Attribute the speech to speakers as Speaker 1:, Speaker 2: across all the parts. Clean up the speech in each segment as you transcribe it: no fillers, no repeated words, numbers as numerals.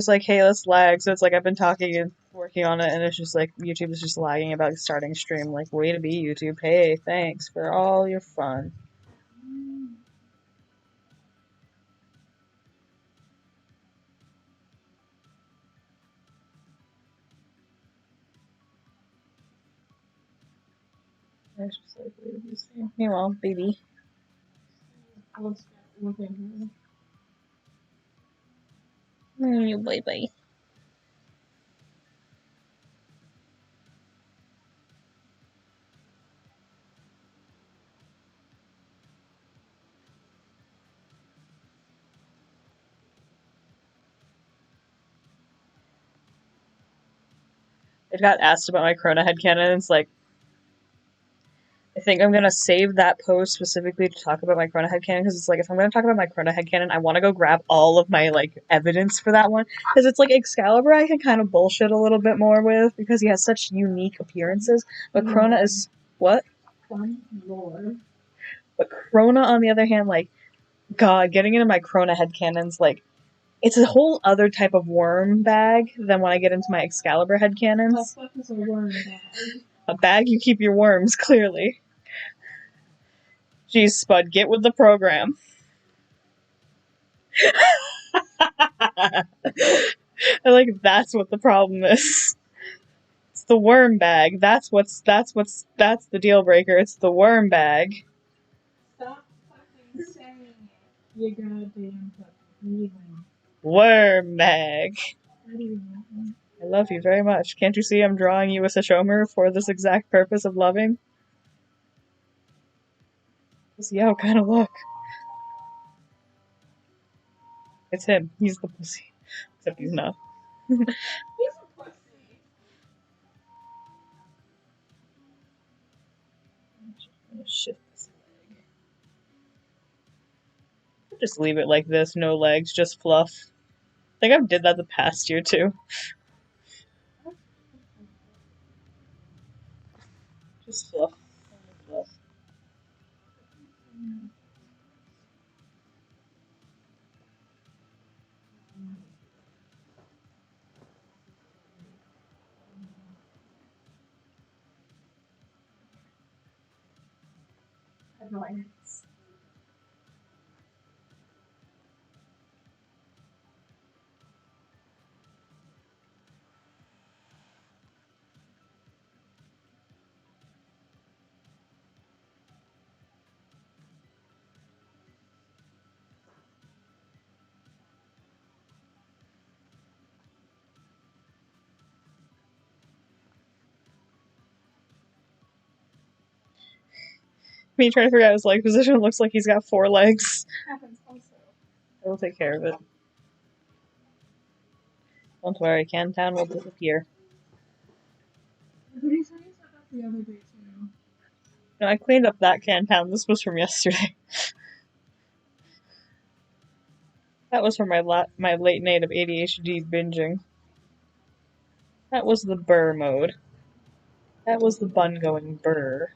Speaker 1: It's like, hey, let's lag. So it's like I've been talking and working on it, and it's just like YouTube is just lagging about starting stream. Like, way to be, YouTube. Hey, thanks for all your fun. It's just like, way to be seen. Meanwhile, baby. Bye bye. It got asked about my Corona headcanon, and it's like, I think I'm gonna save that post specifically to talk about my Corona headcanon, because it's like, if I'm gonna talk about my Corona headcanon, I want to go grab all of my, like, evidence for that one, because it's like Excalibur I can kind of bullshit a little bit more with, because he has such unique appearances, but Corona is... What? Lore. But Corona, on the other hand, like, God, getting into my Corona headcanons, like, it's a whole other type of worm bag than when I get into my Excalibur headcanons. What the fuck is a worm bag? A bag you keep your worms, clearly. Jeez, Spud, get with the program. I like, that's what the problem is. It's the worm bag. That's the deal breaker. It's the worm bag. Stop fucking saying it. You goddamn fucking worm bag. I love you very much. Can't you see I'm drawing you a sesshomaru for this exact purpose of loving? See how kind of look. It's him. He's the pussy. Except he's not. He's a pussy. I'm gonna shift this leg. I'll just leave it like this, no legs, just fluff. I think I did that the past year too. Just fluff. Only fluff. Annoyance. Me trying to figure out his leg position, it looks like he's got 4 legs. Happens also. I will take care of it. Don't worry, Cantown will disappear. Pretty sure you said that the other day too. No, I cleaned up that Cantown. This was from yesterday. That was from my late night of ADHD binging. That was the burr mode. That was the bun going burr.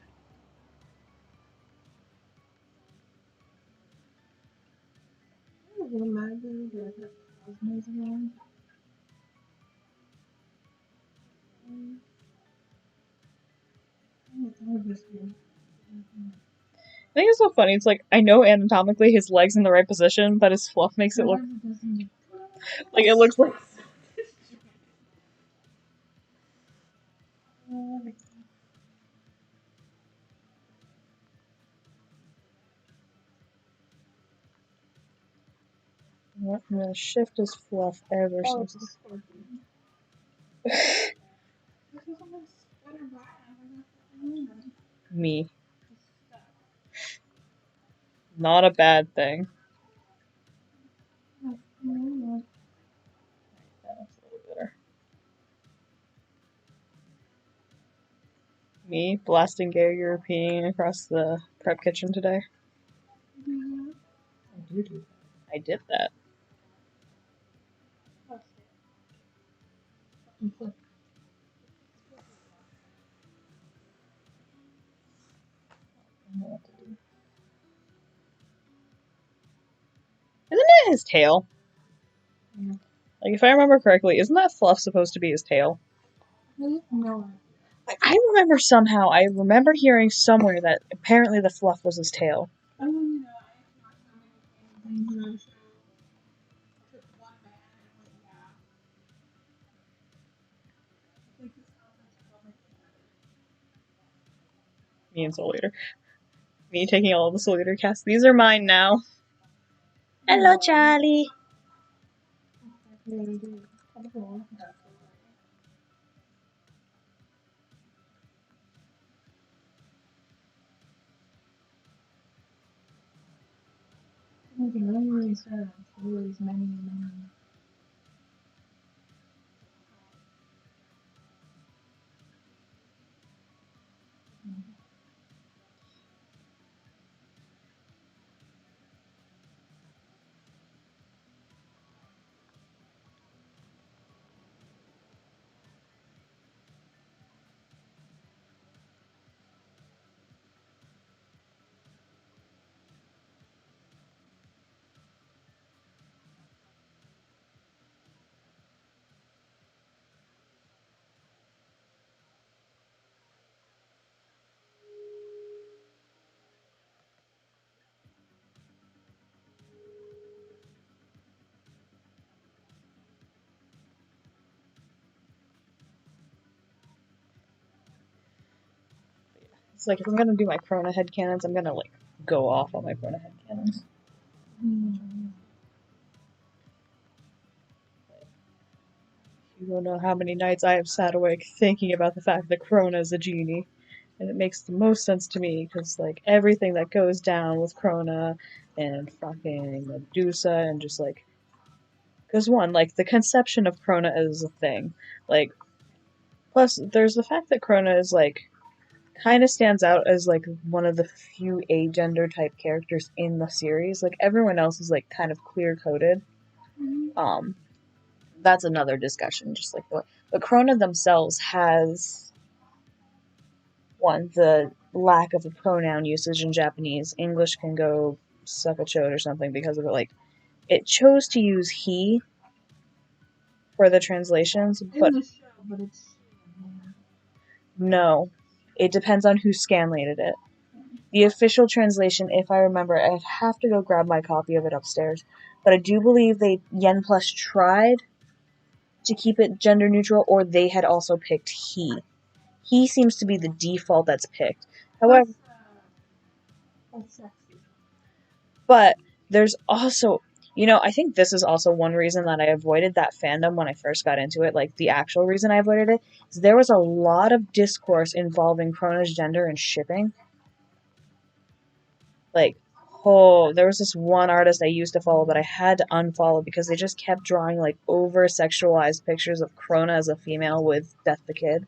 Speaker 1: I can imagine that was around. I think it's so funny. It's like, I know anatomically his leg's in the right position, but his fluff makes it look like it looks like. I'm gonna shift his fluff ever so. Me. Not a bad thing. That's a little better. Me blasting gay European across the prep kitchen today. I did that. Isn't it his tail? Yeah. Like, if I remember correctly, isn't that fluff supposed to be his tail?
Speaker 2: No.
Speaker 1: I remember somehow, I remember hearing somewhere that apparently the fluff was his tail.
Speaker 2: I mean, I have not done anything. Took one man and went, yeah. Like this conference is on my
Speaker 1: Me and Soul Eater. Me taking all of the Soul Eater casts. These are mine now. Hello, Charlie.
Speaker 2: Really sad. Really many.
Speaker 1: It's like, if I'm gonna do my Krona headcanons, I'm gonna, like, go off on my Krona headcanons. You don't know how many nights I have sat awake thinking about the fact that Krona is a genie. And it makes the most sense to me, because, like, everything that goes down with Krona and fucking Medusa and just, like, because one, like, the conception of Krona as a thing. Like, plus, there's the fact that Krona is, like, kind of stands out as, like, one of the few agender type characters in the series. Like, everyone else is, like, kind of clear coded. That's another discussion, just like the way. But Krona themselves has, one, the lack of a pronoun usage in Japanese. English can go suck a chode or something because of it. Like, it chose to use he for the translations, but
Speaker 2: In the show, but it's.
Speaker 1: no. It depends on who scanlated it. The official translation, if I remember, I'd have to go grab my copy of it upstairs. But I do believe Yen Plus tried to keep it gender neutral, or they had also picked he. He seems to be the default that's picked. However,
Speaker 2: That's sexy.
Speaker 1: but there's also, I think this is also one reason that I avoided that fandom when I first got into it. Like, the actual reason I avoided it is there was a lot of discourse involving Krona's gender and shipping. Like, oh, there was this one artist I used to follow, but I had to unfollow because they just kept drawing, like, over-sexualized pictures of Krona as a female with Death the Kid.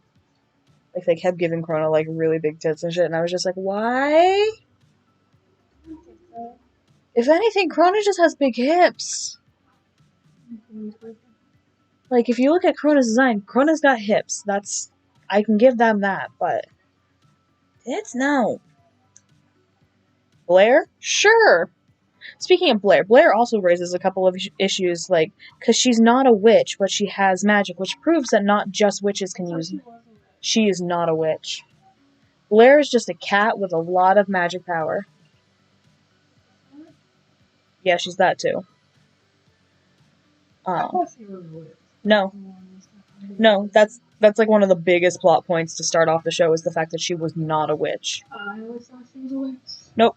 Speaker 1: Like, they kept giving Krona, like, really big tits and shit, and I was just like, why? If anything, Krona just has big hips. Like, if you look at Krona's design, Krona's got hips. I can give them that, but tits, no. Blair? Sure. Speaking of Blair, Blair also raises a couple of issues, like, because she's not a witch, but she has magic, which proves that not just witches can use it. She is not a witch. Blair is just a cat with a lot of magic power. Yeah, she's that too. No. No, that's like one of the biggest plot points to start off the show, is the fact that she was not a witch.
Speaker 2: I always thought she was a witch.
Speaker 1: Nope.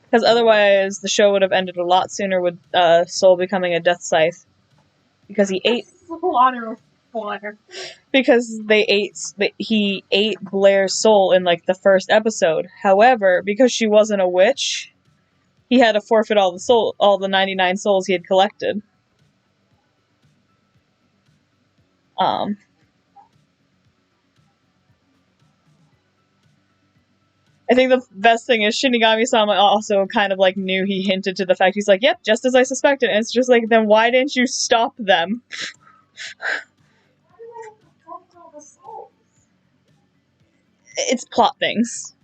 Speaker 1: Because otherwise, the show would have ended a lot sooner with Soul becoming a death scythe. Because he ate.
Speaker 2: Water.
Speaker 1: Because he ate Blair's soul in, like, the first episode. However, because she wasn't a witch, he had to forfeit all the 99 souls he had collected. I think the best thing is Shinigami-sama also kind of, like, knew. He hinted to the fact, he's like, yep, just as I suspected. And it's just like, then why didn't you stop them? It's plot things.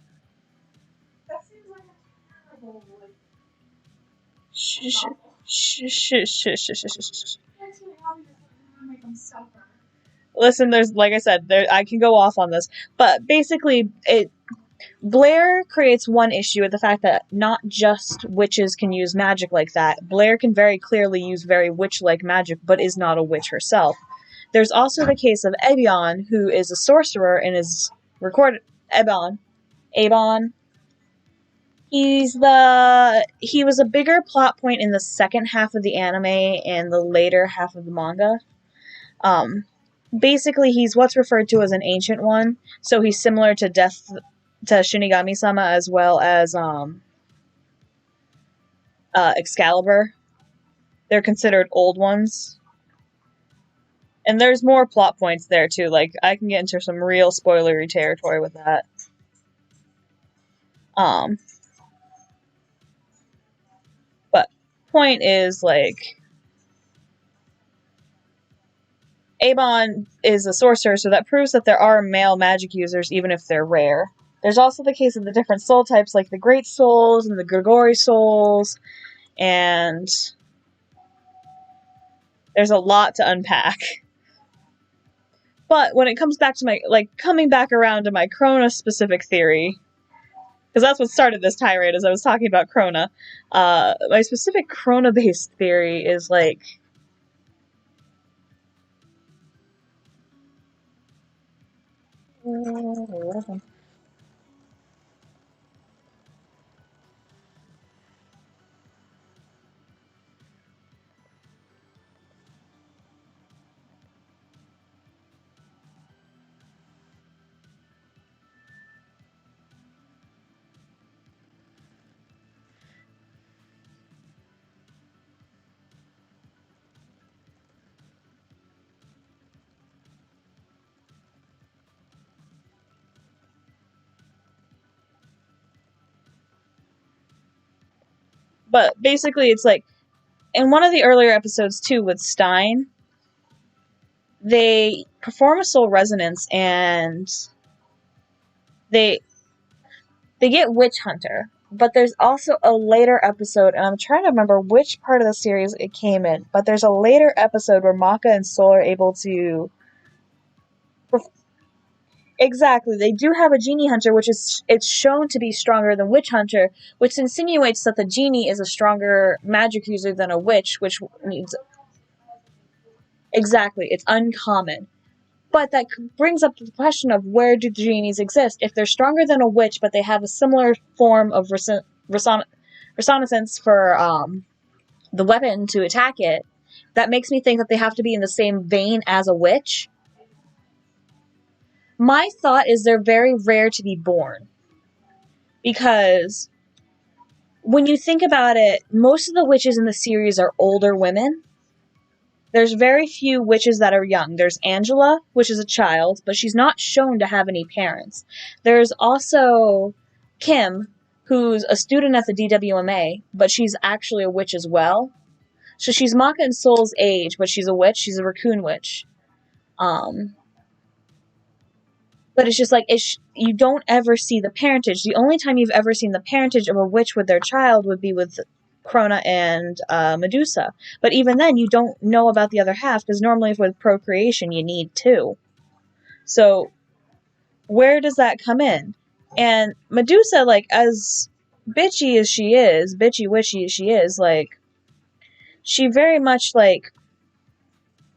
Speaker 2: That seems like a terrible, like.
Speaker 1: Shh.
Speaker 2: make them suffer.
Speaker 1: Listen, there's, like I said, I can go off on this, but basically, Blair creates one issue with the fact that not just witches can use magic like that. Blair can very clearly use very witch-like magic, but is not a witch herself. There's also the case of Ebion, who is a sorcerer and is recorded. Abon. He was a bigger plot point in the second half of the anime and the later half of the manga. Basically, he's what's referred to as an ancient one, so he's similar to Shinigami-sama as well as Excalibur. They're considered old ones. And there's more plot points there too. Like, I can get into some real spoilery territory with that. But point is, like, Abon is a sorcerer, so that proves that there are male magic users, even if they're rare. There's also the case of the different soul types, like the Great Souls and the Grigori Souls, and there's a lot to unpack. But when it comes back to coming back around to my Krona-specific theory, because that's what started this tirade, as I was talking about Krona, my specific Krona-based theory is, like, but basically it's like, in one of the earlier episodes too with Stein, they perform a soul resonance and they get Witch Hunter. But there's also a later episode, and I'm trying to remember which part of the series it came in, but there's a later episode where Maka and Soul are able to... Exactly, they do have a Genie Hunter, which it's shown to be stronger than Witch Hunter, which insinuates that the Genie is a stronger magic user than a Witch, which means... Exactly, it's uncommon. But that brings up the question of where do genies exist? If they're stronger than a witch, but they have a similar form of reconnaissance for the weapon to attack it, that makes me think that they have to be in the same vein as a witch. My thought is they're very rare to be born. Because when you think about it, most of the witches in the series are older women. There's very few witches that are young. There's Angela, which is a child, but she's not shown to have any parents. There's also Kim, who's a student at the DWMA, but she's actually a witch as well. So she's Maka and Soul's age, but she's a witch. She's a raccoon witch. But it's just like, you don't ever see the parentage. The only time you've ever seen the parentage of a witch with their child would be with Krona and Medusa. But even then, you don't know about the other half, because normally with procreation, you need two. So, where does that come in? And Medusa, like, as bitchy as she is, bitchy witchy as she is, like, she very much, like,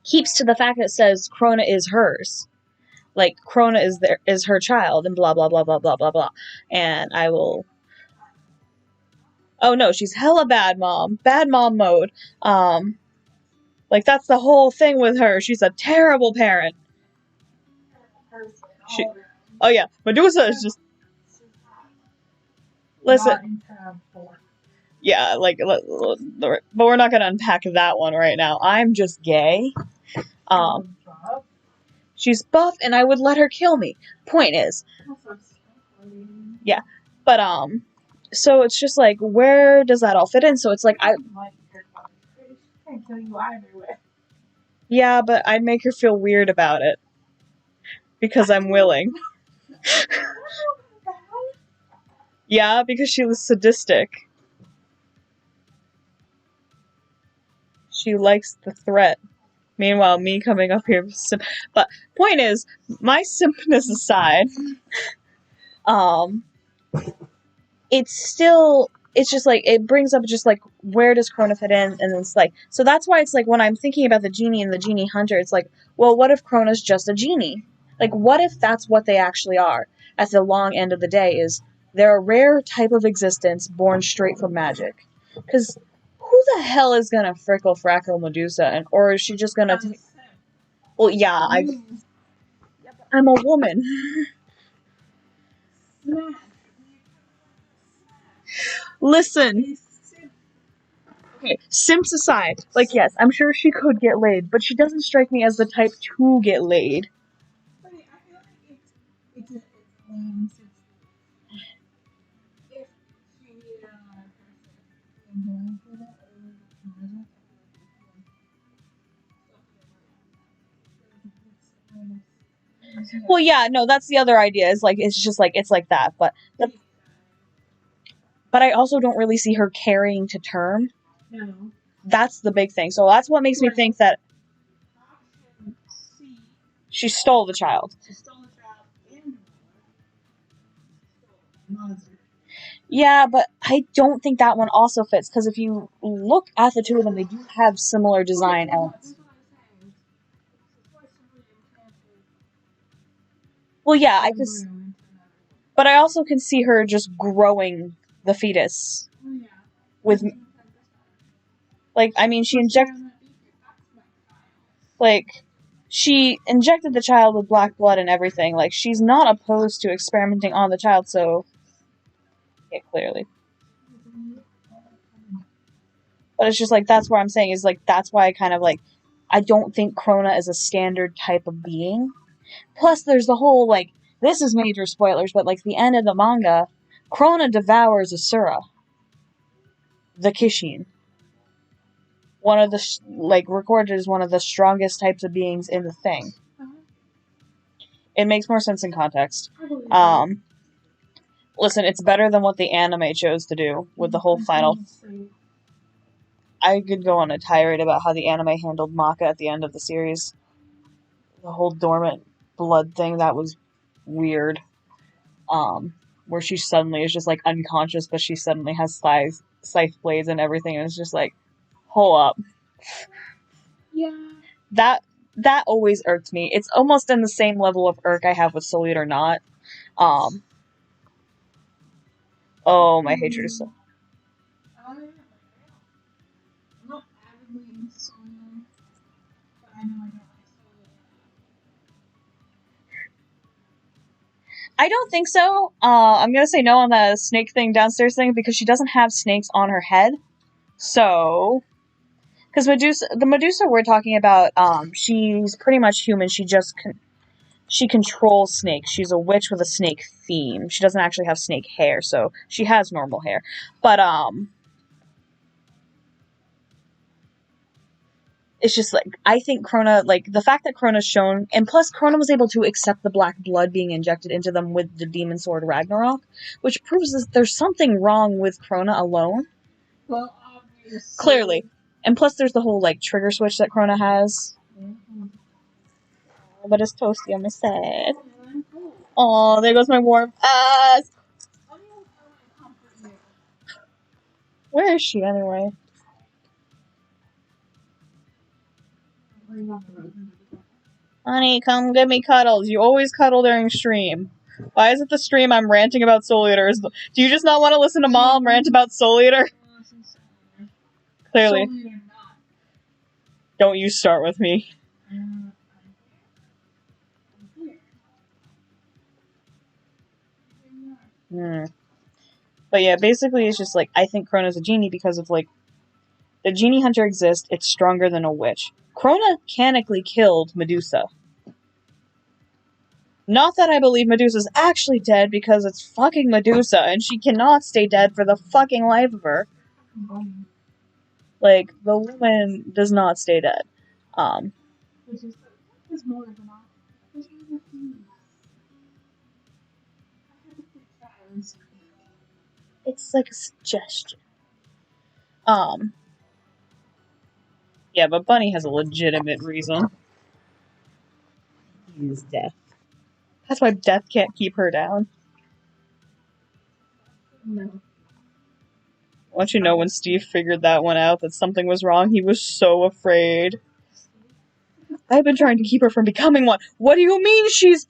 Speaker 1: keeps to the fact that it says Krona is hers. Like, Krona is her child, and blah, blah, blah, blah, blah, blah, blah. And I will... Oh no, she's hella bad mom. Bad mom mode. Like, that's the whole thing with her. She's a terrible parent. Oh yeah, Medusa is just... Listen. Yeah, like, but we're not gonna unpack that one right now. I'm just gay. She's buff, and I would let her kill me. Point is... Yeah, but, so it's just like, where does that all fit in? So it's like, yeah, but I'd make her feel weird about it. Because I'm willing. Yeah, because she was sadistic. She likes the threat. Meanwhile, me coming up here, but point is, my simpness aside, um, it's just like it brings up just like where does Krona fit in, and it's like so that's why it's like when I'm thinking about the genie and the genie hunter, it's like, well, what if Krona's just a genie? Like, what if that's what they actually are? At the long end of the day, is they're a rare type of existence born straight from magic. Because who the hell is gonna frickle frackle Medusa, and or is she just gonna? Well, yeah, I'm a woman. Listen. Okay, simps aside, like, yes, I'm sure she could get laid, but she doesn't strike me as the type to get laid.
Speaker 2: But I feel like it's lame since if she needed another person going for that other than magic,
Speaker 1: Well, yeah, no, that's the other idea. Is like it's just like it's like that, but I also don't really see her carrying to term.
Speaker 2: No.
Speaker 1: That's the big thing. So that's what makes me think that
Speaker 2: Option C.
Speaker 1: she stole the child.
Speaker 2: She stole the child and mother.
Speaker 1: Yeah, but I don't think that one also fits because if you look at the two of them, they do have similar design elements. Well, yeah, I could, but I also can see her just growing the fetus with, like, I mean, she injected the child with black blood and everything. Like, she's not opposed to experimenting on the child, so yeah, clearly. But it's just like that's what I'm saying is like that's why I kind of like I don't think Krona is a standard type of being. Plus, there's the whole like this is major spoilers, but like the end of the manga, Krona devours Asura, the Kishin, one of the like recorded as one of the strongest types of beings in the thing. It makes more sense in context. Listen, it's better than what the anime chose to do with the whole final. I could go on a tirade about how the anime handled Maka at the end of the series. The whole dormant blood thing, that was weird. Where she suddenly is just like unconscious, but she suddenly has scythe blades and everything, and it's just like, hold up.
Speaker 2: Yeah.
Speaker 1: That always irked me. It's almost in the same level of irk I have with Soul Eater Not. Oh, my hatred is so.
Speaker 2: I'm not avidly into Soul Eater, but I know I don't like Soul Eater.
Speaker 1: I don't think so. I'm gonna say no on the snake thing downstairs thing because she doesn't have snakes on her head. So, because the Medusa we're talking about, she's pretty much human. She controls snakes. She's a witch with a snake theme. She doesn't actually have snake hair, so she has normal hair. But it's just like I think Krona, like the fact that Krona's shown, and plus Krona was able to accept the black blood being injected into them with the demon sword Ragnarok, which proves that there's something wrong with Krona alone.
Speaker 2: Well, obviously.
Speaker 1: Clearly. And plus there's the whole like trigger switch that Krona has. But it's toasty on my side. Oh, there goes my warm ass. Where is she anyway? Honey, come give me cuddles. You always cuddle during stream. Why is it the stream I'm ranting about Soul Eaters? Do you just not want to listen to Mom rant about Soul Eater? Clearly. Don't you start with me. But yeah, basically it's just like, I think Krona's a genie because of like, the genie hunter exists, it's stronger than a witch. Krona mechanically killed Medusa. Not that I believe Medusa's actually dead because it's fucking Medusa and she cannot stay dead for the fucking life of her. Like, the woman does not stay dead. It's like a suggestion. Yeah, but Bunny has a legitimate reason. He's deaf. That's why Death can't keep her down.
Speaker 2: No.
Speaker 1: Once you know when Steve figured that one out, that something was wrong, he was so afraid. I've been trying to keep her from becoming one. What do you mean she's...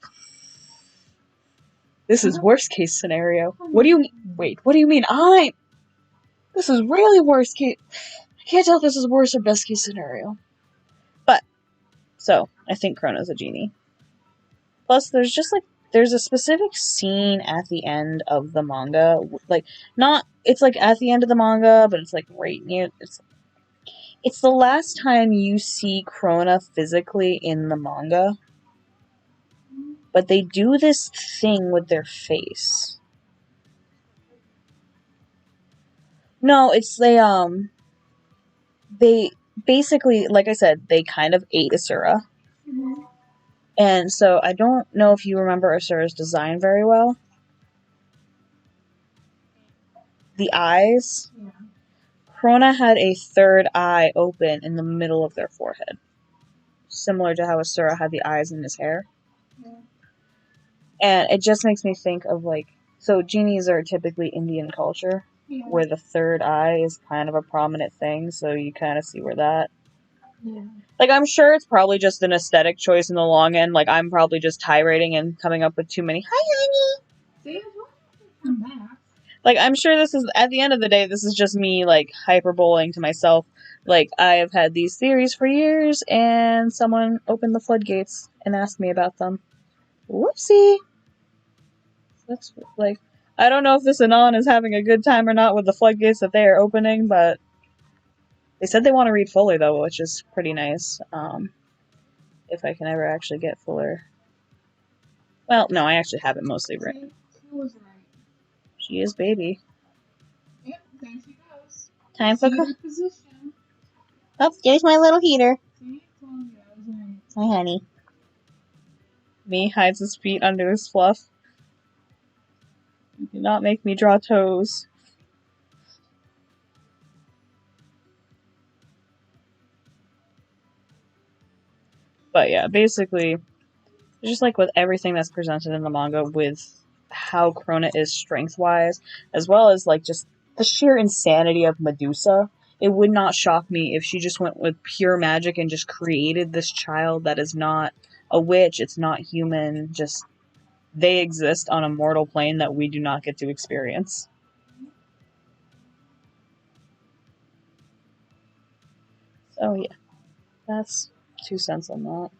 Speaker 1: This is worst case scenario. What do you mean? Wait, what do you mean I'm... This is really worst case... I can't tell if this is worst or best case scenario. But, so, I think Chrono's a genie. Plus, there's just like... There's a specific scene at the end of the manga. Like, not... It's like at the end of the manga, but it's like right near... It's the last time you see Krona physically in the manga. But they do this thing with their face. No, it's they basically, like I said, they kind of ate Asura.
Speaker 2: Mm-hmm.
Speaker 1: And so I don't know if you remember Asura's design very well. The eyes.
Speaker 2: Yeah.
Speaker 1: Krona had a third eye open in the middle of their forehead. Similar to how Asura had the eyes in his hair.
Speaker 2: Yeah.
Speaker 1: And it just makes me think of like, so genies are typically Indian culture,
Speaker 2: Yeah.
Speaker 1: where the third eye is kind of a prominent thing, so you kind of see where that...
Speaker 2: Yeah.
Speaker 1: Like, I'm sure it's probably just an aesthetic choice in the long end. Like, I'm probably just tirading and coming up with too many, hi, honey!
Speaker 2: See, I told you to come back.
Speaker 1: Like, I'm sure this is, at the end of the day, this is just me, like, hyperboling to myself. Like, I have had these theories for years, and someone opened the floodgates and asked me about them. Whoopsie! That's, like, I don't know if this Anon is having a good time or not with the floodgates that they are opening, but they said they want to read Fuller, though, which is pretty nice. If I can ever actually get Fuller. Well, no, I actually have it mostly written.
Speaker 2: Who was right?
Speaker 1: She is baby.
Speaker 2: Yep, there she goes.
Speaker 1: Time for...
Speaker 2: Heater position.
Speaker 1: Oh, there's my little heater.
Speaker 2: See, I told you I was right.
Speaker 1: Hi, honey. Me hides his feet under his fluff. Do not make me draw toes. But yeah, basically, just like with everything that's presented in the manga with how Krona is strength-wise, as well as like just the sheer insanity of Medusa, it would not shock me if she just went with pure magic and just created this child that is not a witch, it's not human, just they exist on a mortal plane that we do not get to experience. So yeah, that's 2 cents on that.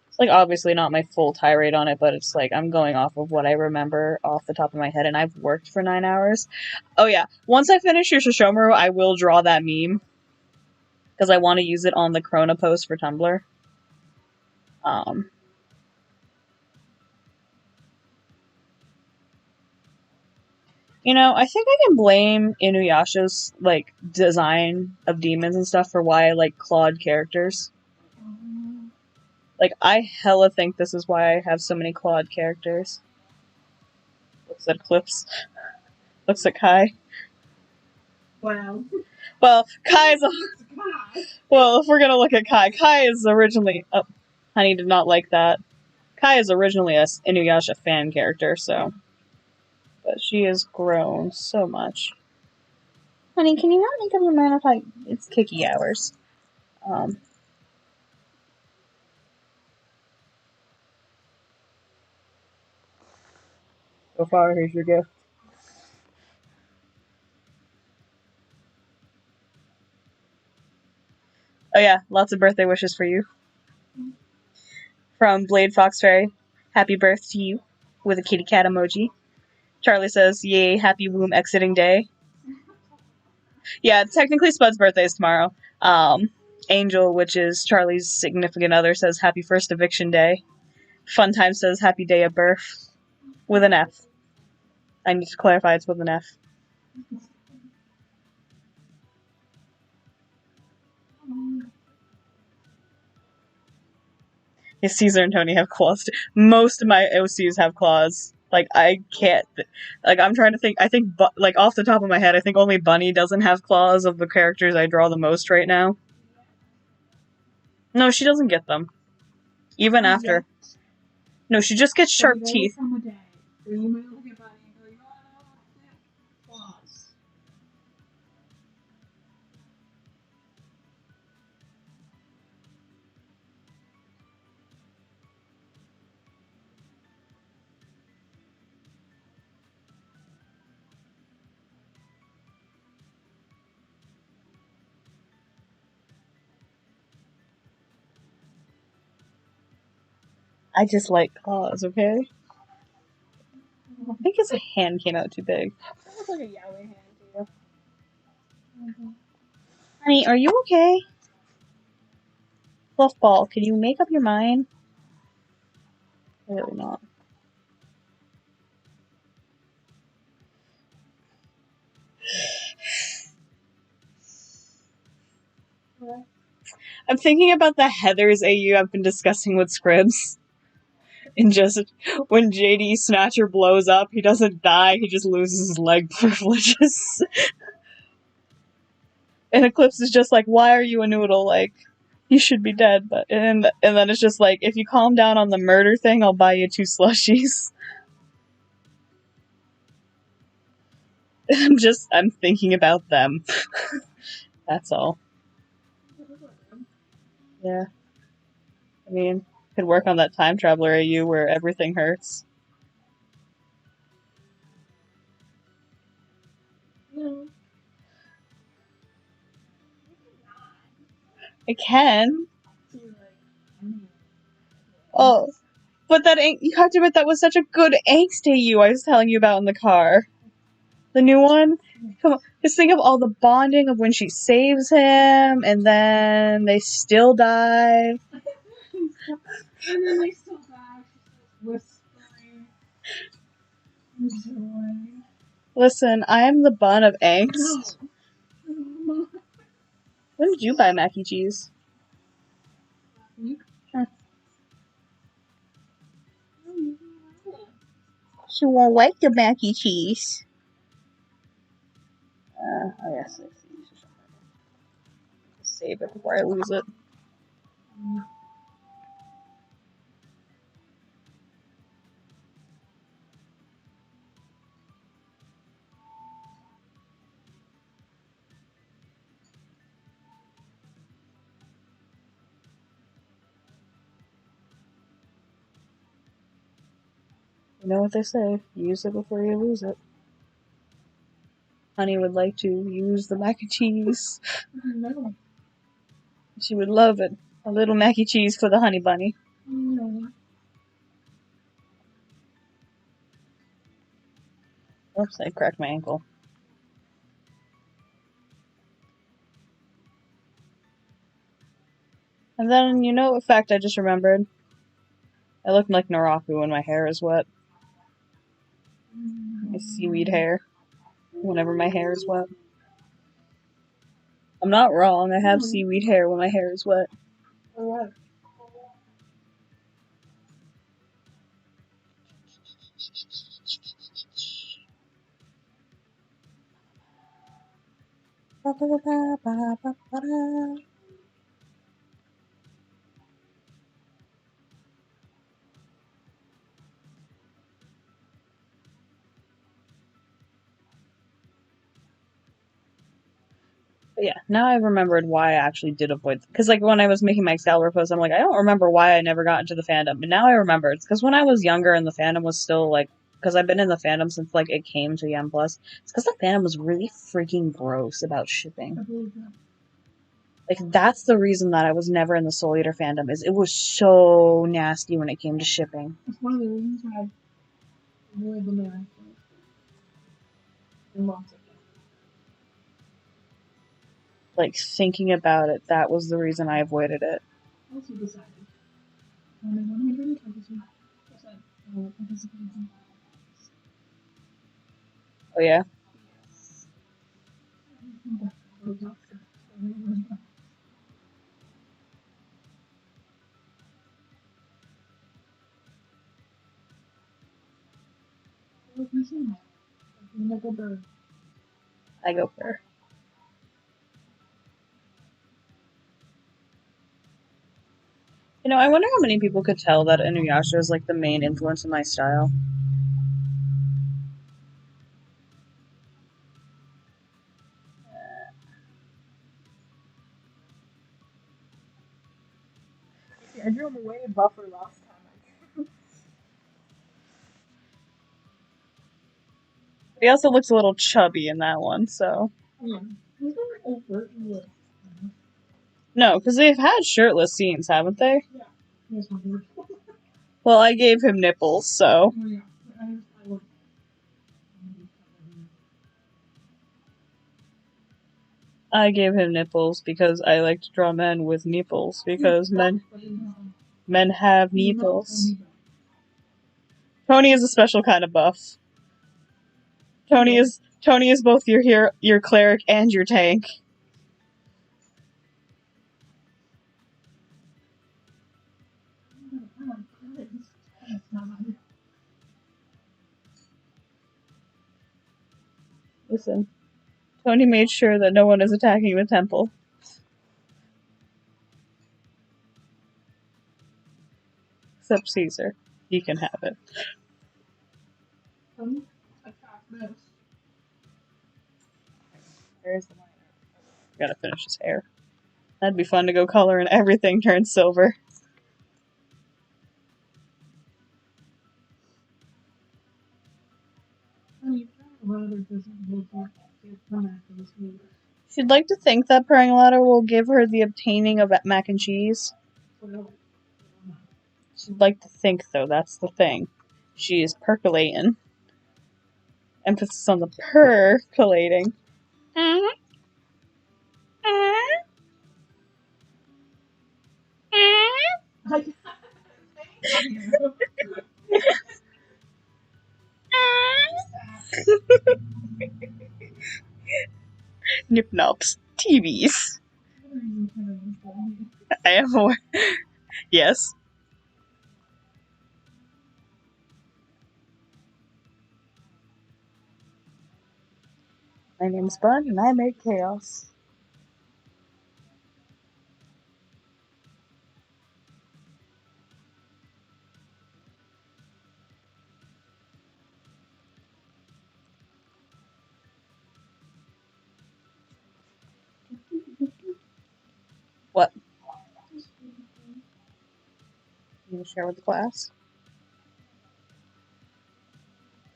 Speaker 1: It's like obviously not my full tirade on it, but it's like I'm going off of what I remember off the top of my head, and I've worked for 9 hours. Oh yeah, once I finish your sesshomaru, I will draw that meme because I want to use it on the Krona post for Tumblr. You know, I think I can blame Inuyasha's like design of demons and stuff for why I like clawed characters. Like, I hella think this is why I have so many clawed characters. Looks at Clips. Looks at Kai.
Speaker 2: Wow.
Speaker 1: Well, Kai's a...
Speaker 2: It's Kai.
Speaker 1: Well, if we're gonna look at Kai, Kai is originally... Oh, honey did not like that. Kai is originally a Inuyasha fan character, so... But she has grown so much. Honey, can you not make up your mind if I... It's Kiki hours. So far, here's your gift. Oh yeah, lots of birthday wishes for you. From Blade Fox Fairy, happy birth to you, with a kitty cat emoji. Charlie says, yay, happy womb exiting day. Yeah, technically Spud's birthday is tomorrow. Angel, which is Charlie's significant other, says happy first eviction day. Fun Time says happy day of birth. With an F. I need to clarify it's with an F. Yes, Caesar and Tony have claws too. Most of my OCs have claws. Like, I can't... Like, I'm trying to think... I think, like, off the top of my head, I think only Bunny doesn't have claws of the characters I draw the most right now. No, she doesn't get them. Even after. No, she just gets sharp teeth.
Speaker 2: From a day where you might look at Buddy and go, you know what, I don't want claws.
Speaker 1: I just like claws, okay? I think his hand came out too big.
Speaker 2: That looks like a yaoi hand to you.
Speaker 1: Honey, are you okay? Fluffball, can you make up your mind? Really not. I'm thinking about the Heathers AU I've been discussing with Scribs. And just when JD Snatcher blows up, he doesn't die, he just loses his leg privileges. And Eclipse is just like, why are you a noodle? Like, you should be dead. But and then it's just like, if you calm down on the murder thing, I'll buy you 2 slushies. I'm thinking about them. That's all. Yeah. I mean, could work on that time traveler AU where everything hurts.
Speaker 2: No.
Speaker 1: I can.
Speaker 2: See, like,
Speaker 1: Oh, but you have to admit that was such a good angst AU I was telling you about in the car. The new one? Come on, just think of all the bonding of when she saves him, and then they still die.
Speaker 2: and then they still die. She's whispering. Enjoy.
Speaker 1: Listen, I am the bun of angst.
Speaker 2: No.
Speaker 1: When did you buy mac and cheese? She won't like the mac and cheese. Oh yes, I see. Save it before I lose it. You know what they say, use it before you lose it. Honey would like to use the mac and cheese.
Speaker 2: No.
Speaker 1: She would love it. A little mac and cheese for the honey bunny.
Speaker 2: No.
Speaker 1: Oops, I cracked my ankle. And then, you know what fact I just remembered? I look like Naraku when my hair is wet. My seaweed hair. Whenever my hair is wet. I'm not wrong, I have seaweed hair when my hair is wet.
Speaker 2: What?
Speaker 1: But yeah, now I remembered why I actually did avoid. Because, like, when I was making my Excalibur post, I'm like, I don't remember why I never got into the fandom. But now I remember. It's because when I was younger and the fandom was still, like, because I've been in the fandom since, like, it came to Yam Plus. It's because the fandom was really freaking gross about shipping.
Speaker 2: I believe that.
Speaker 1: Like, that's the reason that I was never in the Soul Eater fandom, is it was so nasty when it came to shipping.
Speaker 2: That's one of the reasons why I avoid the man. And lots of them.
Speaker 1: Like, thinking about it, that was the reason I avoided it.
Speaker 2: Also decided. Only 120% participating in
Speaker 1: Oh, yeah?
Speaker 2: Like a bird.
Speaker 1: I go for You know, I wonder how many people could tell that Inuyasha is like the main influence in my style.
Speaker 2: I drew him way buffer last time.
Speaker 1: He also looks a little chubby in that one, so.
Speaker 2: Yeah. He's not overtly.
Speaker 1: No, because they've had shirtless scenes, haven't they?
Speaker 2: Yeah. He's weird.
Speaker 1: Well, I gave him nipples, so.
Speaker 2: Oh, yeah. I would.
Speaker 1: I gave him nipples because I like to draw men with nipples because men have nipples. Tony is a special kind of buff. Tony is both your cleric and your tank. Listen, Tony made sure that no one is attacking the temple. Except Caesar. He can have it. There's the liner. Gotta finish his hair. That'd be fun to go color and everything turns silver. She'd like to think that purring ladder will give her the obtaining of mac and cheese. She'd like to think, though, that's the thing. She is percolating. Emphasis on the percolating. Nip nops. TVs. I am aware. Yes. My name's Bun, and I make chaos. What? You want to share with the class?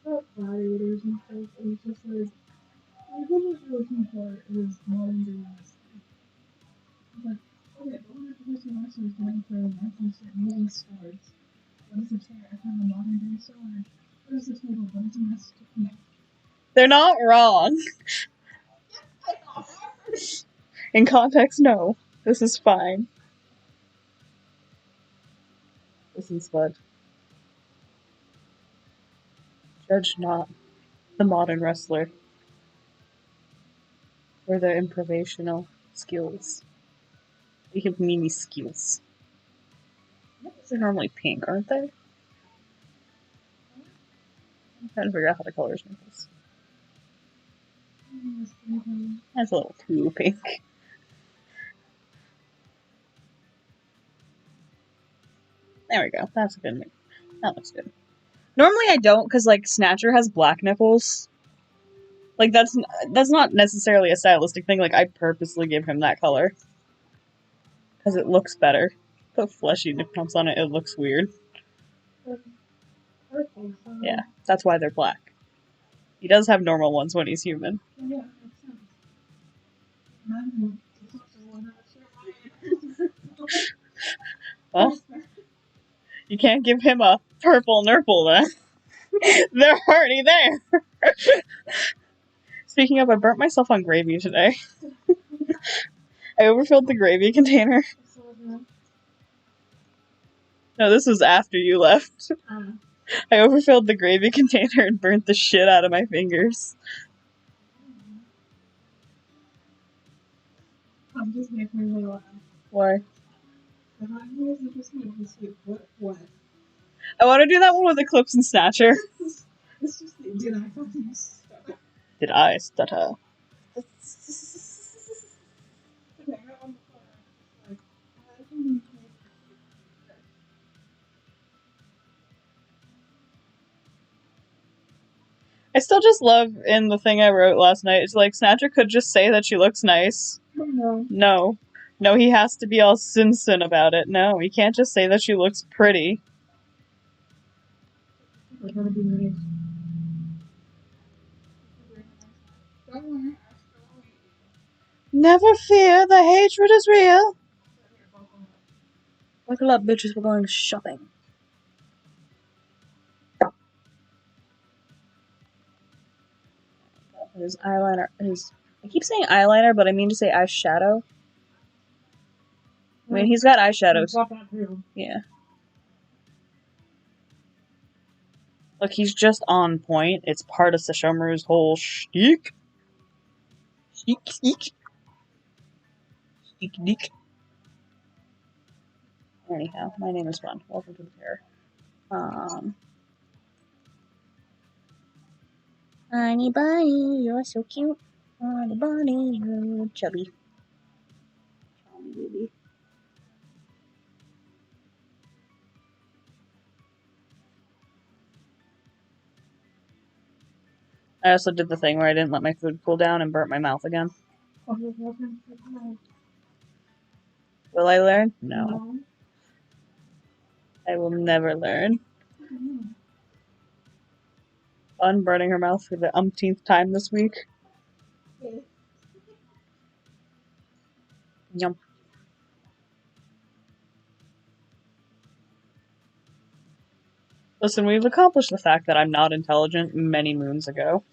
Speaker 2: Gladiators and stuff, and it's just like, I think what you're looking for is modern day wrestling. It's like, okay, but what if the person wrestler is going for a wrestling shit using swords? What is the chair from a modern day sword? What is the table? What is a mess to connect?
Speaker 1: They're not wrong. In context, no. This is fine. Listen, Spud. Judge not the modern wrestler or their improvisational skills. They have mini skills. They're normally pink, aren't they? I'm trying to figure out how to color his nipples. That's a little too pink. There we go. That's a good name. That looks good. Normally I don't, because, like, Snatcher has black nipples. Like, that's not necessarily a stylistic thing. Like, I purposely give him that color. Because it looks better. Put fleshy nipples on it, it looks weird. Yeah, that's why they're black. He does have normal ones when he's human.
Speaker 2: Yeah,
Speaker 1: Well, you can't give him a purple nurple then. They're already there. Speaking of, I burnt myself on gravy today. I overfilled the gravy container. No, this was after you left. I overfilled the gravy container and burnt the shit out of my fingers.
Speaker 2: I'm just making me laugh.
Speaker 1: Why?
Speaker 2: What?
Speaker 1: I want to do that one with Eclipse and Snatcher.
Speaker 2: It's just the did I fucking stutter?
Speaker 1: Did I stutter? I still just love in the thing I wrote last night. It's like Snatcher could just say that she looks nice.
Speaker 2: No.
Speaker 1: No. No, he has to be all sin about it. No, he can't just say that she looks pretty.
Speaker 2: We're trying to be nice. Don't worry.
Speaker 1: Never fear, the hatred is real. Buckle up, bitches, we're going shopping. His eyeliner, I keep saying eyeliner, but I mean to say eyeshadow. I mean, he's got eyeshadows. Yeah. Look, he's just on point. It's part of sesshomaru's whole shtick. Shtick. Dick. Anyhow, my name is Fun. Welcome to the fair. Honey bunny, you're so cute. Honey bunny, you're chubby. Chubby baby. I also did the thing where I didn't let my food cool down and burnt my mouth again. Will I learn? No. I will never learn. Fun burning her mouth for the umpteenth time this week. Yum. Listen, we've accomplished the fact that I'm not intelligent many moons ago.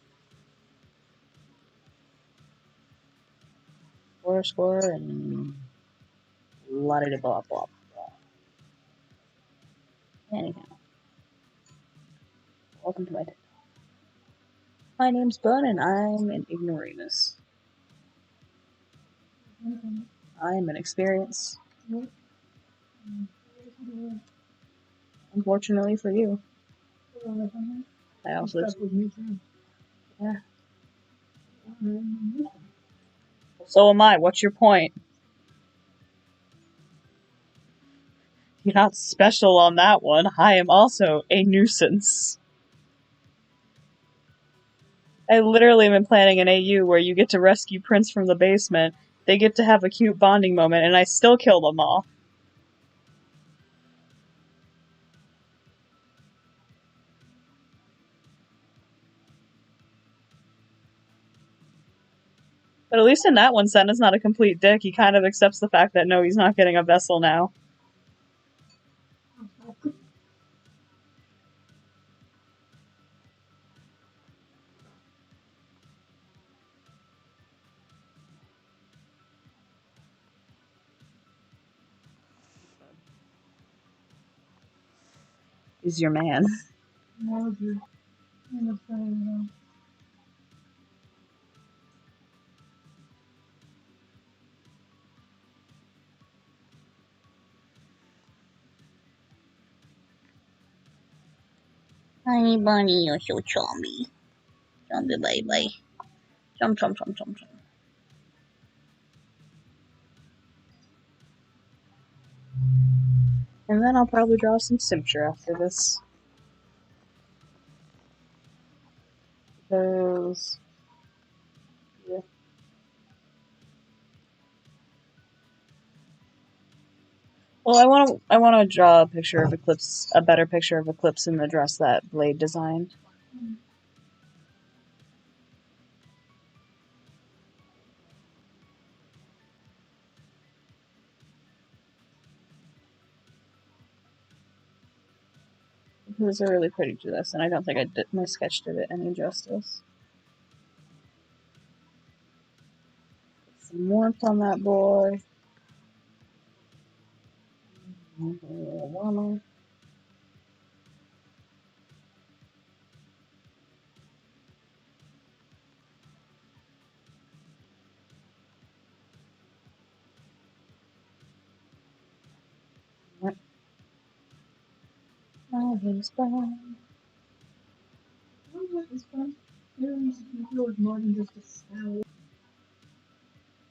Speaker 1: Score, and la-di-da-blah, blah, blah. Anyhow. Welcome to my TikTok. My name's Bun, and I'm an ignoramus. I am an experience. Unfortunately for you. I also... Yeah. So am I. What's your point? You're not special on that one. I am also a nuisance. I literally have been planning an AU where you get to rescue Prince from the basement, they get to have a cute bonding moment, and I still kill them all. But at least in that one, Senna's not a complete dick. He kind of accepts the fact that no, he's not getting a vessel now. He's your man. Honey bunny, you're so chummy. Chummy bye. Chum. And then I'll probably draw some Simcher after this. Because... yeah. Well, I want to draw a picture of Eclipse, a better picture of Eclipse in the dress that Blade designed. It was a really pretty dress, and I don't think my sketch did it any justice. Put some warmth on that boy. A little warmer. My name's Brown.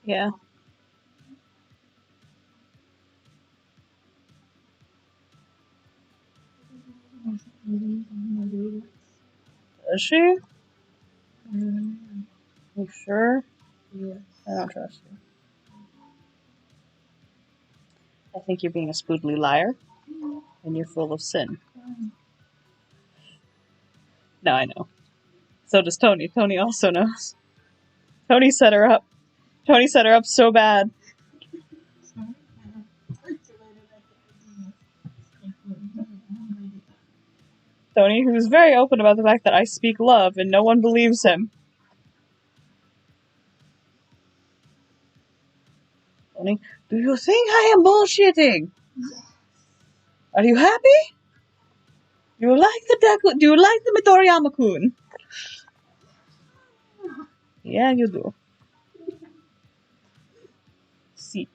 Speaker 1: Yeah. Is she? You sure?
Speaker 2: Yes.
Speaker 1: I don't trust you. I think you're being a spoodly liar, and you're full of sin. No, I know. So does Tony. Tony also knows. Tony set her up. Tony set her up so bad. Tony, who's very open about the fact that I speak love and no one believes him. Tony, do you think I am bullshitting? Are you happy? Do you like the Midoriyama-kun? Yeah, you do. See.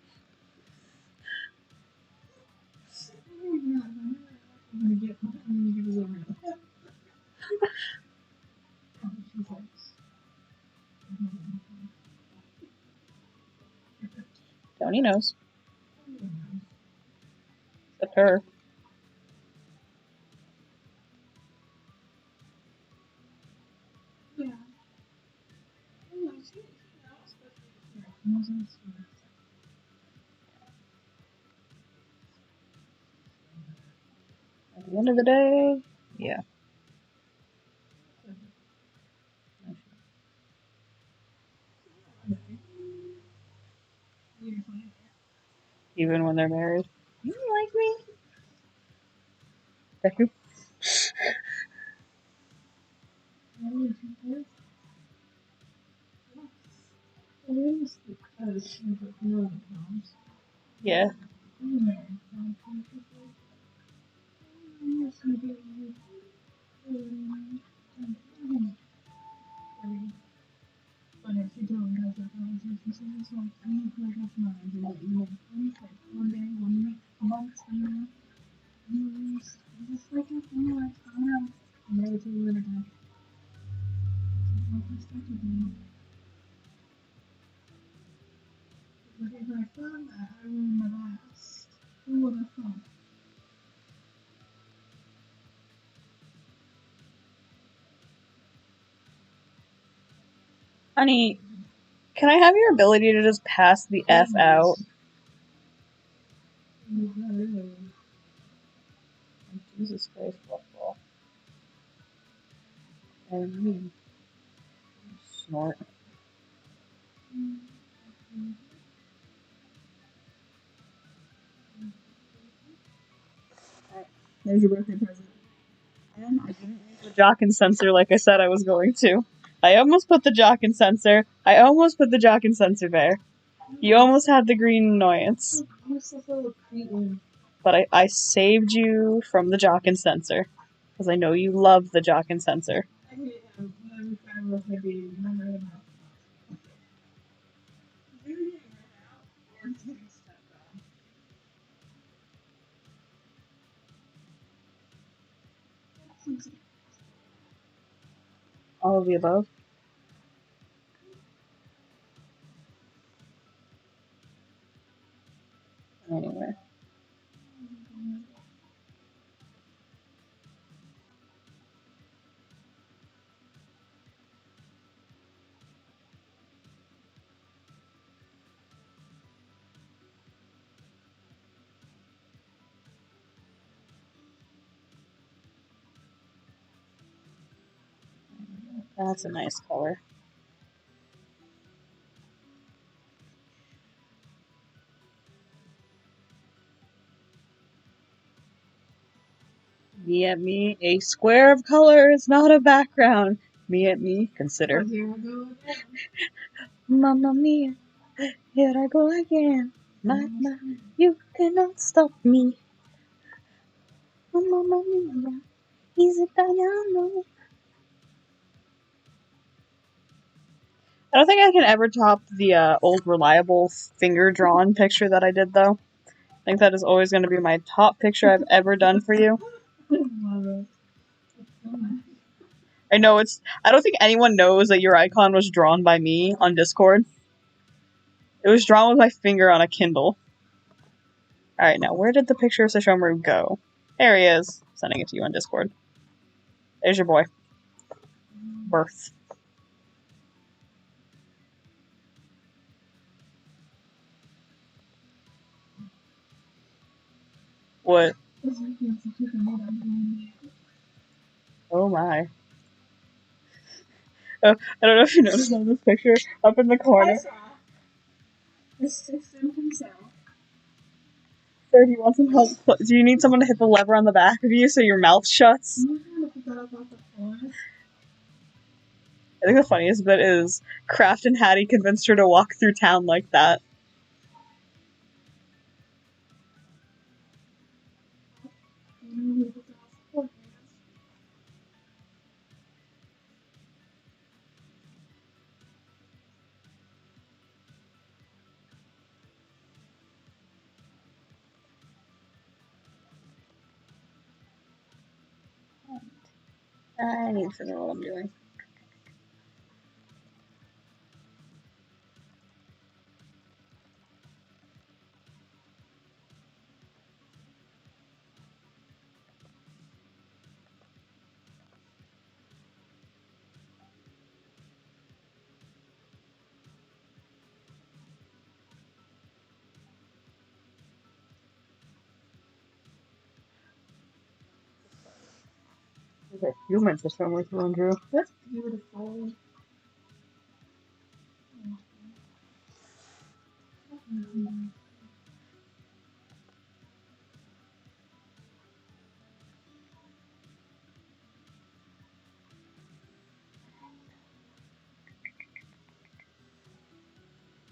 Speaker 1: Tony knows. Except her.
Speaker 2: Yeah.
Speaker 1: At the end of the day, yeah. Even when they're married. You like me? Becky? Yeah. Honey, can I have your ability to just pass the F out? Jesus Christ, football. And me. Snort.
Speaker 2: There's your birthday present.
Speaker 1: And I didn't use the Jockin sensor like I said I was going to. I almost put the Jockin sensor. I almost put the Jockin sensor there. You almost had the green annoyance. But I saved you from the Jockin sensor. Because I know you love the Jockin sensor. All of the above. Anyway. That's a nice color. Me at me, a square of color is not a background. Me at me, consider. Mamma mia, here I go again. Mamma, you cannot stop me. Mamma mia, he's Italiano. I don't think I can ever top the old reliable finger drawn picture that I did though. I think that is always going to be my top picture I've ever done for you. I know I don't think anyone knows that your icon was drawn by me on Discord. It was drawn with my finger on a Kindle. Alright, now where did the picture of Sesshomaru go? There he is. Sending it to you on Discord. There's your boy. Birth. What?
Speaker 2: This weekend, some chicken noodle I'm doing.
Speaker 1: Oh my. Oh, I don't know if you noticed on this picture up in the corner.
Speaker 2: Mr. Simple South.
Speaker 1: Sir, do you want some help? Do you need someone to hit the lever on the back of you so your mouth shuts?
Speaker 2: I'm trying to put that up off the forest.
Speaker 1: I think the funniest bit is Kraft and Hattie convinced her to walk through town like that. I need to know what I'm doing. These are humans for some reason, Andrew.
Speaker 2: That's beautiful.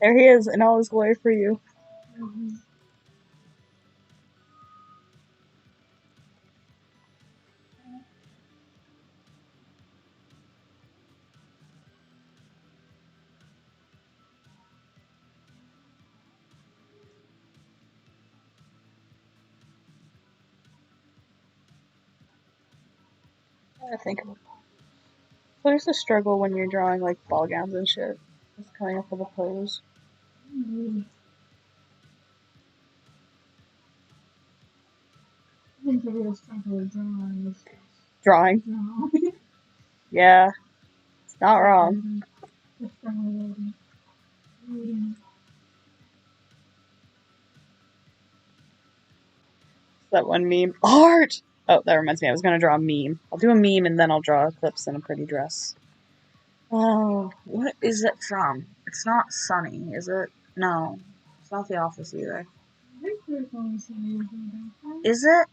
Speaker 1: There he is in all his glory for you. I think. So there's a struggle when you're drawing like ball gowns and shit. Just coming up with a pose.
Speaker 2: I think the real struggle with drawing is
Speaker 1: Drawing.
Speaker 2: drawing.
Speaker 1: Yeah. It's not wrong.
Speaker 2: The struggle with reading.
Speaker 1: That one meme. Art! Oh, that reminds me, I was gonna draw a meme. I'll do a meme and then I'll draw Eclipse in a pretty dress. Oh, what is it from? It's not Sunny, is it? No. It's not The Office either.
Speaker 2: I think there's only some years in
Speaker 1: Is it?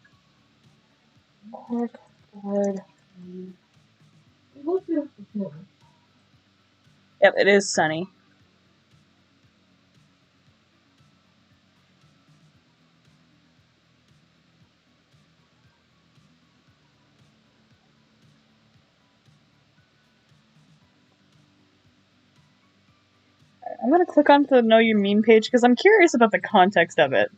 Speaker 1: Corkboard.
Speaker 2: I looked it up before.
Speaker 1: Yep, it is Sunny. I'm gonna click on the Know You Meme page because I'm curious about the context of it.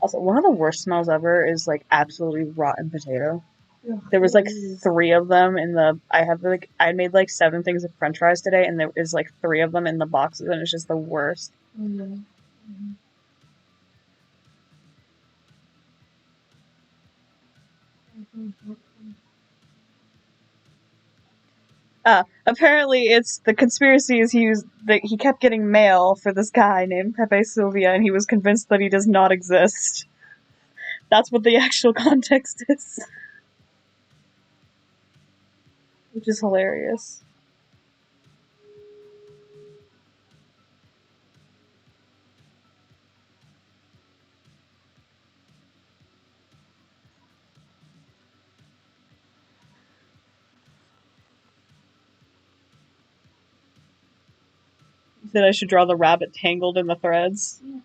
Speaker 1: Also, one of the worst smells ever is like absolutely rotten potato.
Speaker 2: Yeah,
Speaker 1: There was like
Speaker 2: it is.
Speaker 1: 3 of them in the. I made like 7 things of French fries today, and there is like 3 of them in the boxes, and it's just the worst.
Speaker 2: Oh, yeah. Mm-hmm.
Speaker 1: Apparently, it's the conspiracy is that he kept getting mail for this guy named Pepe Sylvia, and he was convinced that he does not exist. That's what the actual context is, which is hilarious. He said I should draw the rabbit tangled in the threads.
Speaker 2: Yeah.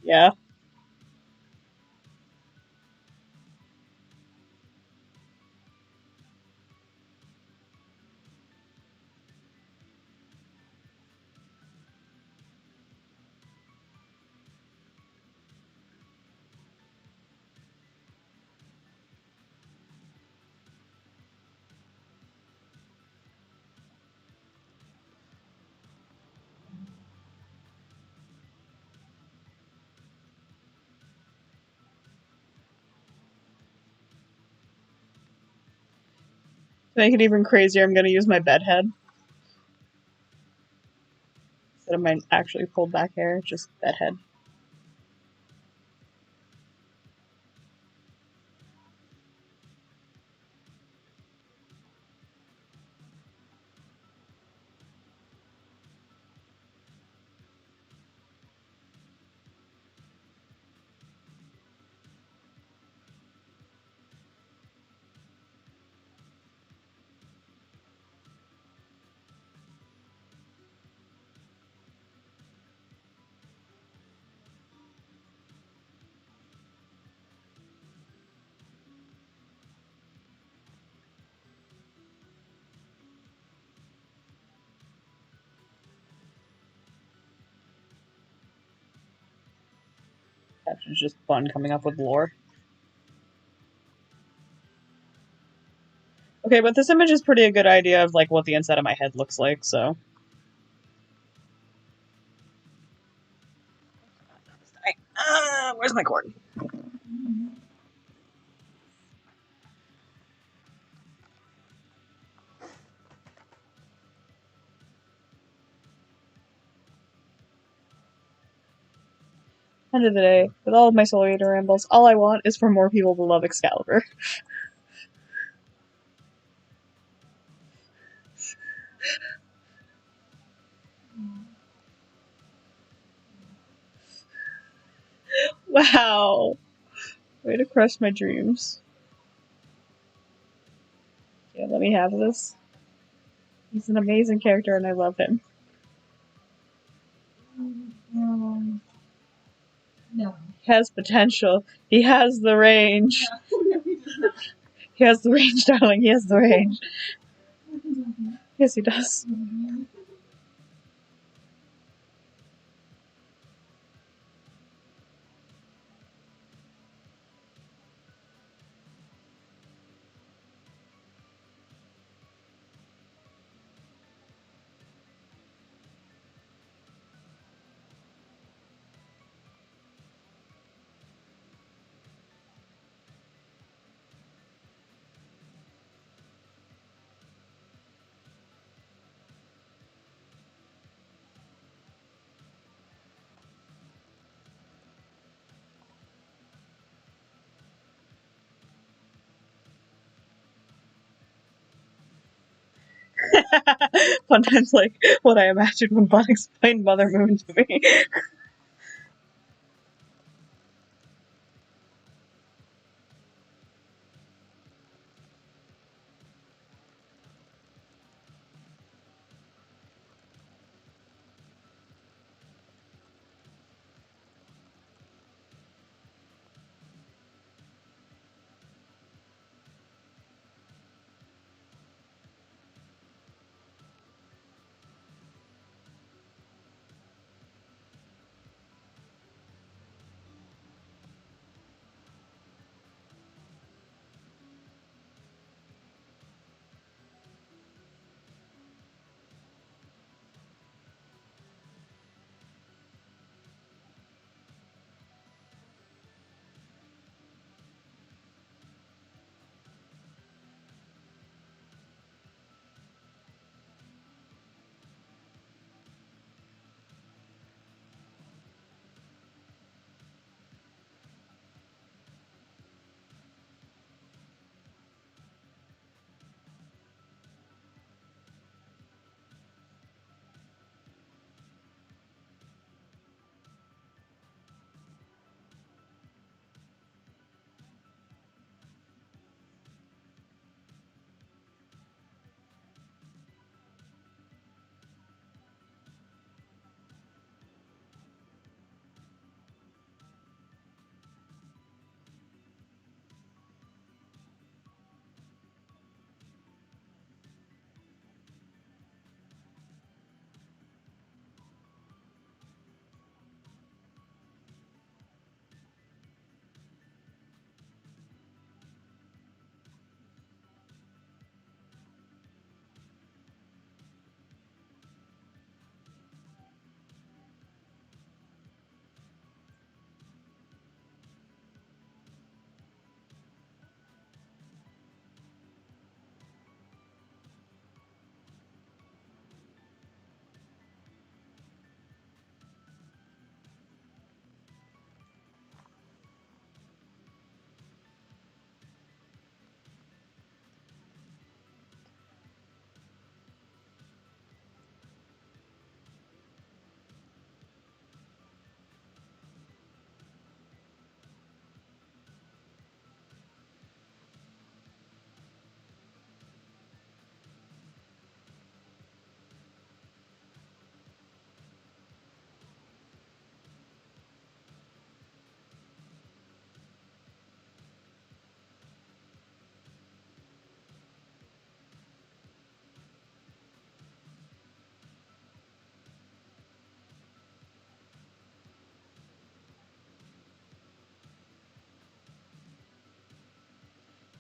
Speaker 1: Yeah. To make it even crazier, I'm gonna use my bed head instead of my actually pulled back hair, just bed head. That's just fun coming up with lore. Okay, but this image is pretty a good idea of like what the inside of my head looks like, so. Where's my cord? End of the day, with all of my Soul Eater rambles, all I want is for more people to love Excalibur. Wow. Way to crush my dreams. Yeah, let me have this. He's an amazing character and I love him.
Speaker 2: No.
Speaker 1: He has potential. He has the range. He has the range, darling. He has the range. Yes, he does. Sometimes, like, what I imagined when Bud explained Mother Moon to me.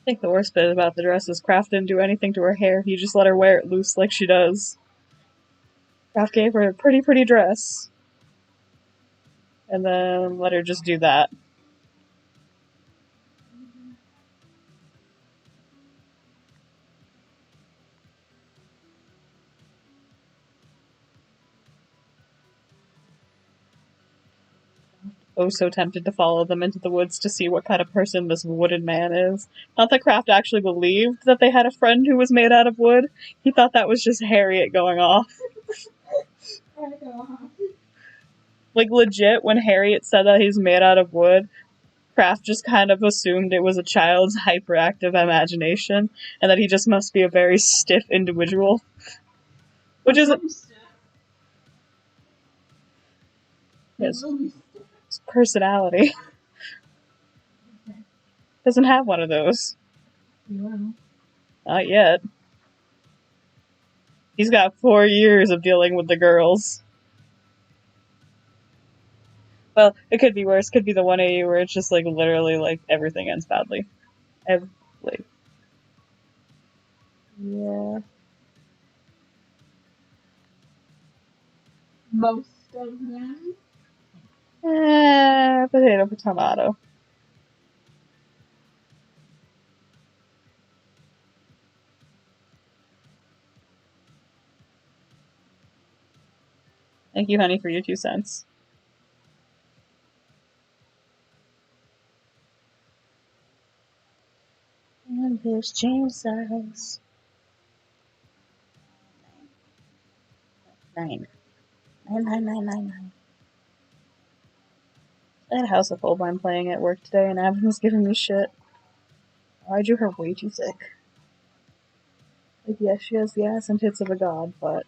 Speaker 1: think the worst bit about the dress is Kraft didn't do anything to her hair. He just let her wear it loose like she does. Kraft gave her a pretty dress. And then let her just do that. Oh, so tempted to follow them into the woods to see what kind of person this wooden man is. Not that Kraft actually believed that they had a friend who was made out of wood. He thought that was just Harriet going off. Like, legit, when Harriet said that he's made out of wood, Kraft just kind of assumed it was a child's hyperactive imagination, and that he just must be a very stiff individual. Which is his personality. Doesn't have one of those. Not yet. He's got 4 years of dealing with the girls. Well, it could be worse. Could be the 180 where it's just like literally like everything ends badly. Like, yeah.
Speaker 2: Most of them.
Speaker 1: Potato for tomato. Thank you, honey, for your 2 cents. And there's James' house. 9. 9. I had House of Holbein playing at work today, and Abby was giving me shit. I drew her way too thick. Like, yes, she has the ass and tits of a god, but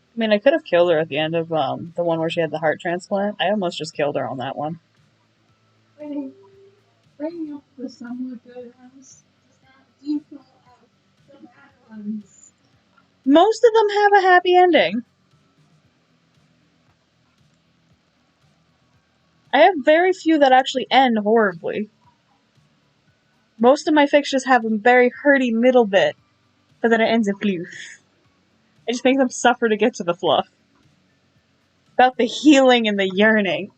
Speaker 1: I mean, I could have killed her at the end of the one where she had the heart transplant. I almost just killed her on that one.
Speaker 2: Bringing up the somewhat good ones does not equal out the bad ones.
Speaker 1: Most of them have a happy ending. I have very few that actually end horribly. Most of my fics just have a very hurty middle bit, but then it ends in floof. I just make them suffer to get to the fluff. About the healing and the yearning.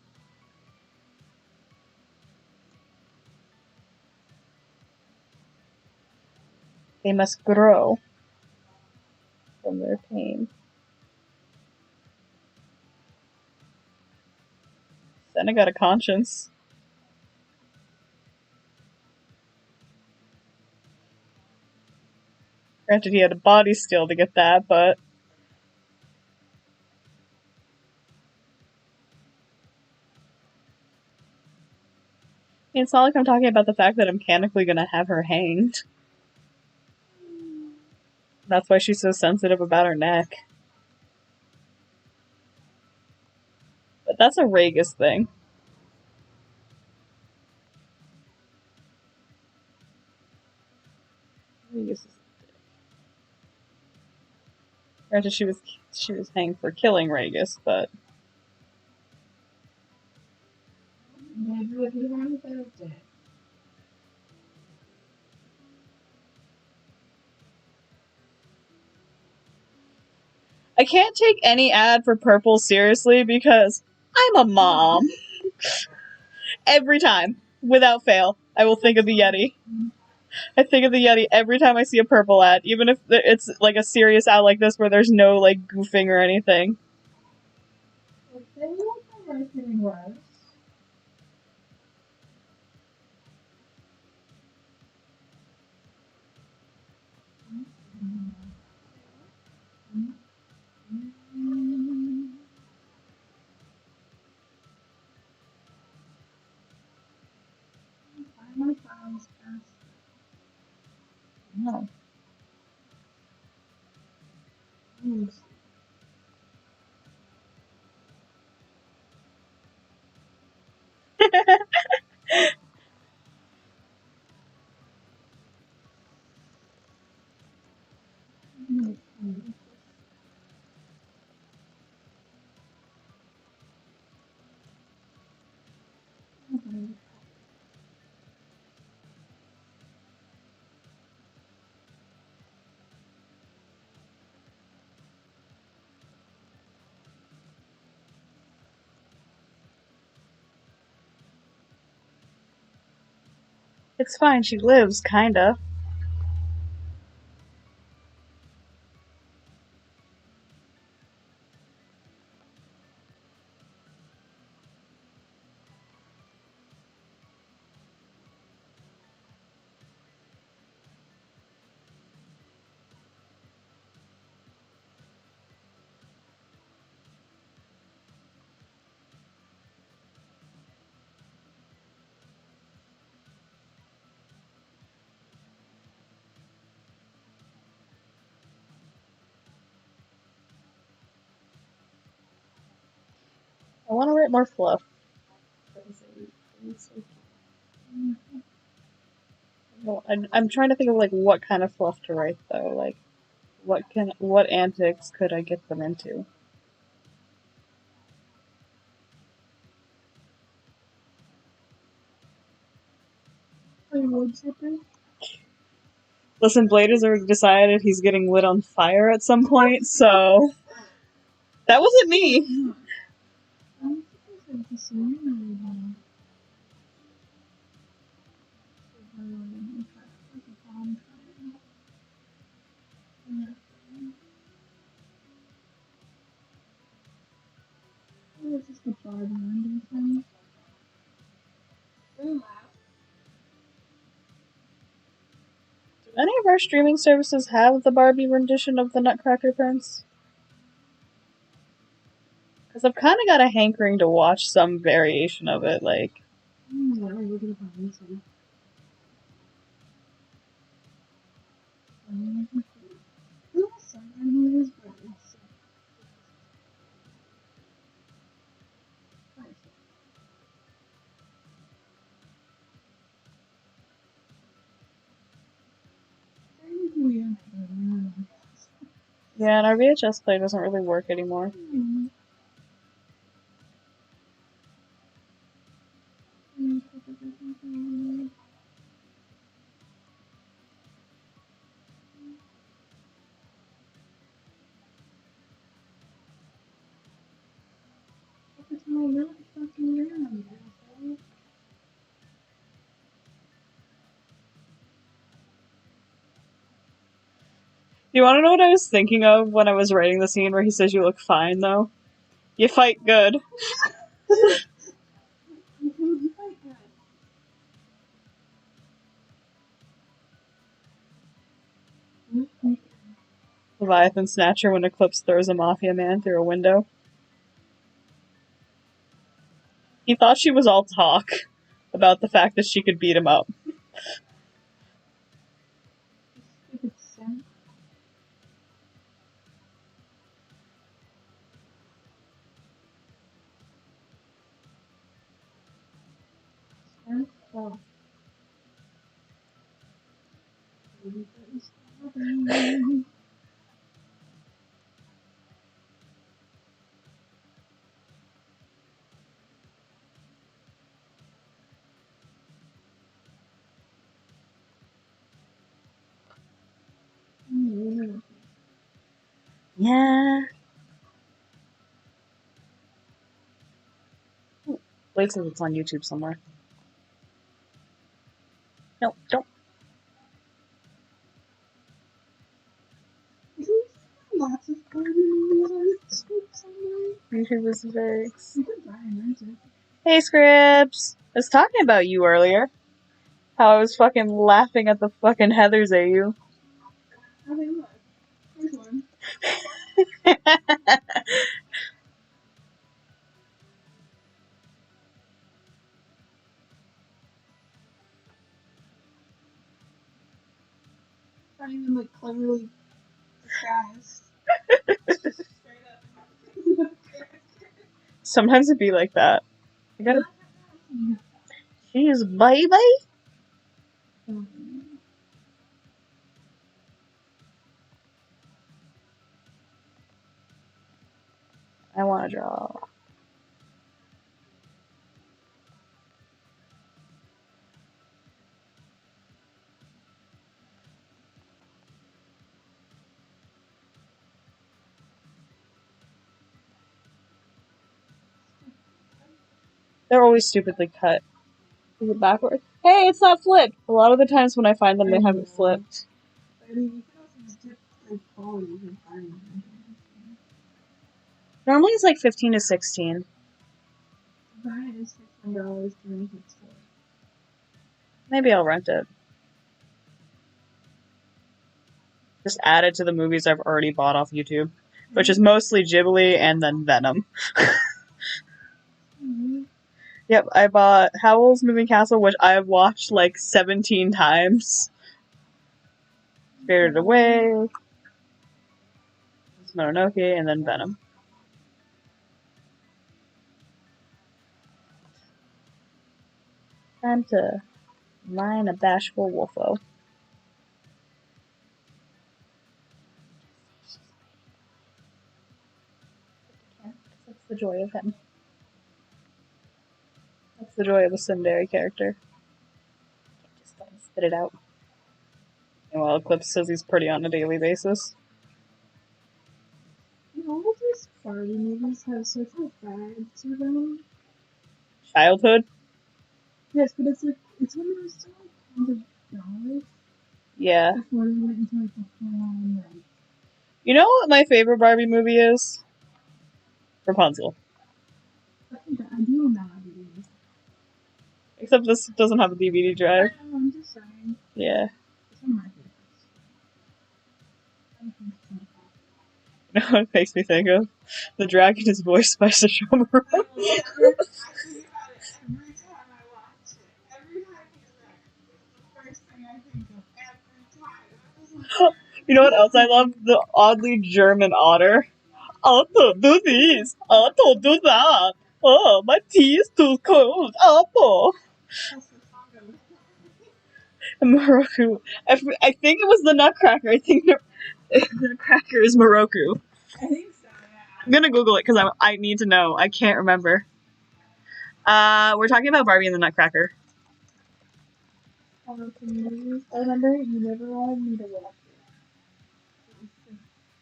Speaker 1: They must grow from their pain. Then I got a conscience. Granted, he had a body still to get that, but it's not like I'm talking about the fact that I'm mechanically gonna have her hanged. That's why she's so sensitive about her neck. But that's a Ragus thing. Ragus is... Granted, she was hanged for killing Ragus, but
Speaker 2: Maybe if you want to build it.
Speaker 1: I can't take any ad for purple seriously because I'm a mom. Every time, without fail, I will think of the Yeti. I think of the Yeti every time I see a purple ad, even if it's like a serious ad like this where there's no like goofing or anything.
Speaker 2: If they want the marketing was. My files passed.
Speaker 1: No. It's fine, she lives, kinda. I want to write more fluff. Well, I'm trying to think of like what kind of fluff to write though. Like, what antics could I get them into?
Speaker 2: Wood chipper.
Speaker 1: Listen, Blade has already decided he's getting lit on fire at some point, so that wasn't me.
Speaker 2: I'm supposed to see you. This is the Barbie thing.
Speaker 1: Do any of our streaming services have the Barbie rendition of the Nutcracker Prince? Because I've kind of got a hankering to watch some variation of it, like. Yeah, and our VHS player doesn't really work anymore. You want to know what I was thinking of when I was writing the scene where he says you look fine, though? You fight good. Leviathan Snatcher when Eclipse throws a Mafia man through a window. He thought she was all talk about the fact that she could beat him up. Yeah. Blake says it's on YouTube somewhere. No, don't.
Speaker 2: Lots of Barbie movies on YouTube somewhere.
Speaker 1: YouTube is very.
Speaker 2: You could buy a rental.
Speaker 1: Hey, Scripps! I was talking about you earlier. How I was fucking laughing at the fucking Heathers at you.
Speaker 2: How they look. Here's one. Not even like cleverly disguised. Straight up.
Speaker 1: Sometimes it'd be like that. I gotta. She's baby. I want to draw. They're always stupidly cut. Is it backwards? Hey, it's not flipped! A lot of the times when I find them, they have it flipped.
Speaker 2: I mean, you can also just dip like qualities and find them.
Speaker 1: Normally it's like 15 to 16.
Speaker 2: That is $16 to rent it for.
Speaker 1: Maybe I'll rent it. Just add it to the movies I've already bought off YouTube, which is mostly Ghibli and then Venom. Yep, I bought Howl's Moving Castle, which I've watched like 17 times. Spirited Away, Mononoke, and then Venom. Time to line a bashful wolfo. That's the joy of him. That's the joy of a tsundere character. Just don't spit it out. And while Eclipse says he's pretty on a daily basis.
Speaker 2: All of these Barbie movies have such a vibe to them.
Speaker 1: Childhood?
Speaker 2: Yes, but it's like, it's when they were still like kind of dolls.
Speaker 1: Yeah.
Speaker 2: Before they went into like the full-on, like...
Speaker 1: You know what my favorite Barbie movie is? Rapunzel.
Speaker 2: I do remember these.
Speaker 1: Except this doesn't have a DVD drive.
Speaker 2: I know, I'm just saying.
Speaker 1: Yeah.
Speaker 2: It's one of my favorites. I think it's one of
Speaker 1: You know what it makes me think of? The dragon is voiced by sesshomaru.
Speaker 2: I think about it every time I watch it. Every time he's there, it's the first thing I think of every time.
Speaker 1: You know what else I love? The oddly German otter. Otto, do this. Otto, do that. Oh, my tea is too cold. Otto. And Moroku. I think it was the Nutcracker. I think the Nutcracker is Moroku.
Speaker 2: I think so, yeah.
Speaker 1: I'm gonna Google it because I need to know. I can't remember. We're talking about Barbie and the Nutcracker.
Speaker 2: I remember you never wanted me to watch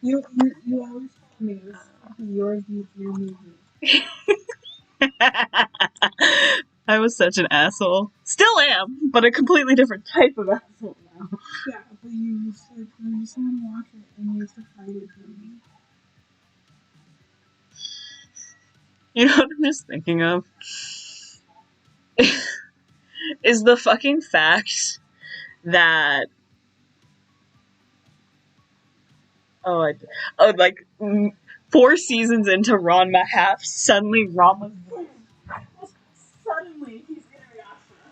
Speaker 2: it. You always told me this is your movie.
Speaker 1: I was such an asshole. Still am, but a completely different type of asshole now.
Speaker 2: Yeah, but you just want to watch it and you used to fight it for me.
Speaker 1: You know what I'm just thinking of? Is the fucking fact that like 4 seasons into Ron Mahaf, suddenly Rama's voice. Suddenly he's gonna be Ashura.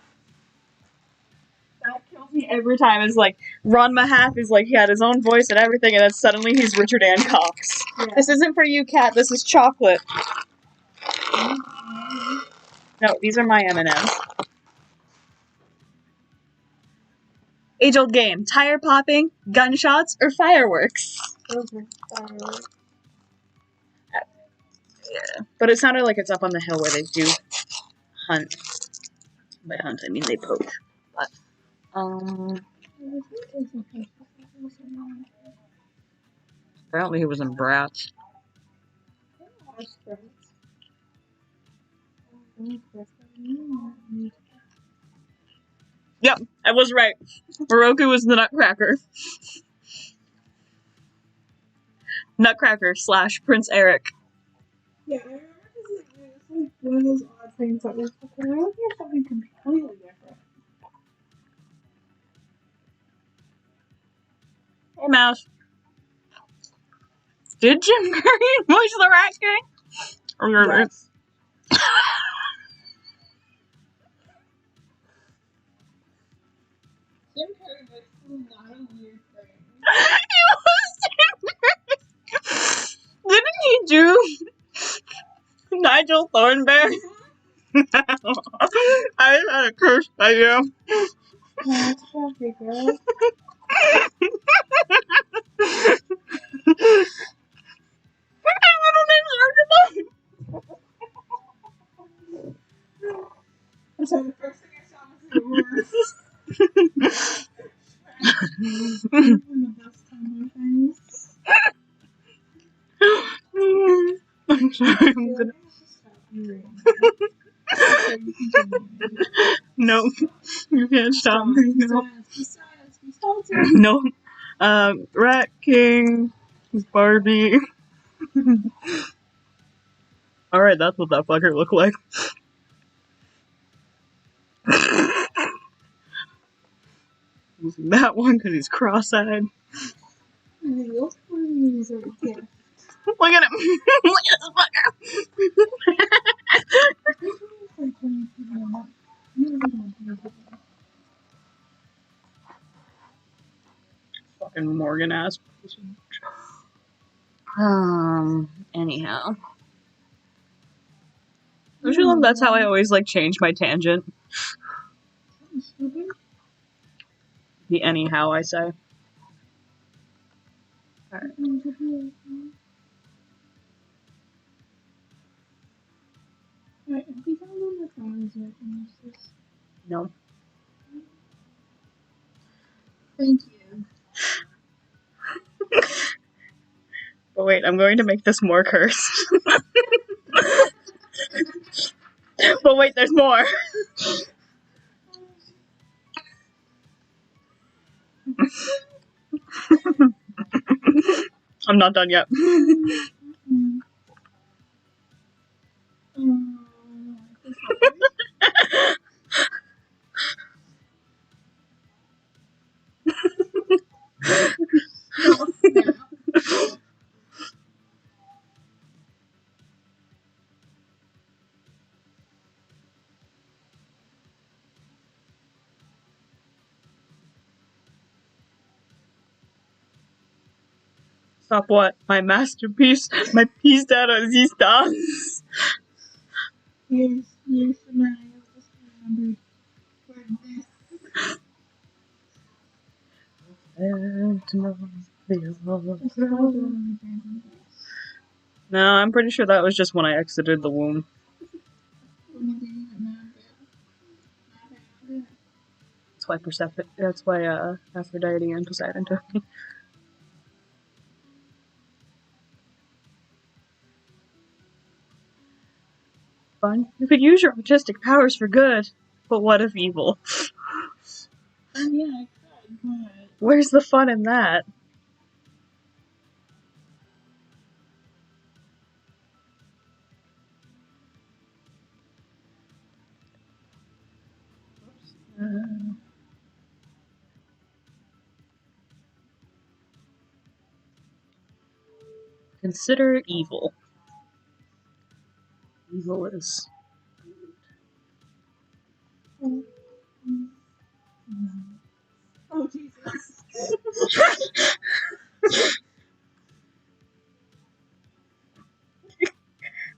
Speaker 1: That kills me every time. It's like Ron Mahaf is like he had his own voice and everything, and then suddenly he's Richard Ann Cox. Yeah. This isn't for you, Cat. This is chocolate. No, these are my M&Ms. Age-old game: tire popping, gunshots, or fireworks.
Speaker 2: Okay, fireworks.
Speaker 1: Yeah, but it sounded like it's up on the hill where they do hunt. By hunt, I mean they poach. But apparently he was in Bratz. Yep, I was right. Moroku was the Nutcracker. Nutcracker / Prince Eric.
Speaker 2: Yeah, I remember because it was like one of those odd things that was like, I was looking at something completely different.
Speaker 1: Hey, Mouse. Did Jim Carrey voice the Rat King?
Speaker 2: Yes. Jim Carrey voice is not a weird thing.
Speaker 1: Didn't he do Nigel Thornberry? I had a curse by you.
Speaker 2: That's okay, girl.
Speaker 1: My middle name's Archibald.
Speaker 2: So the first thing I saw was the best time of things.
Speaker 1: I'm sorry. I'm gonna...
Speaker 2: No,
Speaker 1: Nope. You can't stop me. Nope.
Speaker 2: Besides,
Speaker 1: Nope. Rat King. Barbie. Alright, that's what that fucker looked like. Using that one because he's cross-eyed.
Speaker 2: Look at him.
Speaker 1: Look at this fucker. Fucking Morgan ass. Anyhow. Don't you love that's how I always like change my tangent? The anyhow I say. Alright. No.
Speaker 2: Thank you.
Speaker 1: But wait, I'm going to make this more cursed. But wait, there's more. I'm not done yet. Stop what? My masterpiece? My piece de resistance?
Speaker 2: Yes, and I just remembered for this.
Speaker 1: No, I'm pretty sure that was just when I exited the womb. That's why Aphrodite and Poseidon took me. Fun. You could use your artistic powers for good, but what if evil?
Speaker 2: Oh yeah, I could, but
Speaker 1: Where's the fun in that? Consider evil. Evil is.
Speaker 2: oh Jesus.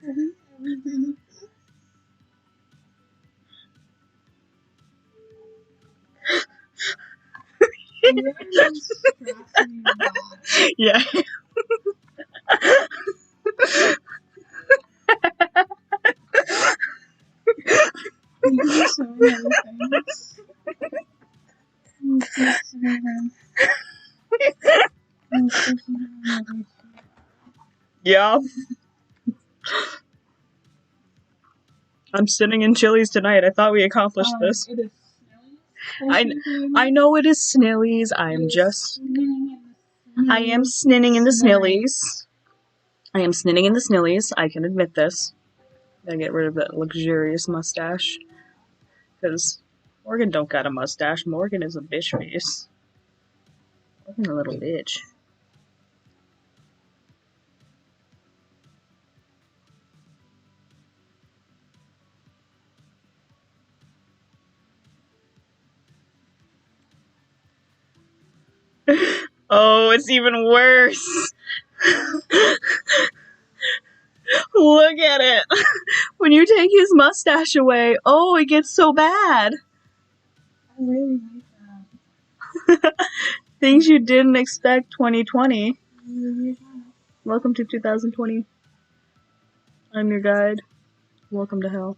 Speaker 2: Everything.
Speaker 1: Yeah.
Speaker 2: You can be so many things.
Speaker 1: Yeah. I'm sitting in Chili's tonight. I thought we accomplished this.
Speaker 2: It is
Speaker 1: I know it is Snillies. I'm just. I am snitting in the Snillies. I am snitting in the Snillies. I can admit this. Gotta get rid of that luxurious mustache. Because Morgan don't got a mustache. Morgan is a bitch face. Morgan a little bitch. Oh, it's even worse. Look at it. When you take his mustache away, oh, it gets so bad.
Speaker 2: I really like that.
Speaker 1: Things you didn't expect 2020. Welcome to 2020. I'm your guide. Welcome to hell.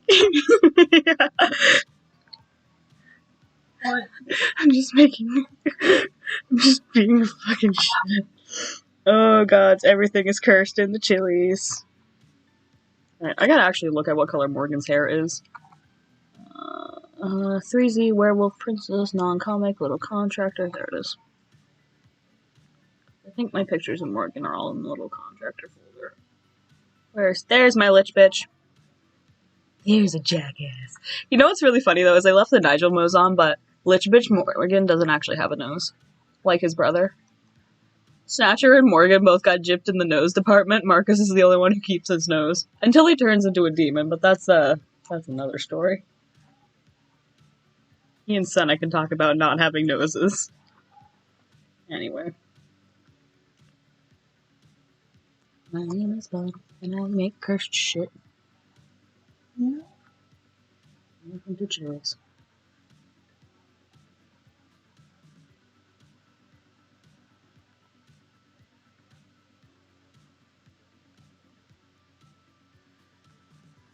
Speaker 1: Yeah.
Speaker 2: What?
Speaker 1: I'm just being a fucking shit. Oh god, everything is cursed in the Chili's. Right, I gotta actually look at what color Morgan's hair is. 3Z, Werewolf Princess, non-comic, Little Contractor, there it is. I think my pictures of Morgan are all in the Little Contractor folder. There's my lich bitch. Here's a jackass. You know what's really funny though is I left the Nigel Mo's on, but lich bitch Morgan doesn't actually have a nose. Like his brother. Snatcher and Morgan both got gypped in the nose department. Marcus is the only one who keeps his nose. Until he turns into a demon, but that's another story. He and Senna can talk about not having noses. Anyway. My name is Bob, and I make cursed shit.
Speaker 2: Yeah.
Speaker 1: Welcome to Chili's.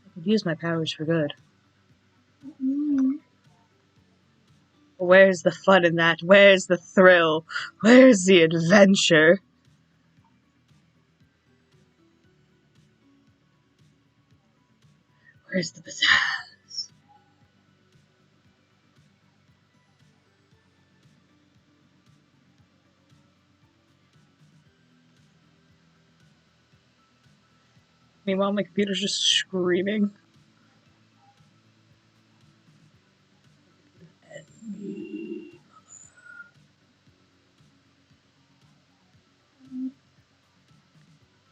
Speaker 1: I could use my powers for good. Where's the fun in that? Where's the thrill? Where's the adventure? Where's the pizzazz? Meanwhile, my computer's just screaming.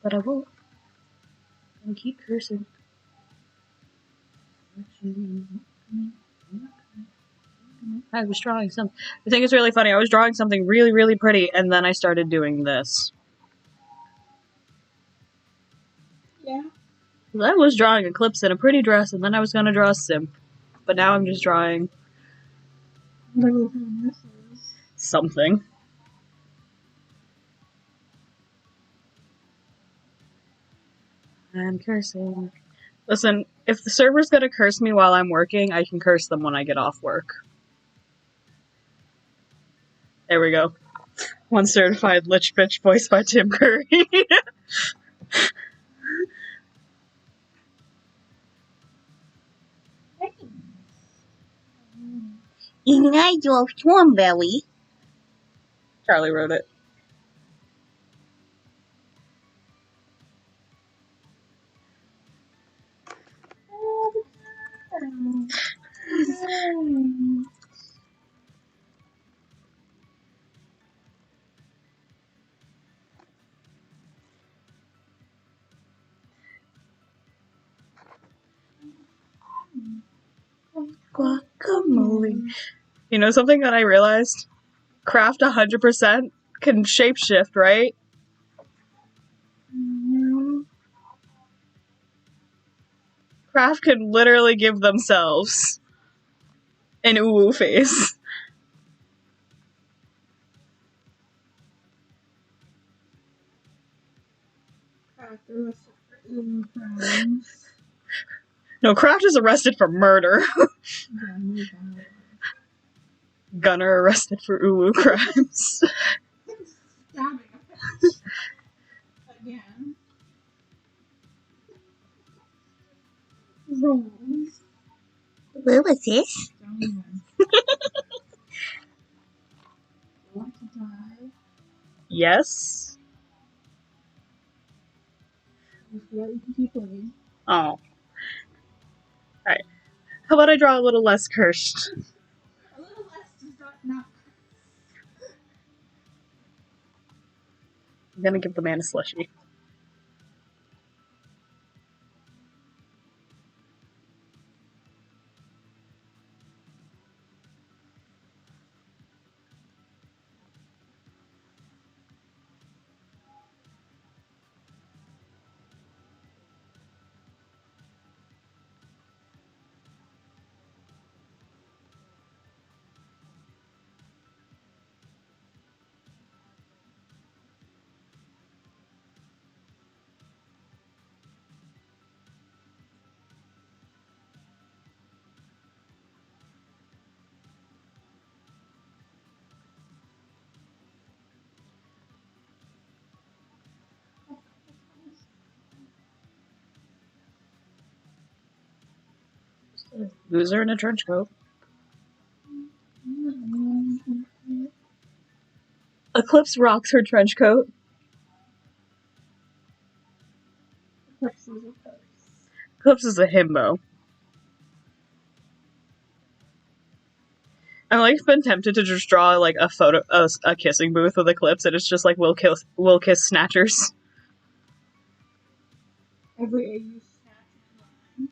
Speaker 1: But I won't. I'm gonna keep cursing. I was drawing some. I think it's really funny. I was drawing something really, really pretty, and then I started doing this.
Speaker 2: Yeah.
Speaker 1: I was drawing Eclipse in a pretty dress, and then I was gonna draw a simp. But now I'm just drawing something. I'm cursing. Listen, if the server's gonna curse me while I'm working, I can curse them when I get off work. There we go. One certified lich bitch voiced by Tim Curry.
Speaker 3: Nigel Thornberry.
Speaker 1: Charlie wrote it. Guacamole. You know something that I realized? Craft 100% can shapeshift, right? Craft can literally give themselves an uwu face. No, Craft is arrested for murder. Gunner arrested for uwu crimes.
Speaker 2: Again.
Speaker 3: Where was this?
Speaker 2: Don't even. Want to die?
Speaker 1: Yes.
Speaker 2: Just let you keep playing.
Speaker 1: Oh. Alright. How about I draw a little less cursed?
Speaker 2: A little less does not.
Speaker 1: I'm gonna give the man a slushie. Loser in a trench coat. Eclipse rocks her trench coat.
Speaker 2: Eclipse is a pose.
Speaker 1: Eclipse is a himbo. I've like been tempted to just draw like a photo, a kissing booth with Eclipse, and it's just like we'll kiss snatchers.
Speaker 2: Every AU snatch.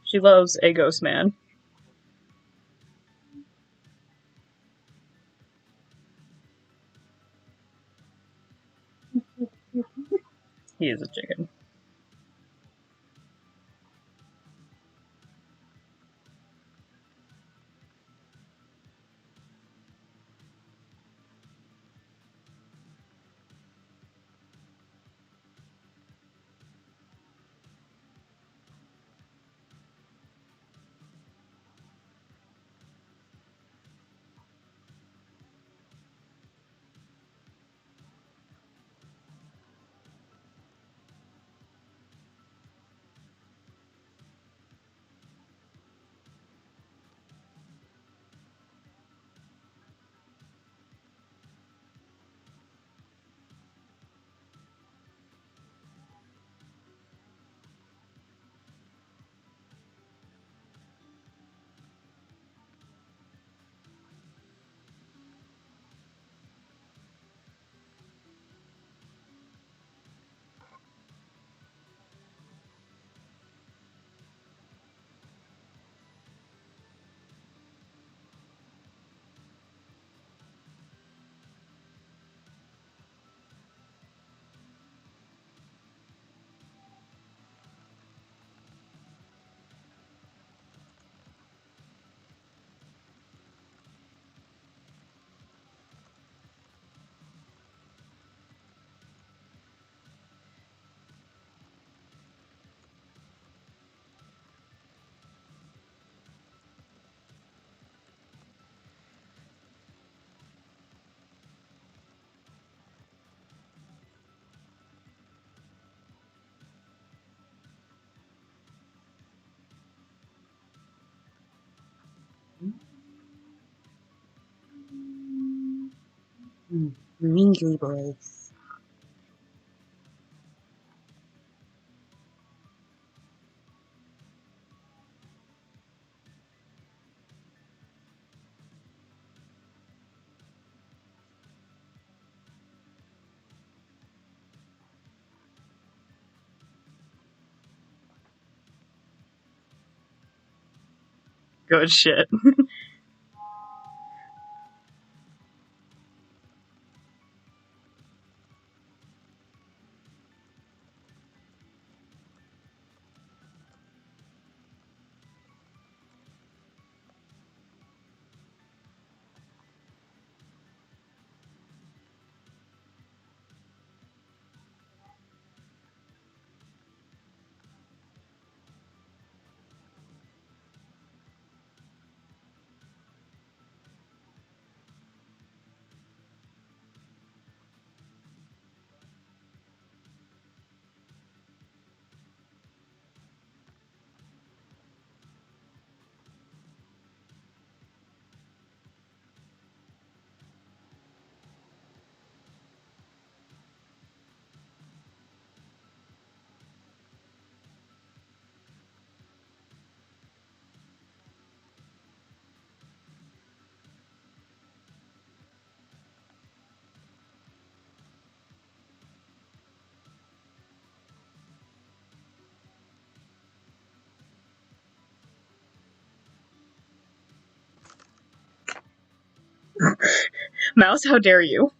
Speaker 1: She loves a ghost man. He is a chicken.
Speaker 3: Mingly boys.
Speaker 1: Good shit. Mouse, how dare you?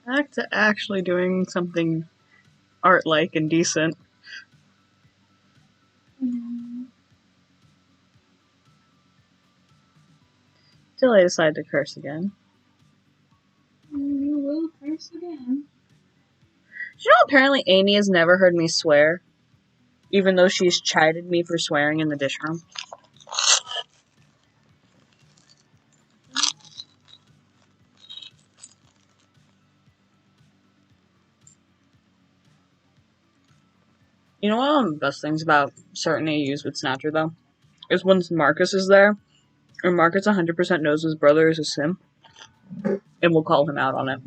Speaker 1: Back to actually doing something art-like and decent. Till I decide to curse again.
Speaker 2: You will curse again.
Speaker 1: You know, apparently Amy has never heard me swear, even though she's chided me for swearing in the dish room. You know one of the best things about certain AUs with Snatcher, though? Is when Marcus is there, and Marcus 100% knows his brother is a sim, and will call him out on it.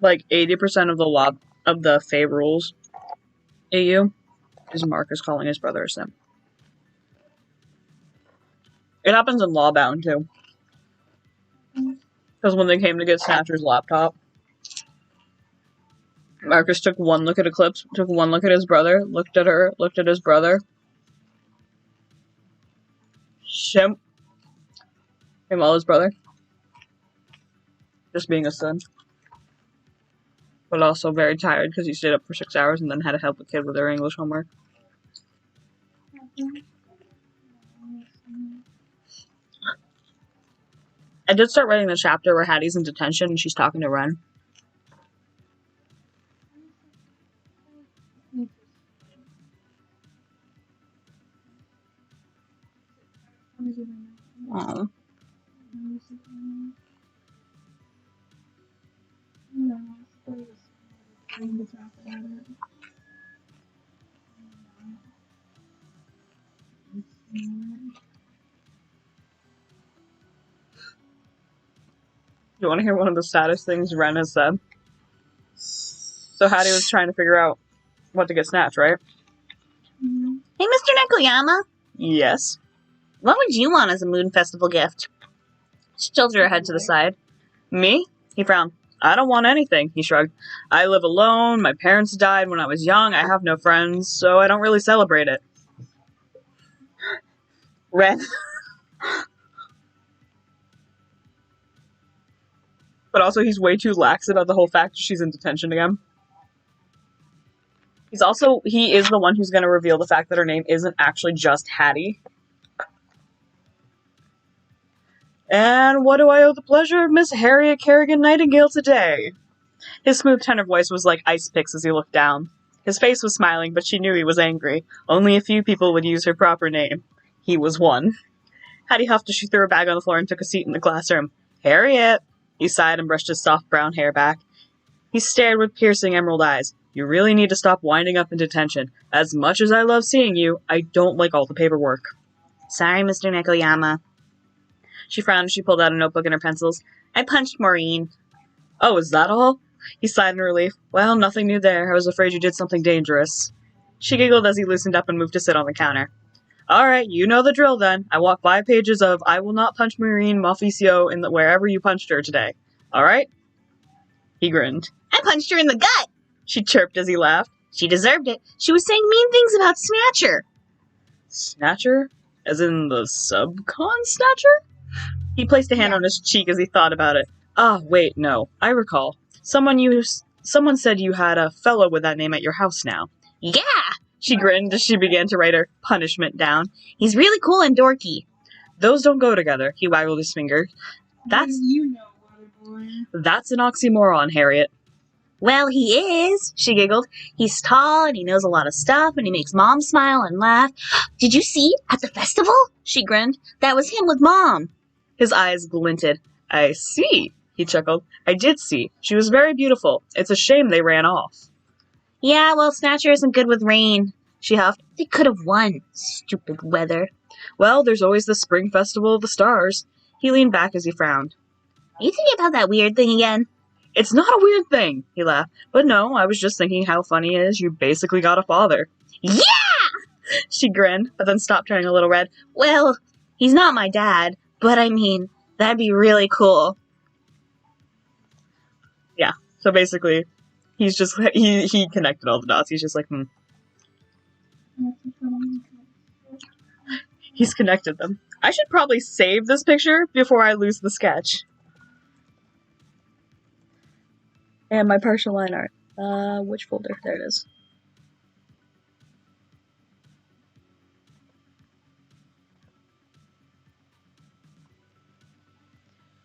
Speaker 1: Like 80% of the Fae rules AU is Marcus calling his brother a sim. It happens in Lawbound too. Because when they came to get Snatcher's laptop, Marcus took one look at Eclipse, took one look at his brother, looked at her, looked at his brother. Shimp. Him all his brother. Just being a son. But also very tired because he stayed up for 6 hours and then had to help a kid with their English homework. I did start writing the chapter where Hattie's in detention and she's talking to Ren. Aww. You want to hear one of the saddest things Ren has said? So Hattie was trying to figure out what to get Snatch, right?
Speaker 3: Hey, Mr. Nekoyama,
Speaker 1: Yes.
Speaker 3: what would you want as a Moon Festival gift?
Speaker 1: She tilted her head to the side. Me? He frowned. I don't want anything, he shrugged. I live alone, my parents died when I was young, I have no friends, so I don't really celebrate it. Ren. But also he's way too lax about the whole fact that she's in detention again. He is the one who's going to reveal the fact that her name isn't actually just Hattie. And what do I owe the pleasure of Miss Harriet Kerrigan Nightingale today? His smooth tenor voice was like ice picks as he looked down. His face was smiling, but she knew he was angry. Only a few people would use her proper name. He was one. Hattie huffed as she threw her bag on the floor and took a seat in the classroom. Harriet! He sighed and brushed his soft brown hair back. He stared with piercing emerald eyes. You really need to stop winding up in detention. As much as I love seeing you, I don't like all the paperwork.
Speaker 3: Sorry, Mr. Nekoyama.
Speaker 1: She frowned as she pulled out a notebook and her pencils.
Speaker 3: I punched Maureen.
Speaker 1: Oh, is that all? He sighed in relief. Well, nothing new there. I was afraid you did something dangerous. She giggled as he loosened up and moved to sit on the counter. All right, you know the drill then. I want 5 pages of I will not punch Maureen Malficio in wherever you punched her today. All right? He grinned.
Speaker 3: I punched her in the gut.
Speaker 1: She chirped as he laughed.
Speaker 3: She deserved it. She was saying mean things about Snatcher.
Speaker 1: Snatcher? As in the subcon Snatcher? He placed a hand on his cheek as he thought about it. Ah, wait, no. I recall. Someone said you had a fellow with that name at your house now.
Speaker 3: Yeah!
Speaker 1: She grinned as she began to write her punishment down.
Speaker 3: He's really cool and dorky.
Speaker 1: Those don't go together, he waggled his finger. That's an oxymoron, Harriet.
Speaker 3: Well, he is, she giggled. He's tall and he knows a lot of stuff and he makes Mom smile and laugh. Did you see at the festival? She grinned. That was him with Mom.
Speaker 1: His eyes glinted. I see, he chuckled. I did see. She was very beautiful. It's a shame they ran off.
Speaker 3: Yeah, well, Snatcher isn't good with rain, she huffed. They could have won. Stupid weather.
Speaker 1: Well, there's always the Spring Festival of the Stars. He leaned back as he frowned.
Speaker 3: Are you thinking about that weird thing again?
Speaker 1: It's not a weird thing, he laughed. But no, I was just thinking how funny it is you basically got a father.
Speaker 3: Yeah!
Speaker 1: She grinned, but then stopped turning a little red.
Speaker 3: Well, he's not my dad, but I mean, that'd be really cool.
Speaker 1: Yeah, so basically, he's just, he connected all the dots. He's just like, He's connected them. I should probably save this picture before I lose the sketch. And my partial line art. Which folder? There it is.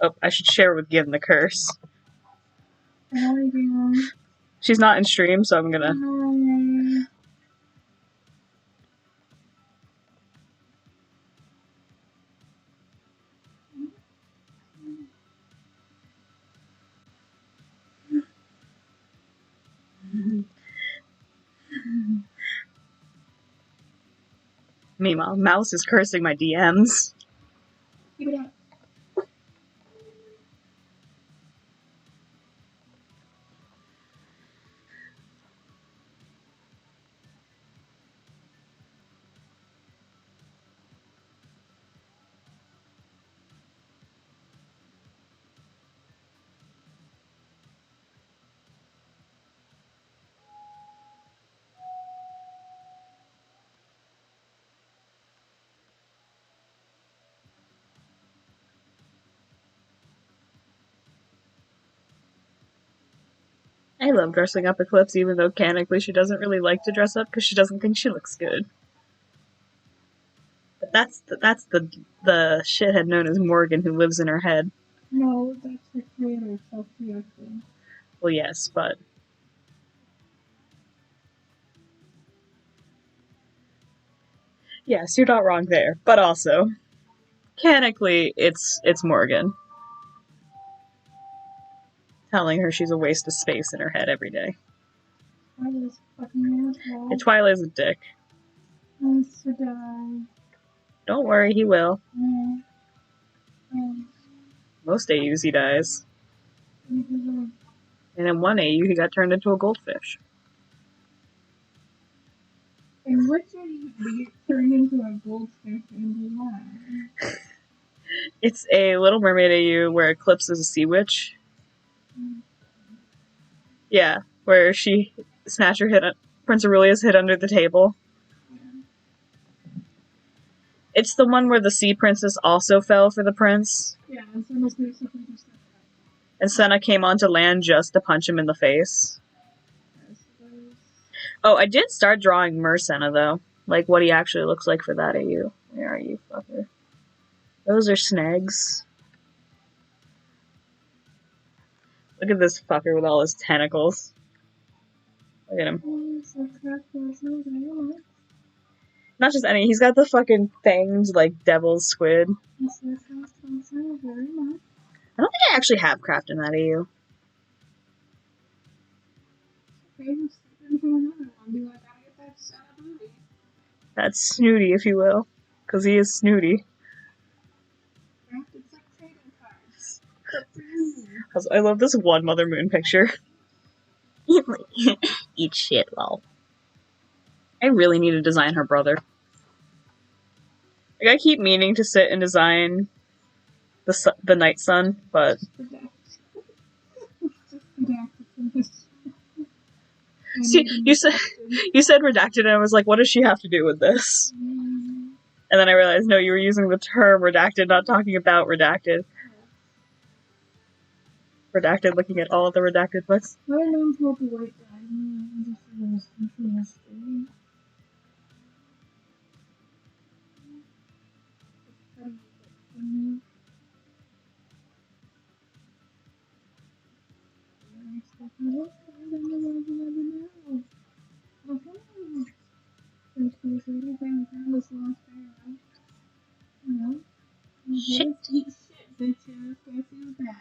Speaker 1: Oh, I should share with Gin the curse. She's not in stream, so I'm gonna... Meanwhile, Mouse is cursing my DMs.
Speaker 2: Keep it up.
Speaker 1: I love dressing up Eclipse, even though canonically she doesn't really like to dress up because she doesn't think she looks good. But that's the shithead known as Morgan who lives in her head.
Speaker 2: No, that's the creator, self-reacting.
Speaker 1: Well, yes, but... Yes, you're not wrong there. But also, canonically, it's Morgan. Telling her she's a waste of space in her head every day.
Speaker 2: Twilight's fucking asshole.
Speaker 1: And Twilight's a dick.
Speaker 2: Wants to die.
Speaker 1: Don't worry, he will.
Speaker 2: Um,
Speaker 1: Most AUs he dies.
Speaker 2: and
Speaker 1: And in one AU he got turned into a goldfish.
Speaker 2: what did he get turned into a goldfish and why?
Speaker 1: It's a Little Mermaid AU where Eclipse is a sea witch. Yeah, where she Snatcher hid Prince Aurelius hid under the table. It's the one where the sea princess also fell for the prince.
Speaker 2: Yeah, and so must basically just like
Speaker 1: And Senna came onto land just to punch him in the face.
Speaker 2: that. I suppose.
Speaker 1: Oh, I did start drawing Mersenna though. Like what he actually looks like for that AU. Where are you, fucker? Those are snags. Look at this fucker with all his tentacles. Look at him.
Speaker 2: Oh, so crap, there's no dialogue.
Speaker 1: Not just any, he's got the fucking fangs like devil's squid.
Speaker 2: Yes, that sounds very much.
Speaker 1: I don't think I actually have craft in that AU.
Speaker 2: Okay, just step into another one. Be like, I get that set of booty.
Speaker 1: That's snooty, if you will. Because he is snooty.
Speaker 2: Crafted like trading cards.
Speaker 1: I love this one Mother Moon picture. Eat shit, lol. I really need to design her brother. Like, I keep meaning to sit and design the Night Sun, but... See, you said redacted, and I was like, what does she have to do with this? And then I realized, no, you were using the term redacted, not talking about redacted. Redacted, looking at all of the redacted books.
Speaker 2: My name's not the white guy. I'm just a little interesting.
Speaker 3: Shit.
Speaker 2: Eat shit, bitches. Go feel bad.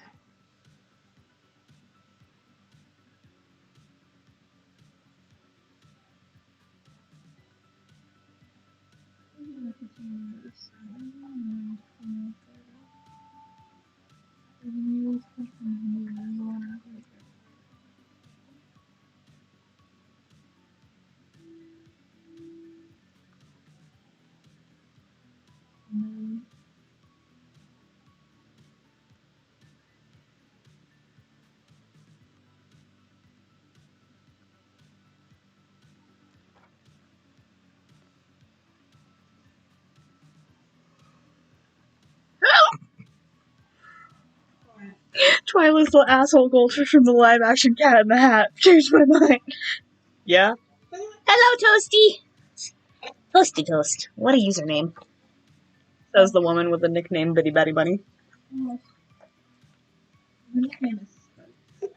Speaker 1: Twyla's the asshole goldfish from the live action Cat in the Hat. Changed my mind. Yeah?
Speaker 3: Hello, Toasty. Toasty Toast. What a username.
Speaker 1: Says the woman with the nickname Bitty Batty Bunny.
Speaker 2: Oh, her nickname is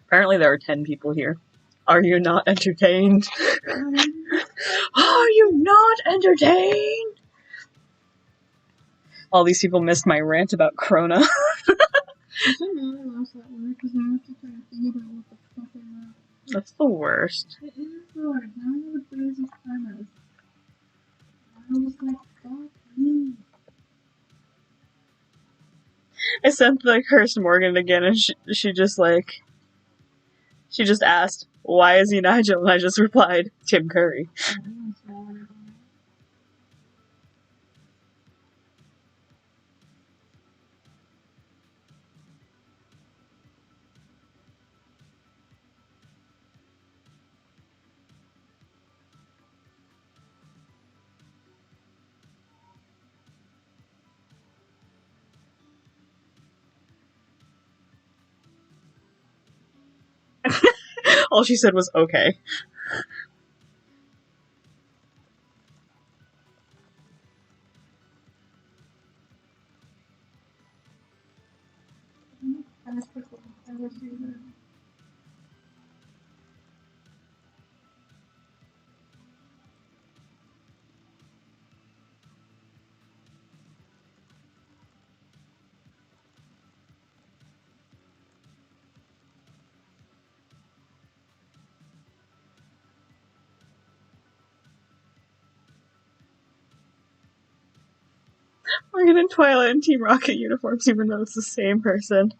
Speaker 1: Apparently there are 10 people here. Are you not entertained? Are you not entertained? All these people missed my rant about Krona.
Speaker 2: I should really lost that word because I have to try to think about what the fuck I wrote.
Speaker 1: That's the worst.
Speaker 2: It is hard. Now I know what phrase is premise. I was like, fuck me.
Speaker 1: I sent the cursed Morgan again and she just asked, why is he Nigel? And I just replied, Tim Curry. All she said was, okay. Morgan and Twyla in Team Rocket uniforms, even though it's the same person.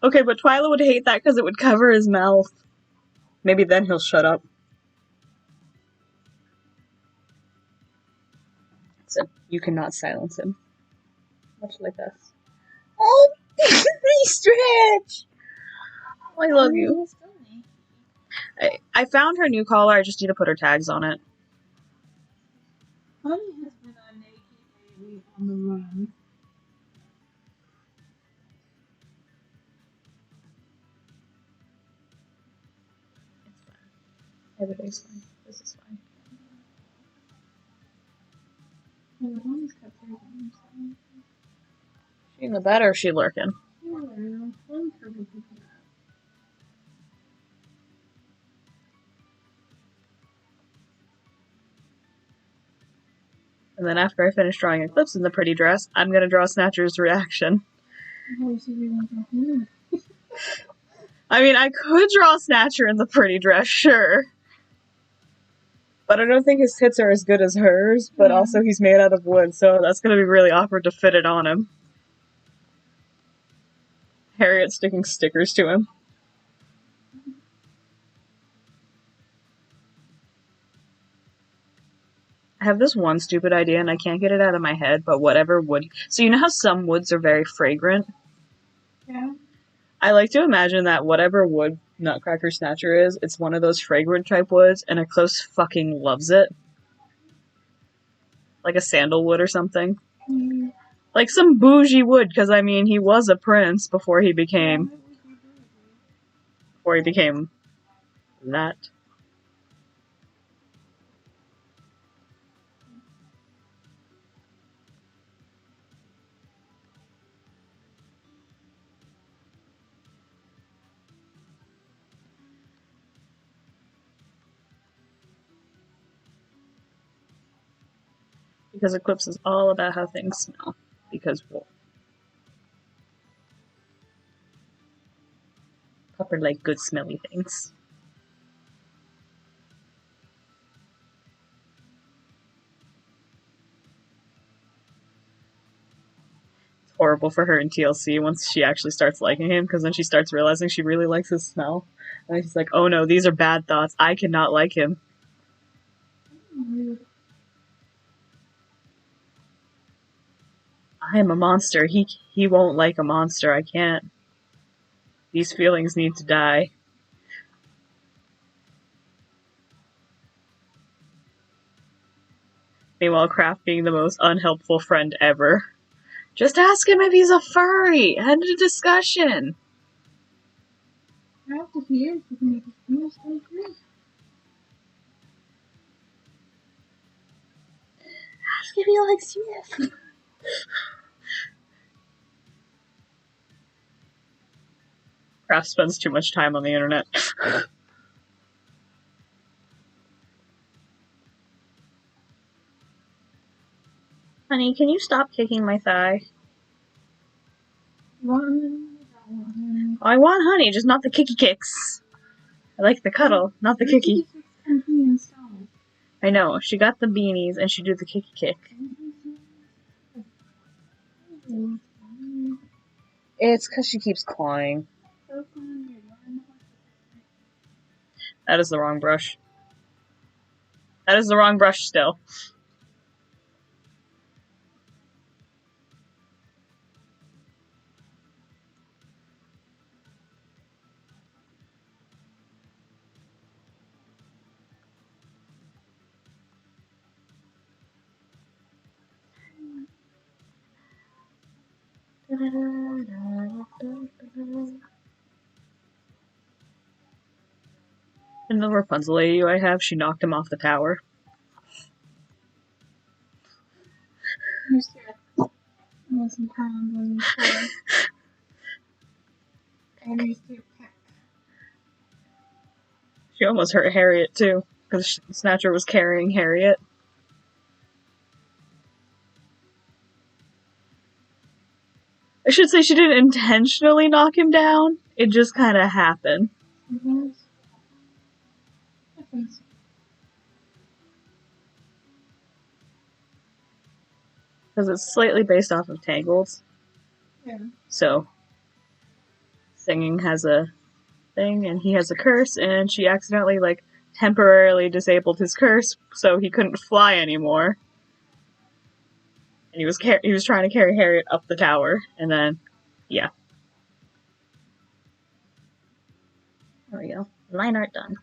Speaker 1: Okay, but Twyla would hate that because it would cover his mouth. Maybe then he'll shut up. So, you cannot silence him. Much like us. Oh, Stretch! I love you. I found her new collar, I just need to put her tags on it.
Speaker 2: Honey has been a naked baby on the run.
Speaker 1: It's fine. Everything's fine. This is fine.
Speaker 2: Well, Honey's kept her on, so.
Speaker 1: She in the bed or is she lurking?
Speaker 2: Yeah, Honey's her with the cat.
Speaker 1: And then after I finish drawing Eclipse in the pretty dress, I'm gonna draw Snatcher's reaction. I mean, I could draw Snatcher in the pretty dress, sure. But I don't think his tits are as good as hers, but also he's made out of wood, so that's gonna be really awkward to fit it on him. Harriet sticking stickers to him. I have this one stupid idea and I can't get it out of my head, but whatever wood... So you know how some woods are very fragrant?
Speaker 2: Yeah.
Speaker 1: I like to imagine that whatever wood Nutcracker Snatcher is, it's one of those fragrant type woods, and Eclipse fucking loves it. Like a sandalwood or something.
Speaker 2: Mm-hmm.
Speaker 1: Like some bougie wood, because I mean, he was a prince before he became... that. Because Eclipse is all about how things smell. Because, well, Pupper like good smelly things. It's horrible for her in TLC once she actually starts liking him, because then she starts realizing she really likes his smell. And then she's like, oh no, these are bad thoughts. I cannot like him. I am a monster. He won't like a monster. I can't. These feelings need to die. Meanwhile, Kraft being the most unhelpful friend ever. Just ask him if he's a furry. End of discussion.
Speaker 2: Perhaps if he is, we can make his penis go through.
Speaker 3: Ask if he likes you.
Speaker 1: Kraft spends too much time on the internet. Honey, can you stop kicking my thigh? I want honey, just not the kicky kicks. I like the cuddle, not the kicky. I know, she got the beanies and she did the kicky kick. It's because she keeps clawing. That is the wrong brush. That is the wrong brush still. And the Rapunzel lady I have, she knocked him off the tower. She almost hurt Harriet too, because Snatcher was carrying Harriet. I should say she didn't intentionally knock him down. It just kind of happened. Because it's slightly based off of Tangled.
Speaker 2: Yeah.
Speaker 1: So, singing has a thing, and he has a curse, and she accidentally, like, temporarily disabled his curse, so he couldn't fly anymore. And he was trying to carry Harriet up the tower, and then, yeah. There we go. Line art done.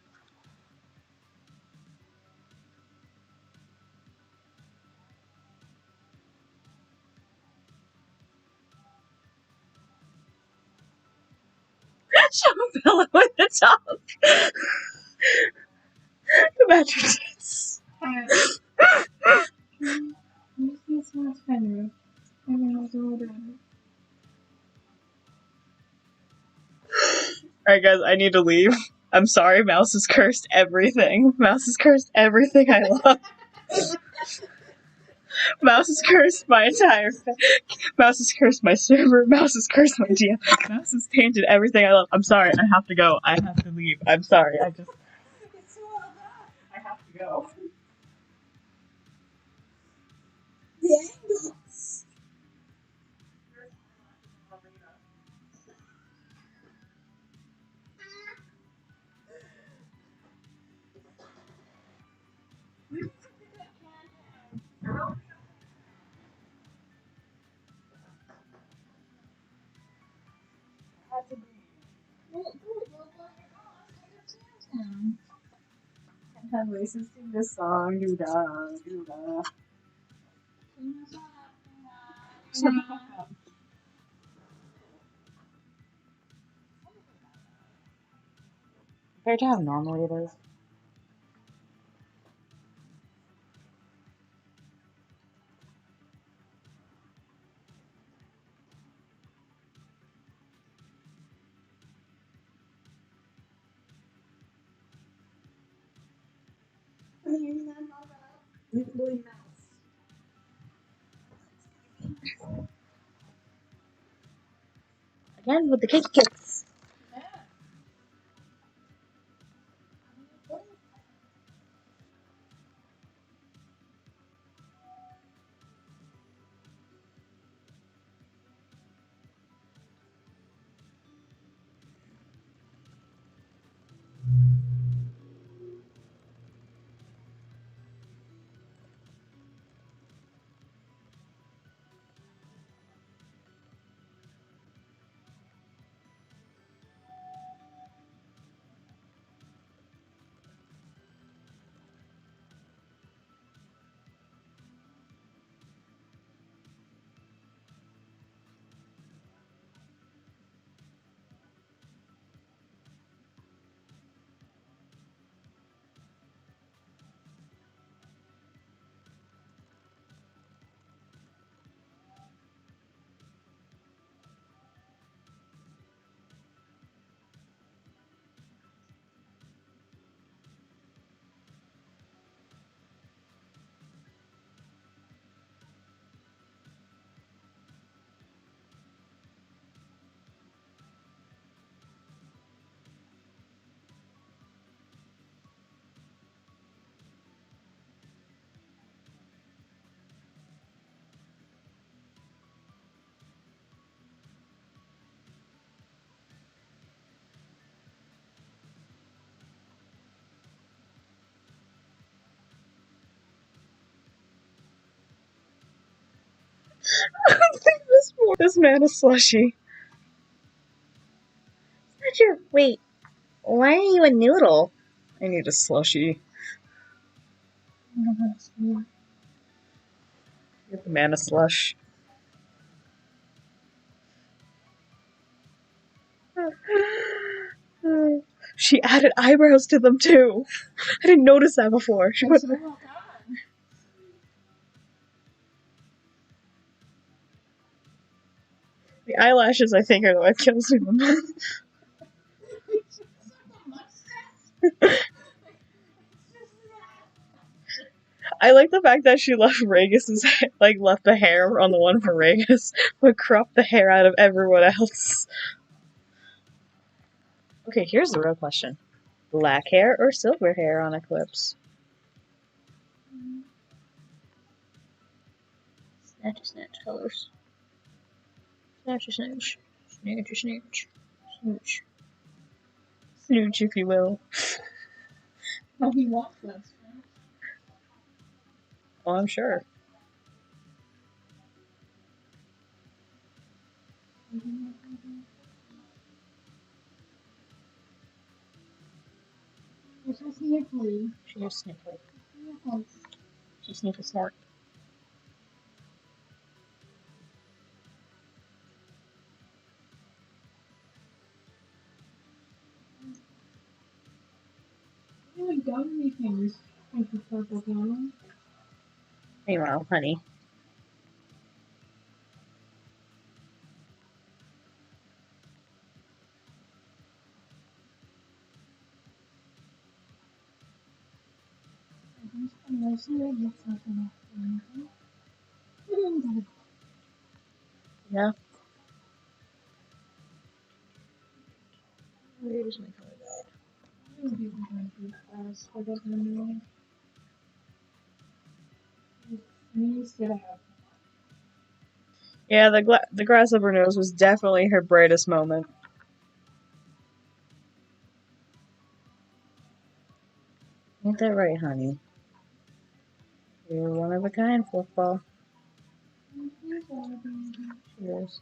Speaker 1: Show a pillow at the top. The mattresses. Alright guys, I need to leave. I'm sorry, Mouse has cursed everything. Mouse has cursed everything I love. Mouse has cursed my entire Mouse has cursed my server. Mouse has cursed my DM. Mouse has tainted everything I love. I'm sorry, I have to go. I have to leave. I'm sorry, I have to go.
Speaker 3: The angles.
Speaker 1: Have Mason sing this song. Do da, do da. Shut the fuck up. Compared to how normally it is. Again with the kick kicks. This man is slushy.
Speaker 3: Not your. Wait, why are you a noodle?
Speaker 1: I need a slushy. Get the man a slush. She added eyebrows to them too. I didn't notice that before. She put the eyelashes. I think are what kills me. I like the fact that she left Regus's left the hair on the one for Regus, but cropped the hair out of everyone else. Okay, here's the real question: black hair or silver hair on Eclipse?
Speaker 3: Snatch colors.
Speaker 1: Snatch, snatch, snooch, snooch, if you will.
Speaker 2: How he wants that stuff.
Speaker 1: Oh, I'm sure.
Speaker 2: It's just sniffly.
Speaker 1: She is sniffly.
Speaker 2: Sniffles.
Speaker 1: She sniffles smart.
Speaker 2: You haven't done anything with the purple gown.
Speaker 1: Meanwhile, honey. Yeah. Where's my color guide? Yeah, the grasshopper nose was definitely her brightest moment. Ain't that right, honey? You're one of a kind, football. Cheers.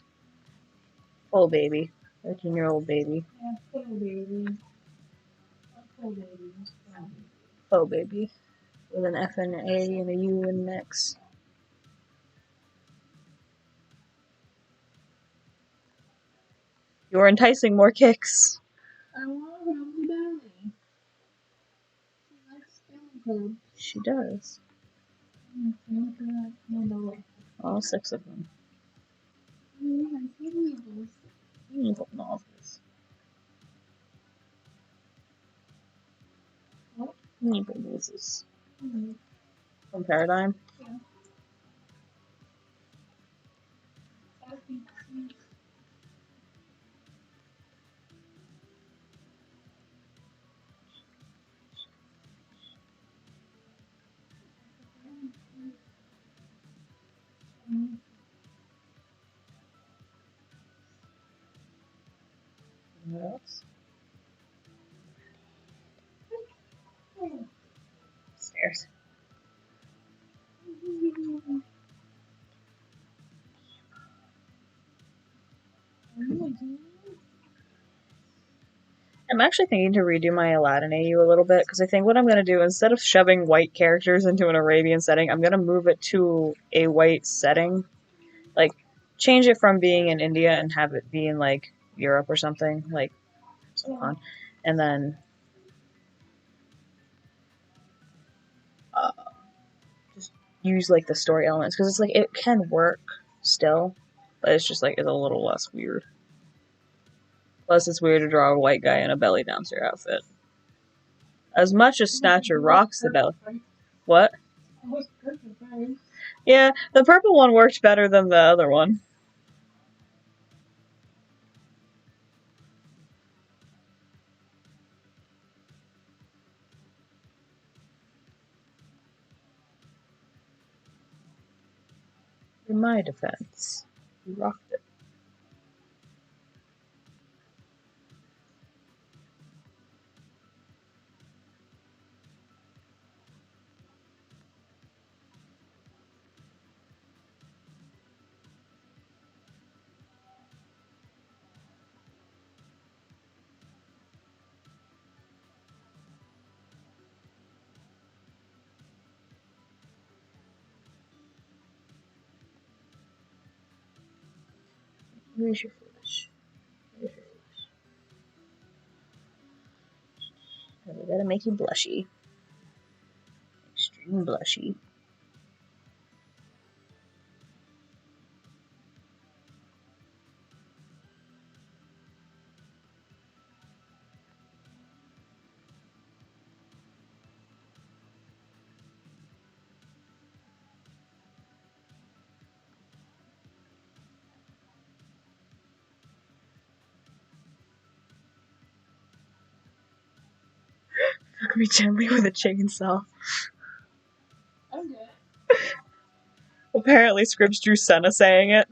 Speaker 1: Full baby. 13-year-old baby.
Speaker 2: Yeah, full baby. Full baby.
Speaker 1: Full baby. With an F and an A and a U and an X. You're enticing more kicks.
Speaker 2: I want to rub the belly. She likes belly rub.
Speaker 1: She does. All 6 of them. Evil novels.
Speaker 2: What?
Speaker 1: Evil noises. From Paradigm.
Speaker 2: Yeah.
Speaker 1: What else? Stairs. I'm actually thinking to redo my Aladdin AU a little bit, because I think what I'm going to do, instead of shoving white characters into an Arabian setting, I'm going to move it to a white setting. Like, change it from being in India and have it be in, like, Europe or something. Like, some fun. And then just use, like, the story elements. Because it's like, it can work still, but it's just, like, it's a little less weird. Plus, it's weird to draw a white guy in a belly dancer outfit. As much as Snatcher rocks the belly. What? Yeah, the purple one worked better than the other one. In my defense, you rocked it. Where's your flush? Where's your flush? We gotta make you blushy. Extreme blushy. Fuck me gently with a chainsaw.
Speaker 2: I don't get it.
Speaker 1: Apparently, Scribs drew Senna saying it.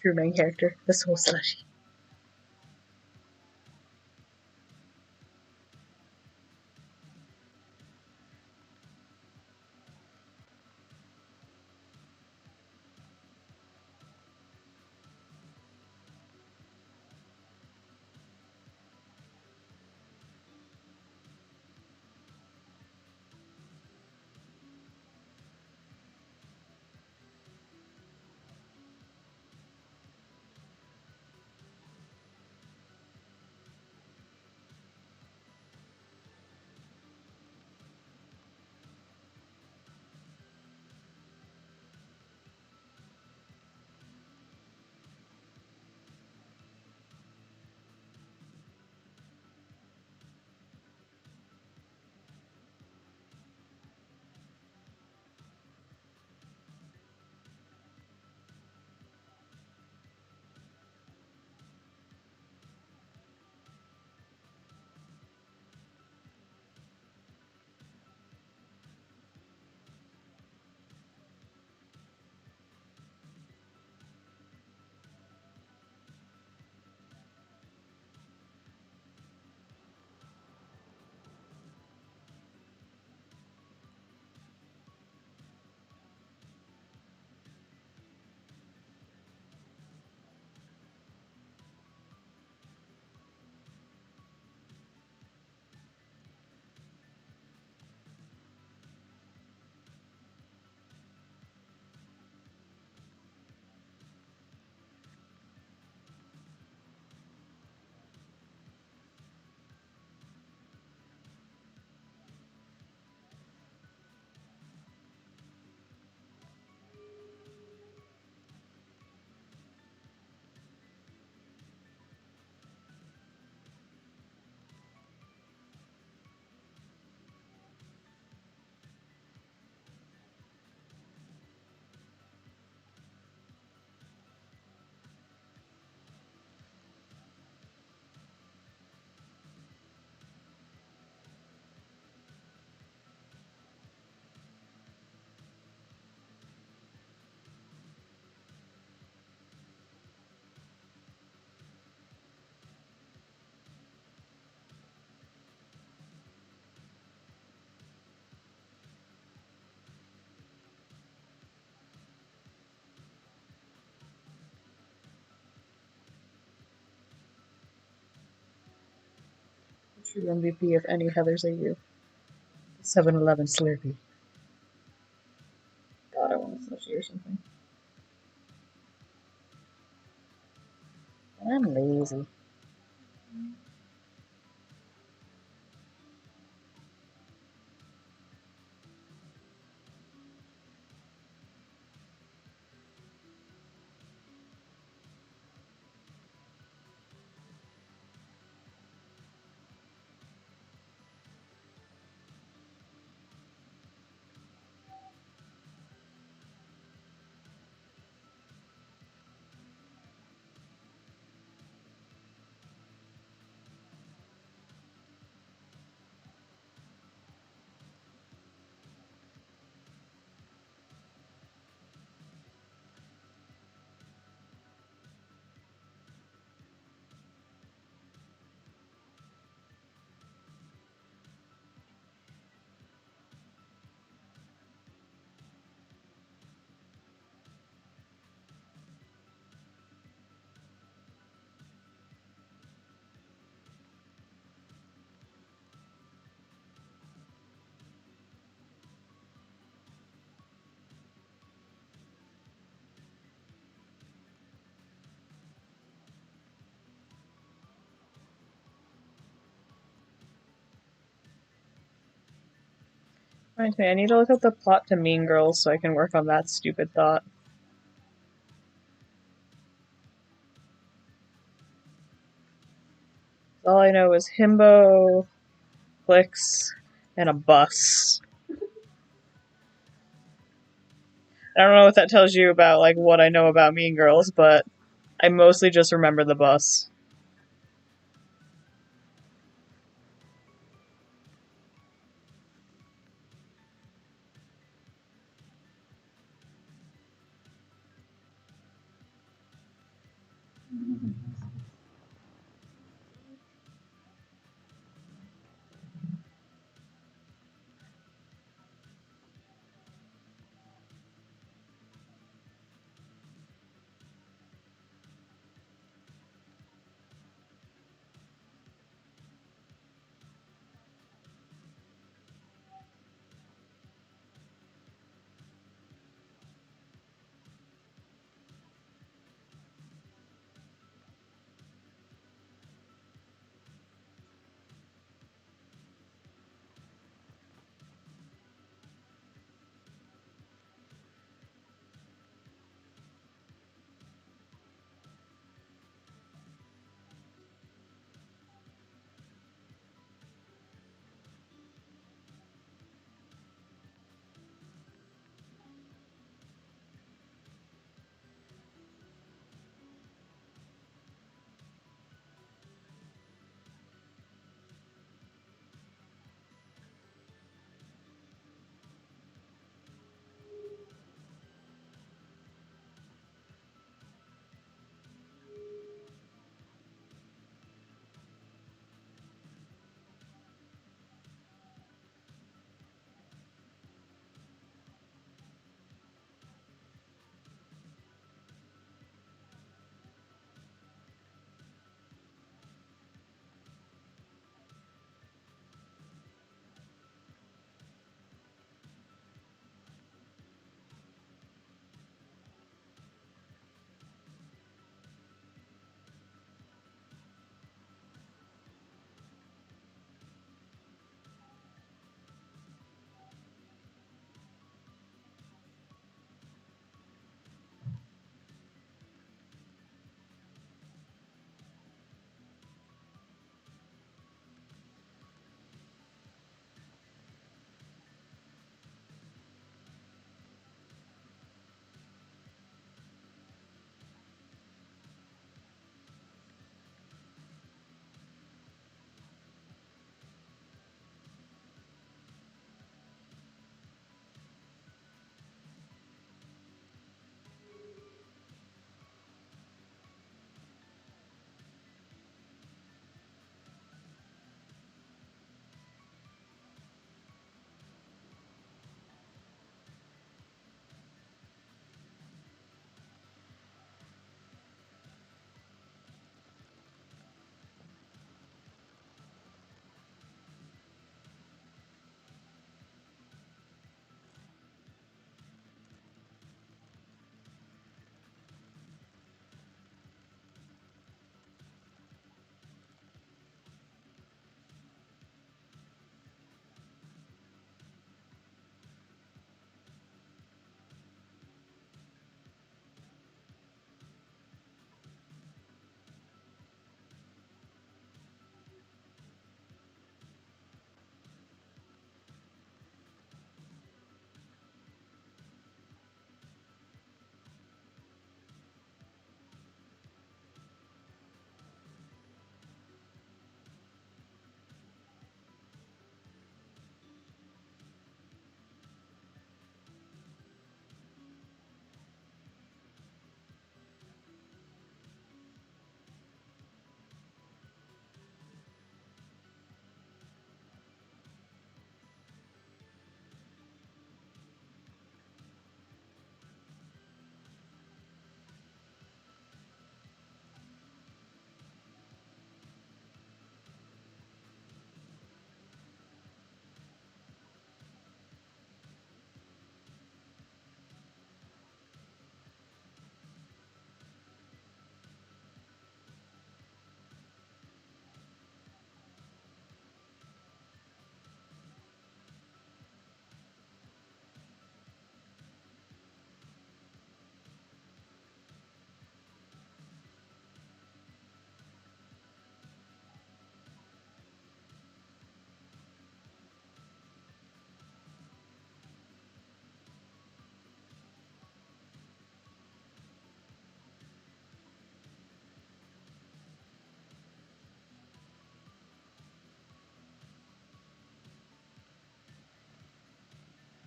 Speaker 1: True main character, the soul slushy. True MVP of any Heathers AU. 7-Eleven Slurpee. God, I want a slushy or something. I'm lazy. Reminds me, I need to look up the plot to Mean Girls so I can work on that stupid thought. All I know is himbo, clicks, and a bus. I don't know what that tells you about like what I know about Mean Girls, but I mostly just remember the bus.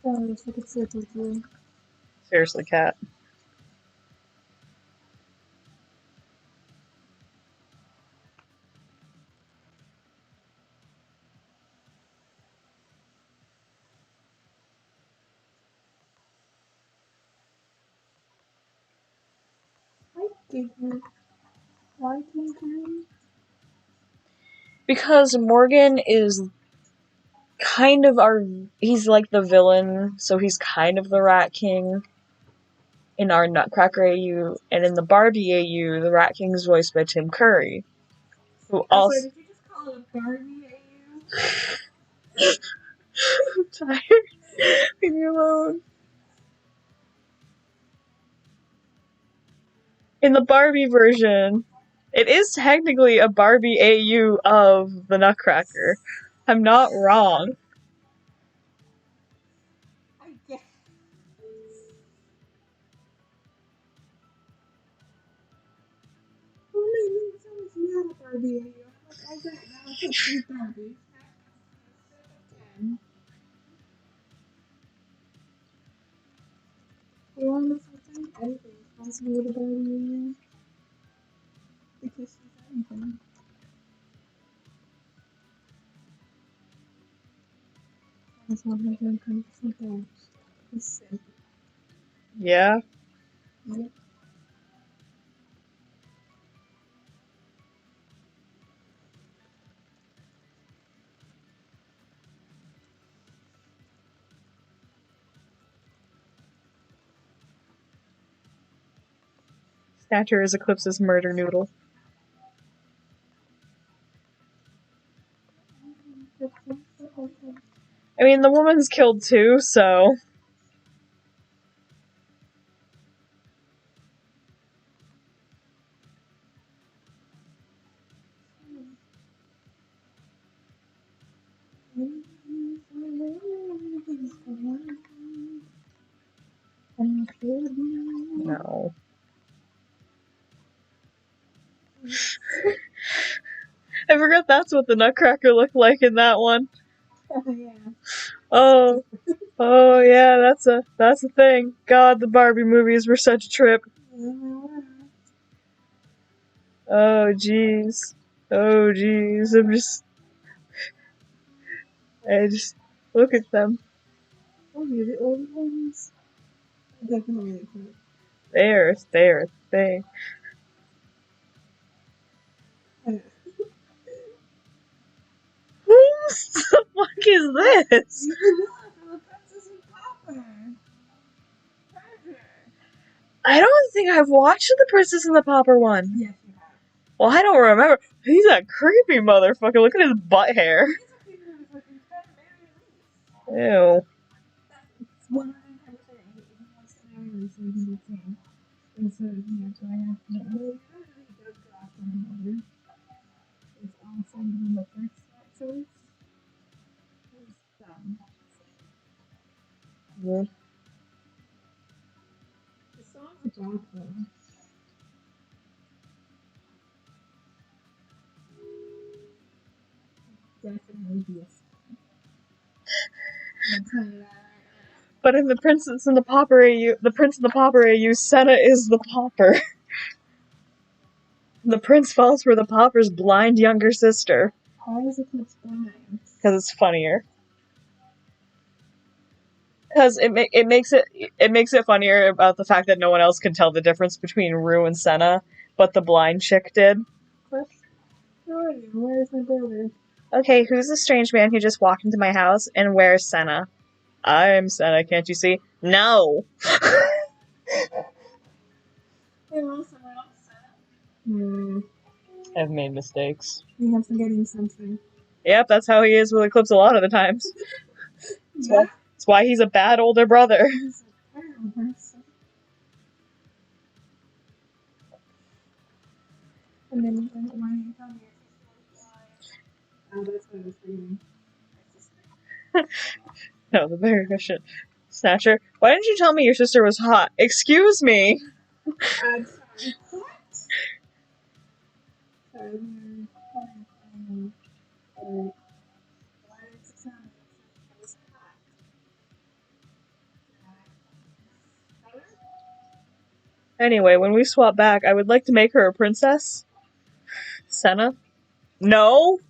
Speaker 2: Oh, I wish I could sleep with you.
Speaker 1: Seriously, Kat.
Speaker 2: Why King King?
Speaker 1: Because Morgan is kind of he's like the villain, so he's kind of the Rat King in our Nutcracker AU, and in the Barbie AU, the Rat King is voiced by Tim Curry, who
Speaker 2: I'm
Speaker 1: also.
Speaker 2: sorry, did you just call it a Barbie
Speaker 1: I'm tired. Leave me alone. In the Barbie version, it is technically a Barbie AU of the Nutcracker. I'm not wrong.
Speaker 2: I guess. Well, maybe it's not a Barbie AU. I get it now. It's a big Barbie. You want to say anything is possible with a Barbie AU? Because she's anything. That's 100% right. It's sick.
Speaker 1: Yeah.
Speaker 2: Yep.
Speaker 1: Snatcher is Eclipse's murder noodle. I mean, the woman's killed too, so. No. I forgot that's what the Nutcracker looked like in that one.
Speaker 2: Yeah.
Speaker 1: Oh. Oh yeah, that's a thing. God, the Barbie movies were such a trip. Oh jeez. Oh jeez. I just look at them.
Speaker 2: Oh, yeah, the old ones. Definitely a clip.
Speaker 1: They're a thing. Who the fuck is this?
Speaker 2: The Princess and Pauper.
Speaker 1: I don't think I've watched the Princess and the Pauper one.
Speaker 2: Yes, you have.
Speaker 1: Well, I don't remember. He's a creepy motherfucker. Look at his butt hair.
Speaker 2: He's a creepy motherfucker. He's got to marry
Speaker 1: Ew.
Speaker 2: It's 100% he wants to marry Elise so he can be king. And so he has to have to really does go after her mother. It's awesome when the first choice is dumb.
Speaker 1: Yeah.
Speaker 2: The song's a joke though. Definitely be a song. I'm telling you that.
Speaker 1: But in the Princess and the Pauper AU, the Prince and the Pauper AU, Senna is the pauper. The prince falls for the pauper's blind younger sister.
Speaker 2: How is it that's blind?
Speaker 1: Because it's funnier. Because it makes it funnier about the fact that no one else can tell the difference between Rue and Senna, but the blind chick did.
Speaker 2: What? Who are you? Where's my brother?
Speaker 1: Okay, who's the strange man who just walked into my house, and where's Senna? I'm Senna, can't you see? No!
Speaker 2: Hello, someone else.
Speaker 1: I've made mistakes.
Speaker 2: You have forgetting something.
Speaker 1: Yep, that's how he is with Eclipse a lot of the times.
Speaker 2: Yeah.
Speaker 1: That's why he's a bad older brother.
Speaker 2: He's a terrible person. And then why you tell me your sister was blind? Oh, that's what I was reading.
Speaker 1: No, the bigger question. Snatcher, why didn't you tell me your sister was hot? Excuse me!
Speaker 2: I'm sorry. What? Sorry. Why did you tell me your sister was hot?
Speaker 1: Anyway, when we swap back, I would like to make her a princess. Senna? No!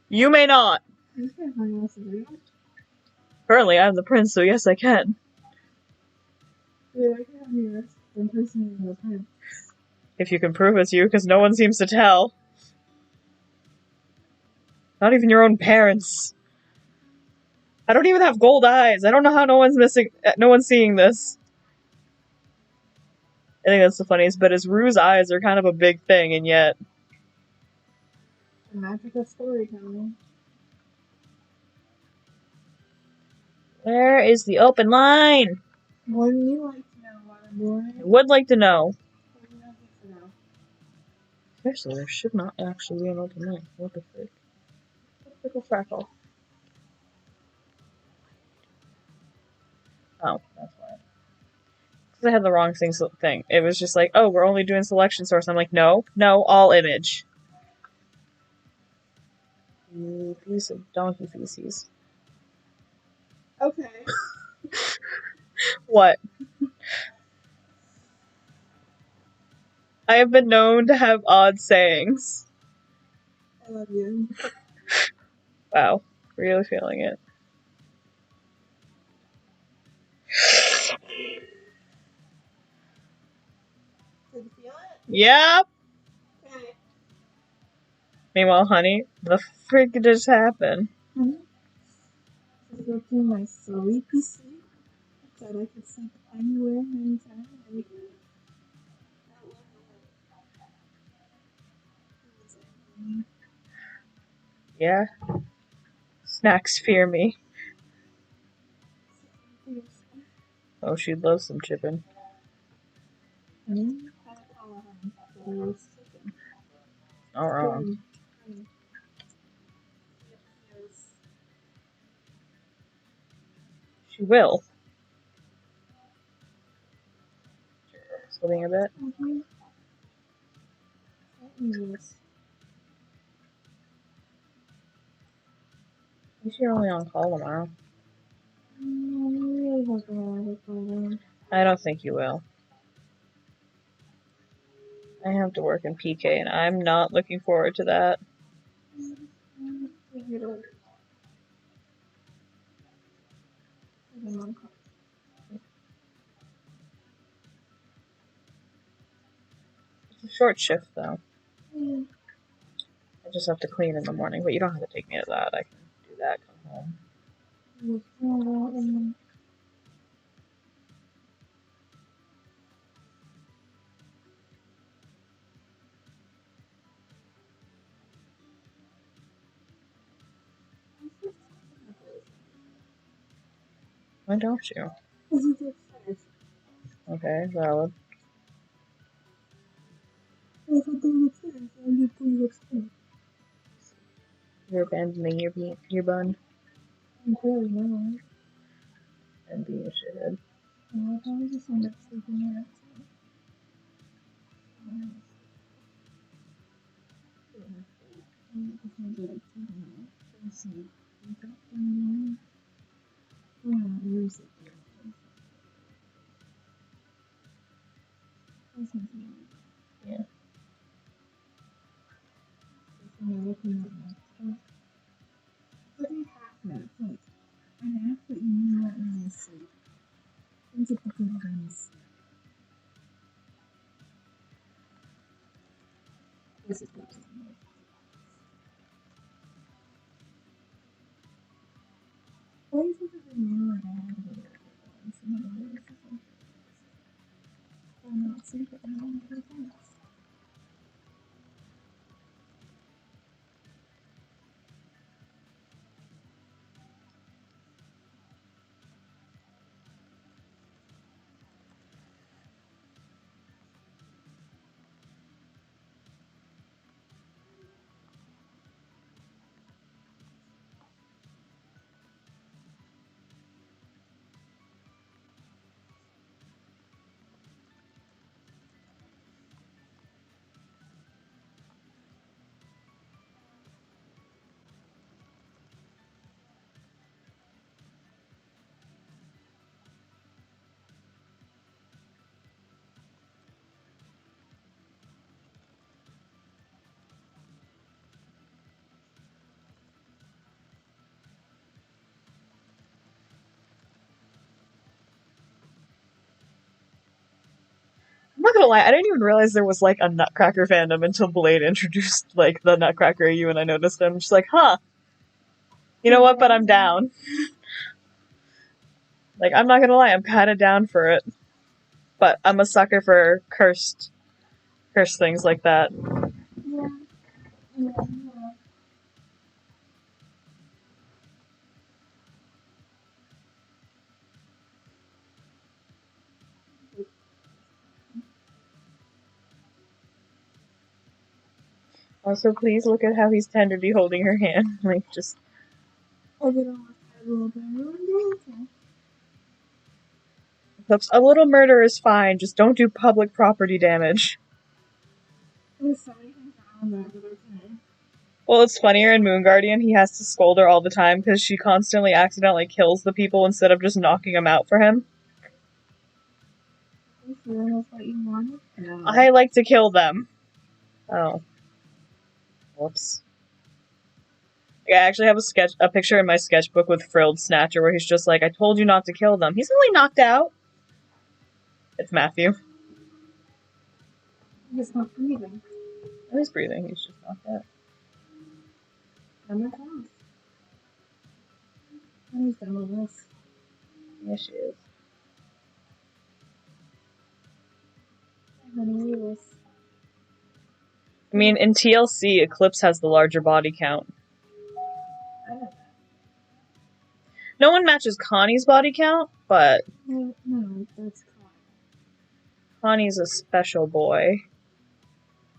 Speaker 1: You may not!
Speaker 2: You can't find else to do.
Speaker 1: Currently, I'm the prince, so yes, I can.
Speaker 2: You're like, yeah, the person in the prince.
Speaker 1: If you can prove it's you, because no one seems to tell. Not even your own parents. I don't even have gold eyes. I don't know how no one's seeing this. I think that's the funniest bit is Rue's eyes are kind of a big thing, and yet...
Speaker 2: The magic of storytelling.
Speaker 1: Where is the open line?
Speaker 2: Wouldn't you like to know, Waterboy?
Speaker 1: I would like to know.
Speaker 2: What do you have to know?
Speaker 1: Seriously, there should not actually be an open line. What the frick? Pickle frackle. Oh, that's why. Because I had the wrong thing. It was just like, oh, we're only doing selection source. I'm like, no, all image. You piece of donkey feces.
Speaker 2: Okay.
Speaker 1: What? I have been known to have odd sayings.
Speaker 2: I love you.
Speaker 1: Wow. Really feeling it.
Speaker 2: Did you feel it?
Speaker 1: Yep.
Speaker 2: Okay.
Speaker 1: Meanwhile, honey, the frick just happened?
Speaker 2: Honey, just looking my sleepy sleep. Said I could sleep anywhere, anytime, anything. I love it.
Speaker 1: Yeah. Snacks fear me. Oh, she'd love some chicken.
Speaker 2: Honey, I call him for the roast chicken.
Speaker 1: Not wrong.
Speaker 2: Honey. Yes.
Speaker 1: She will. Slipping a bit.
Speaker 2: Mm-hmm. Yes.
Speaker 1: You should only on call tomorrow.
Speaker 2: I'm really hoping I have a problem.
Speaker 1: I don't think you will. I have to work in PK, and I'm not looking forward to that. It's a short shift, though. I just have to clean in the morning, but you don't have to take me to that. I can do that, come home. Why don't you? Okay, valid. You're abandoning your bun
Speaker 2: I'm clearly not.
Speaker 1: and being a shithead.
Speaker 2: Well, I was just end up sleeping in it.
Speaker 1: Yeah.
Speaker 2: Looking half nap, like a nap that you knew weren't really asleep. Things that you could have been asleep. Basically, places that you knew like I had to go to once in a while. I'm not sleeping. I don't have things.
Speaker 1: gonna lie, I didn't even realize there was like a Nutcracker fandom until Blade introduced like the Nutcracker AU and I noticed it. I'm just like, huh. You know what? But I'm down. Like, I'm not gonna lie, I'm kind of down for it. But I'm a sucker for cursed things like that.
Speaker 2: Yeah. Yeah.
Speaker 1: Also, please look at how he's tenderly holding her hand. Like, just.
Speaker 2: I get on my side a little bit. Okay.
Speaker 1: A little murder is fine, just don't do public property damage.
Speaker 2: There's so many things wrong with that, but okay.
Speaker 1: Well, it's funnier in Moon Guardian, he has to scold her all the time because she constantly accidentally kills the people instead of just knocking them out for him.
Speaker 2: You sure that's what you wanted? No.
Speaker 1: I like to kill them. Oh. Whoops. Yeah, I actually have a picture in my sketchbook with Frilled Snatcher where he's just like, I told you not to kill them. He's only knocked out. It's Matthew.
Speaker 2: He's not breathing.
Speaker 1: Oh, he's breathing, he's just knocked out.
Speaker 2: I'm not off. He's done with this.
Speaker 1: Yeah, she is.
Speaker 2: I'm gonna leave this.
Speaker 1: I mean, in TLC, Eclipse has the larger body count.
Speaker 2: I don't know.
Speaker 1: No one matches Connie's body count, but
Speaker 2: No, that's Con.
Speaker 1: Connie's a special boy.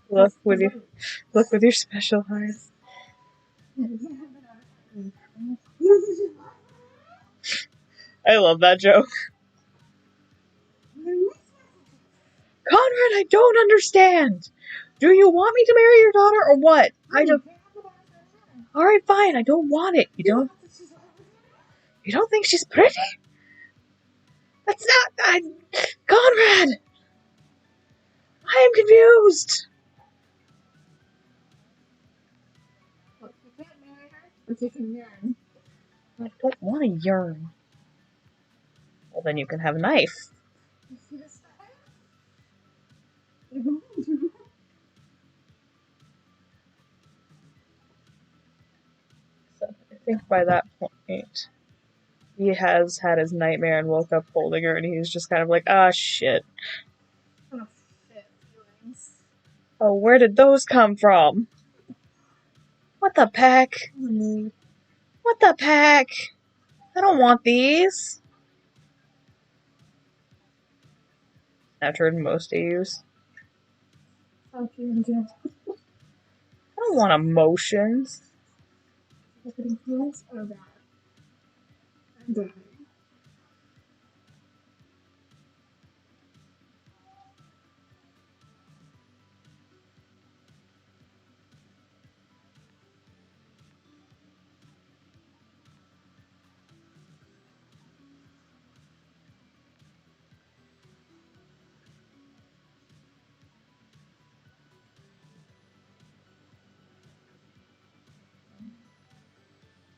Speaker 1: Look with your special eyes. I love that joke. Conrad, I don't understand. Do you want me to marry your daughter or what? I don't. All right, fine. I don't want it. You don't think she's pretty? That's not. Conrad. I am confused.
Speaker 2: Look, you can't marry her, but you can yearn.
Speaker 1: I don't want to yearn. Well, then you can have a knife.
Speaker 2: You see this guy? You're going to.
Speaker 1: So I think by that point, he has had his nightmare and woke up holding her, and he's just kind of like, ah, shit.
Speaker 2: Oh, shit, feelings.
Speaker 1: Oh, where did those come from? What the peck? What the peck? I don't want these. I've heard most AUs.
Speaker 2: Fuck you again.
Speaker 1: I don't want emotions.
Speaker 2: Putting feelings? Oh, God. I'm dying.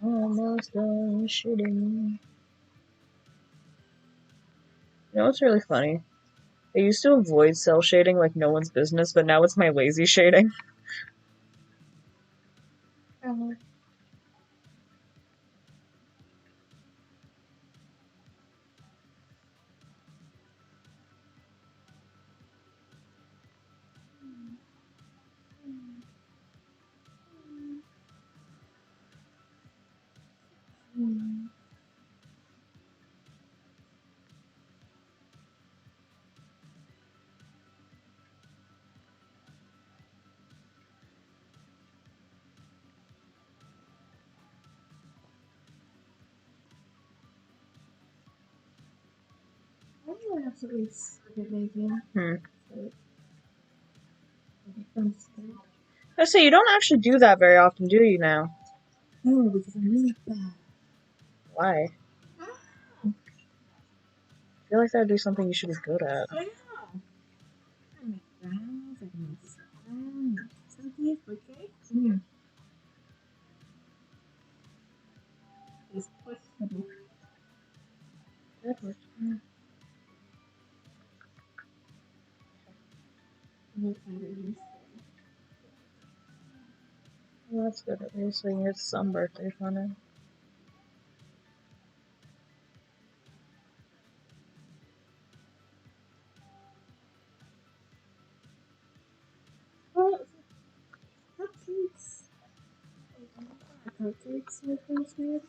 Speaker 1: Almost done shooting. You know what's really funny? I used to avoid cell shading like no one's business, but now it's my lazy shading.
Speaker 2: I absolutely suck at making.
Speaker 1: I say you don't actually do that very often, do you now?
Speaker 2: No, because I'm really bad.
Speaker 1: Why? I feel like that would be something you should be good at.
Speaker 2: I know. I make brownies, I can make salad, cookies, okay? It's questionable. Look at it.
Speaker 1: Well, that's good. At least we can get some birthday fun in.
Speaker 2: Well, cupcakes. Cupcakes with Christmas.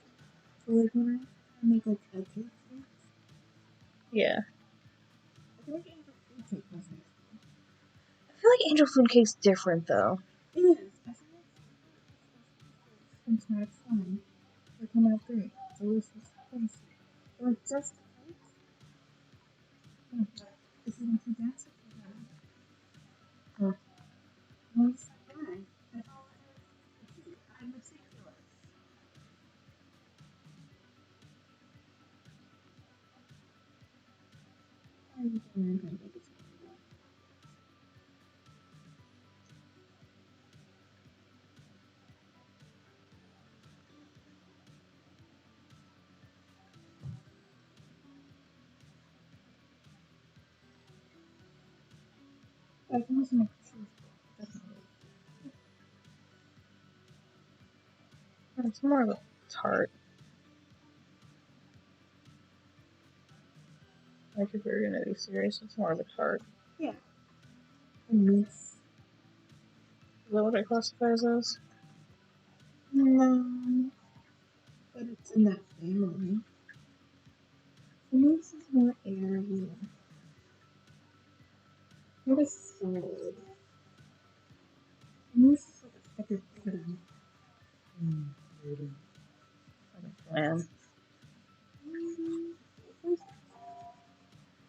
Speaker 2: So like when I make like cupcakes,
Speaker 1: Yeah.
Speaker 2: I feel like Angel Food Cake was next.
Speaker 1: I feel like angel food cake's different though.
Speaker 2: It is. I feel like some snacks fun. They come out great. Delicious, tasty. Or just cakes. Oh, this is what you dance with. Nice guy. That's all it is. I'm ridiculous. I'm doing good. I can also make cheese. Definitely.
Speaker 1: It's more of a tart. Like if we were gonna be serious, it's more of a tart.
Speaker 2: Yeah. And meats.
Speaker 1: Is that what it classifies as?
Speaker 2: No. But it's in that family. The mousse is more airy. Not as solid. The mousse is like a thicker pudding.
Speaker 1: Like a flan.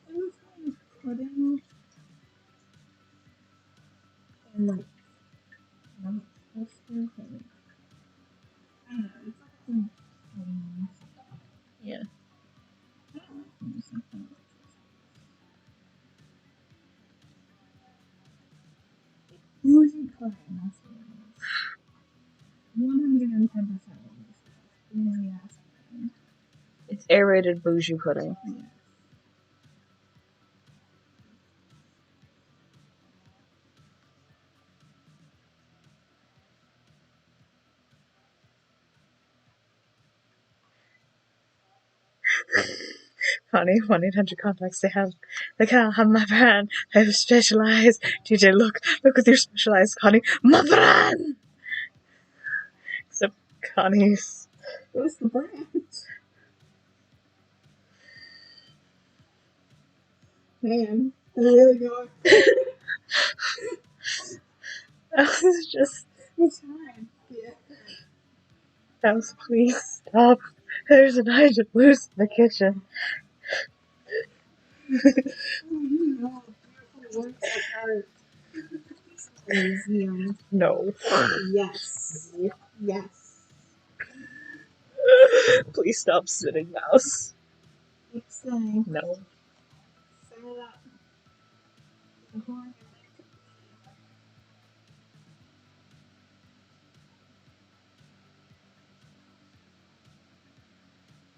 Speaker 2: It was like pudding and like not custard, but like I don't know. It's like a pudding.
Speaker 1: Yeah.
Speaker 2: I don't like mousse. I kind of like it. Bougie pudding. That's what it is. 110% what it is. Bougie ass pudding.
Speaker 1: It's aerated bougie pudding.
Speaker 2: Yeah.
Speaker 1: Funny attention context they have. They can't have my brand. I have specialized. DJ, look with your specialized Connie. My brand! Except Connie's.
Speaker 2: What's the brand? Man, I really go.
Speaker 1: That was just.
Speaker 2: It's time. Yeah.
Speaker 1: House, please stop. There's an Nigel loose in the kitchen.
Speaker 2: Oh, beautiful works of art. Museum.
Speaker 1: No.
Speaker 2: Yes. Yes.
Speaker 1: Please stop sitting, mouse.
Speaker 2: Keep saying.
Speaker 1: No.
Speaker 2: Set it up. The horn.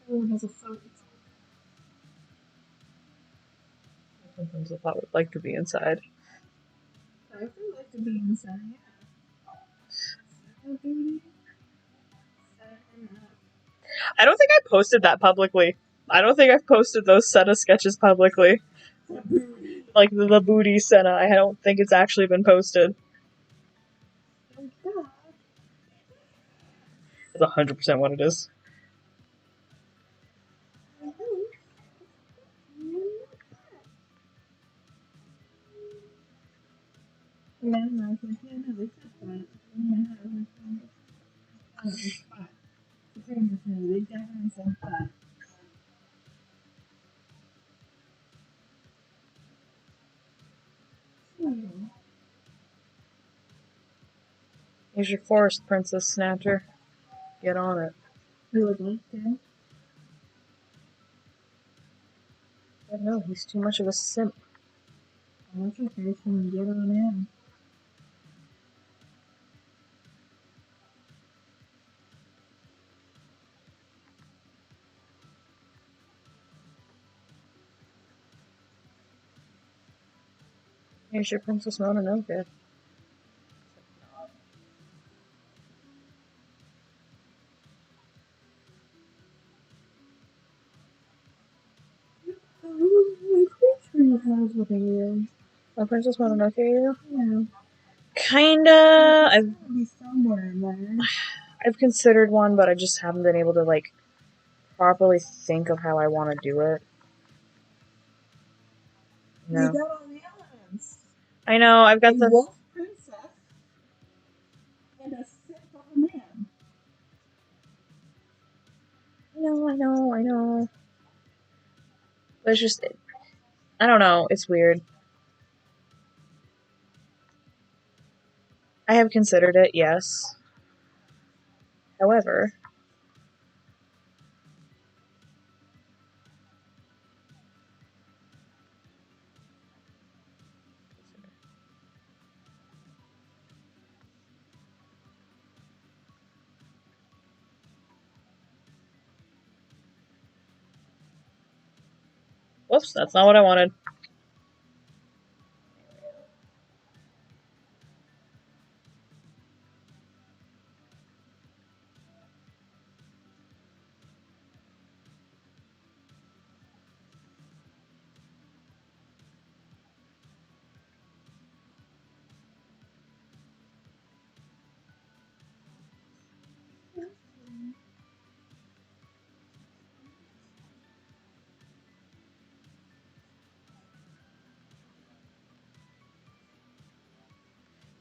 Speaker 2: Everyone has a phone.
Speaker 1: Sometimes I thought would like to be inside.
Speaker 2: I would like to be inside. Yeah. Baby. Set him up.
Speaker 1: I don't think I posted that publicly. I don't think I've posted those Senna sketches publicly. Like the booty Senna. I don't think it's actually been posted.
Speaker 2: Oh God.
Speaker 1: It's 100% what it is.
Speaker 2: No, no, yeah, no, they said that. They definitely said that.
Speaker 1: Here's your forest princess snatcher. Get on it.
Speaker 2: You would like to?
Speaker 1: I know, he's too much of a simp.
Speaker 2: Oh, that's okay, so you get on in.
Speaker 1: Here's your Princess Mononoke.
Speaker 2: I'm pretty sure you have what it is.
Speaker 1: A Princess Mononoke, you?
Speaker 2: Yeah.
Speaker 1: Kinda.
Speaker 2: It's gotta be somewhere in there.
Speaker 1: I've considered one, but I just haven't been able to, like, properly think of how I want to do it.
Speaker 2: You
Speaker 1: No.
Speaker 2: got all the elements.
Speaker 1: I know, I've got
Speaker 2: A
Speaker 1: the...
Speaker 2: wolf princess and a simp of a man.
Speaker 1: I know. But it's just... I don't know, it's weird. I have considered it, yes. However... Whoops, that's not what I wanted.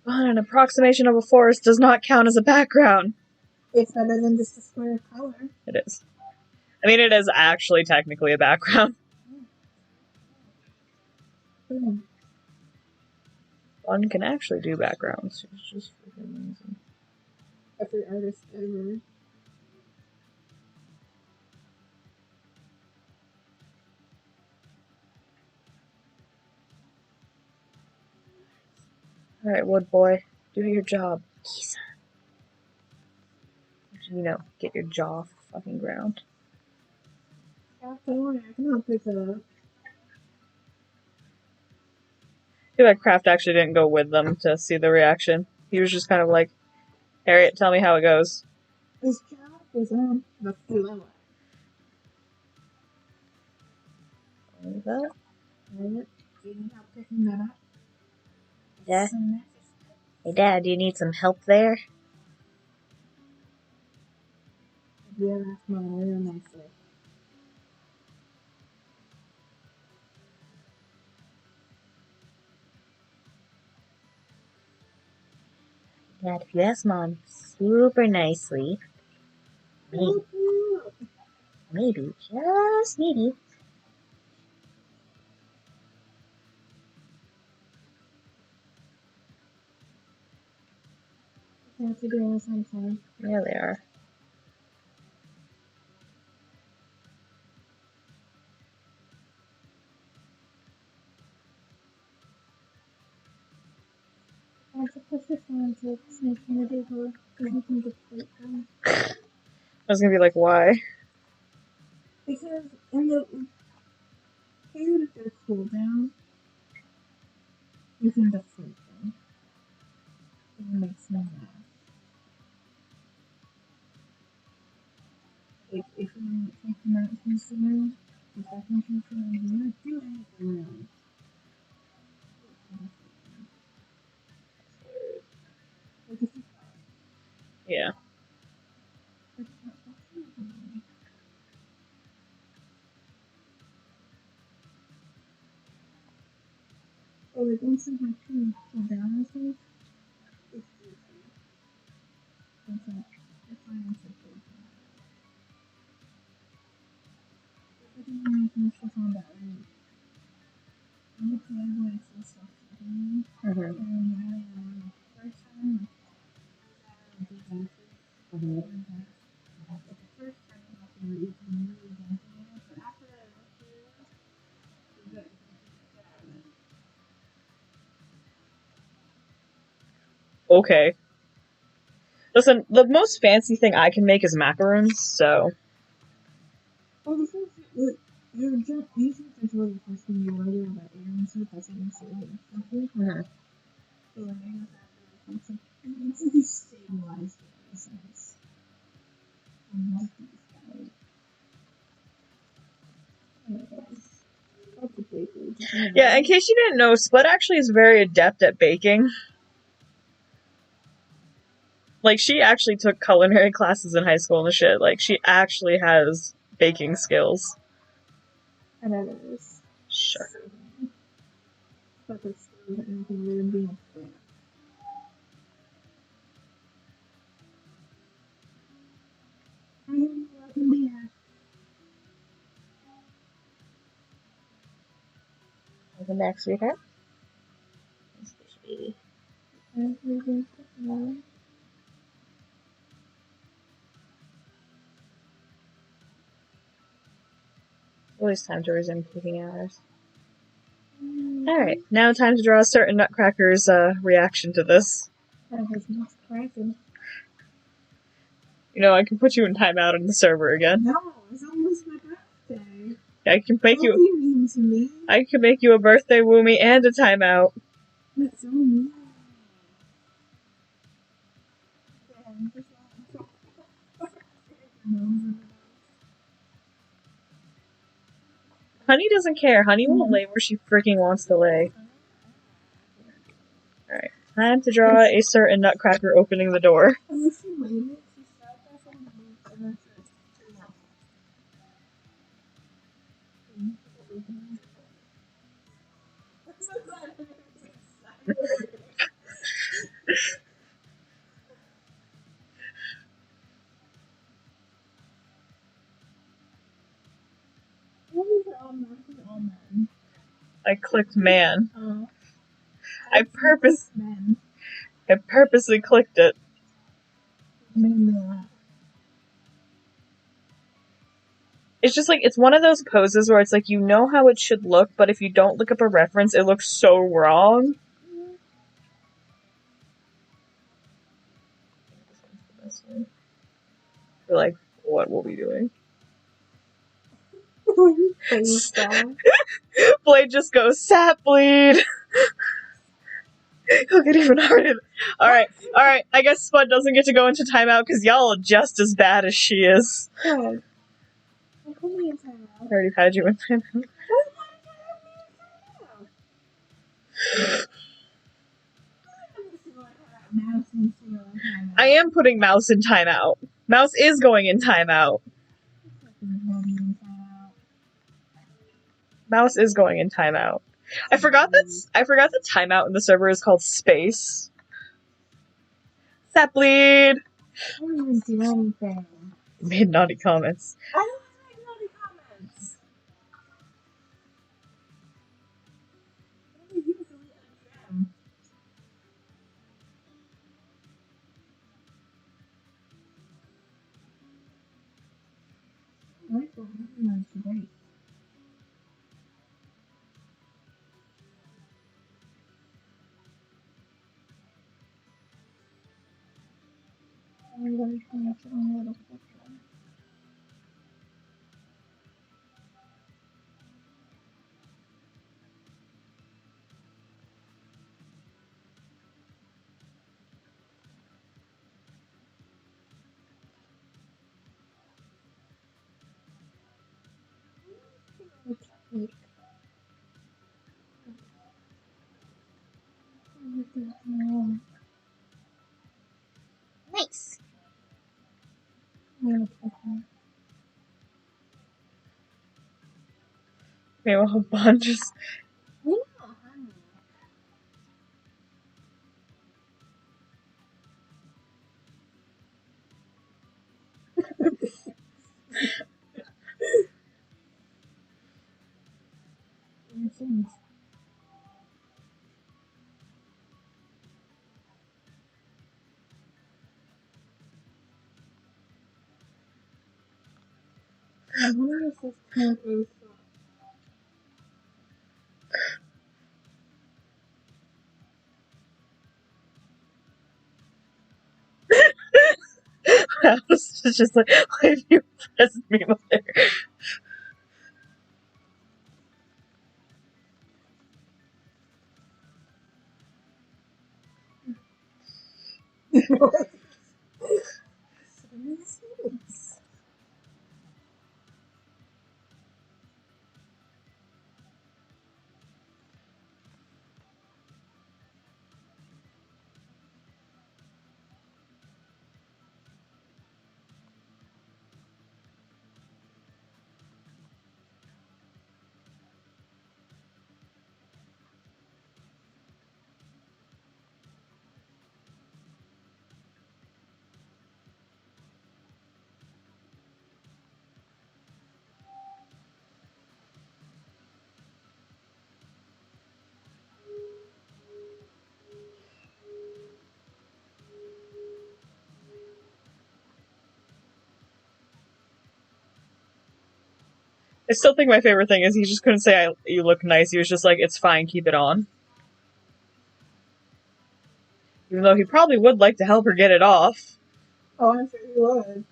Speaker 1: An approximation of a forest does not count as a background.
Speaker 2: It's better than just a square of color.
Speaker 1: It is. I mean, it is actually technically a background. One can actually do backgrounds. It's just freaking amazing.
Speaker 2: Every artist ever.
Speaker 1: Alright, Wood Boy, do your job. Kisa. You know, get your jaw off the fucking ground.
Speaker 2: Yeah, don't worry, I can help pick it up.
Speaker 1: Too bad Kraft actually didn't go with them to see the reaction. He was just kind of like, Harriet, tell me how it goes.
Speaker 2: His job is on the floor.
Speaker 1: What is that?
Speaker 2: Harriet, do you need help picking that up?
Speaker 3: Yeah.
Speaker 2: Some matches.
Speaker 3: Hey, Dad, do you need some help there?
Speaker 2: Yeah, that's mine real nicely.
Speaker 3: Dad, if you ask Mom super nicely, maybe, just maybe,
Speaker 2: Fancy girls, I'm sorry.
Speaker 1: Yeah, they are.
Speaker 2: I have to push this one to snake in the decor because you can just plate them.
Speaker 1: I was gonna be like, why?
Speaker 2: Because in the period of their cooldown, you can deflate them. It makes me laugh. If you take them out from somewhere, if I can take them out, you're not doing anything wrong.
Speaker 1: Yeah.
Speaker 2: Oh, like once you have to pull down and stuff, it's easy. It's like, it's fine and simple. But then you can stuff on that, right? You need to avoid some stuff happening.
Speaker 1: Mm-hmm.
Speaker 2: And adding on the first time, like, do that. Like the first time you can really jump in it, but after that, you're good.
Speaker 1: Okay. Listen, the most fancy thing I can make is macaroons, so...
Speaker 2: Oh, the first you're jump. You think that's really the first thing you want to do about air and stuff. That's what makes it really expensive. That's a baker.
Speaker 1: Yeah, in case you didn't know, Split actually is very adept at baking. Like, she actually took culinary classes in high school and shit. Like, she actually has baking skills.
Speaker 2: And then there's
Speaker 1: Sure.
Speaker 2: but the stove and everything really being
Speaker 1: Welcome back, sweetheart.
Speaker 2: baby.
Speaker 1: Always time to resume cooking hours. Alright, now time to draw a certain Nutcracker's reaction to this.
Speaker 2: That was most cracking.
Speaker 1: You know, I can put you in timeout in the server again.
Speaker 2: No, it's almost my birthday.
Speaker 1: I can make
Speaker 2: What do you mean to me?
Speaker 1: I can make you a birthday woomy and a timeout.
Speaker 2: That's so mean.
Speaker 1: Honey doesn't care. Honey will lay where she freaking wants to lay. Alright, time to draw a certain Nutcracker opening the door.
Speaker 2: And if she waited, she sat there from the booth and then said, what is it all men?
Speaker 1: I clicked man. I
Speaker 2: Men.
Speaker 1: purposely clicked it. It's just like, it's one of those poses where it's like, you know how it should look, but if you don't look up a reference, it looks so wrong. You're like, what will we doing? Blade just goes, sap bleed! He'll get even harder. Alright, I guess Spud doesn't get to go into timeout because y'all are just as bad as she is.
Speaker 2: Good.
Speaker 1: I already had you in timeout. I am putting Mouse in timeout. Mouse is going in timeout. Mouse is going in timeout. I forgot that timeout in the server is called space. Sap bleed!
Speaker 2: I didn't even do anything.
Speaker 1: You made naughty comments.
Speaker 2: I don't make naughty comments. Maybe you delete them. I like the one today. I'm going to change it a little bit.
Speaker 3: Nice.
Speaker 1: Okay, well, a bunch of...
Speaker 2: I wonder if this plant is
Speaker 1: I was just like, why have you pressed me there? I still think my favorite thing is he just couldn't say you look nice. He was just like, it's fine, keep it on. Even though he probably would like to help her get it off.
Speaker 2: Oh, I'm sure he would.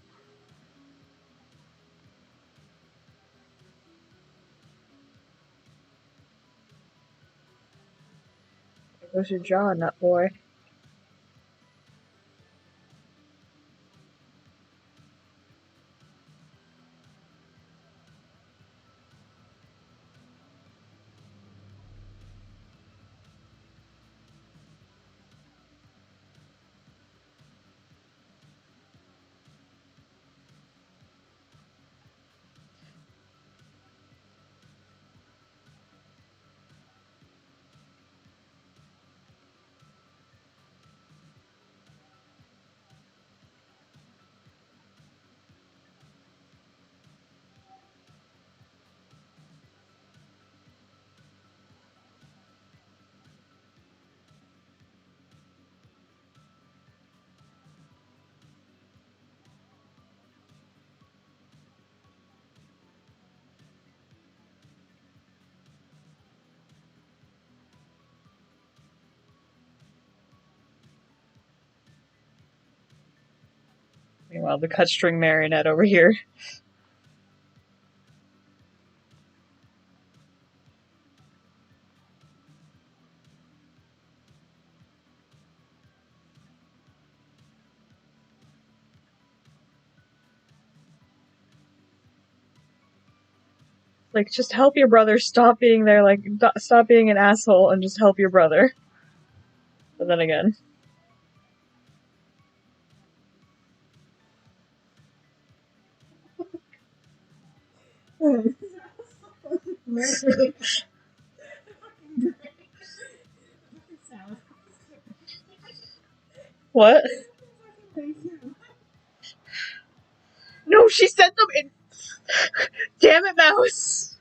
Speaker 1: There goes your jaw, nut boy. Meanwhile, the cut string marionette over here. Like, just help your brother. Stop being there. Like, stop being an asshole and just help your brother. But then again. What? No, she sent them in. Damn it, Mouse.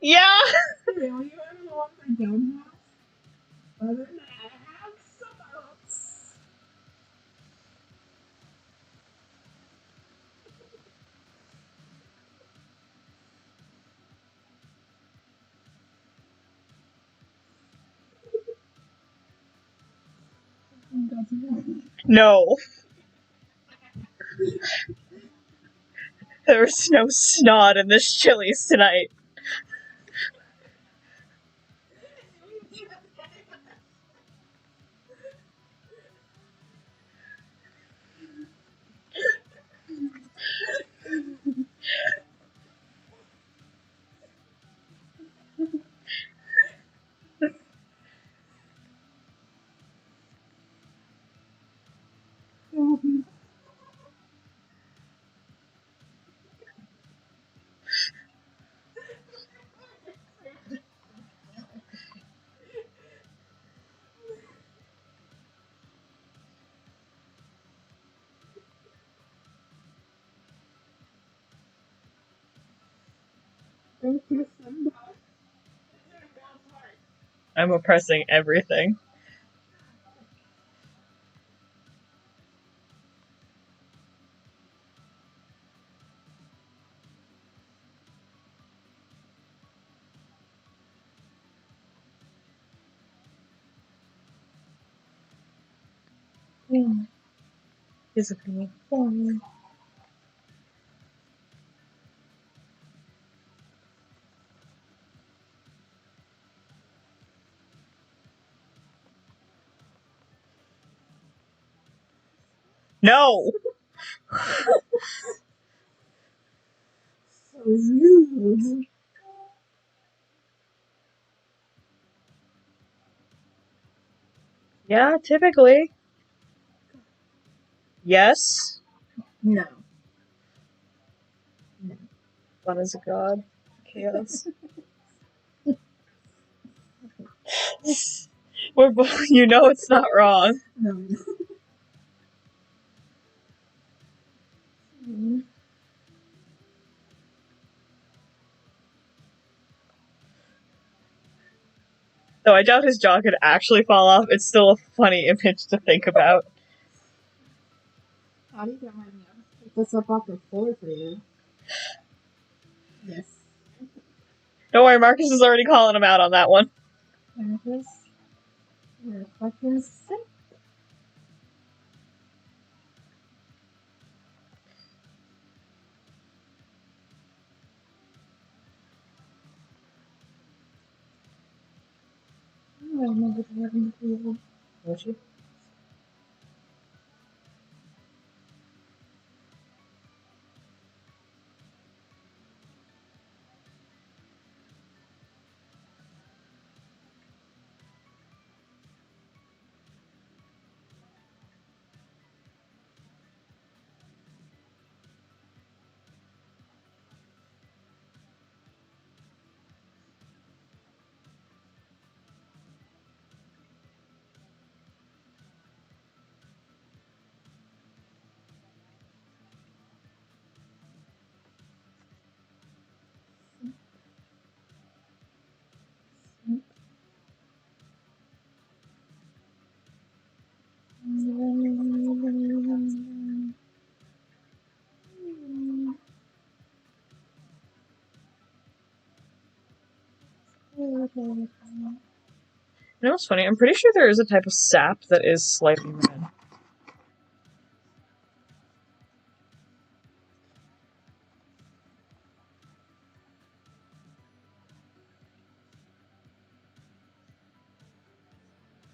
Speaker 1: Yeah.
Speaker 2: Really? I don't know what I don't have. Other than that, I have some else.
Speaker 1: No. There's no snot in this Chili's tonight.
Speaker 2: Thank you so much.
Speaker 1: I'm oppressing everything. Physically. No.
Speaker 2: So rude.
Speaker 1: Yeah, typically. Yes.
Speaker 2: No.
Speaker 1: Fun is a god. Chaos. We're both. You know it's not wrong.
Speaker 2: No.
Speaker 1: Though I doubt his jaw could actually fall off, it's still a funny image to think about.
Speaker 2: How do you get my meal? Pick this up off the floor for you. Yes.
Speaker 1: Don't worry, Marcus is already calling him out on that one.
Speaker 2: Marcus, you're fucking sick. I remember having to
Speaker 1: Was she? You know what's funny? I'm pretty sure there is a type of sap that is slightly red.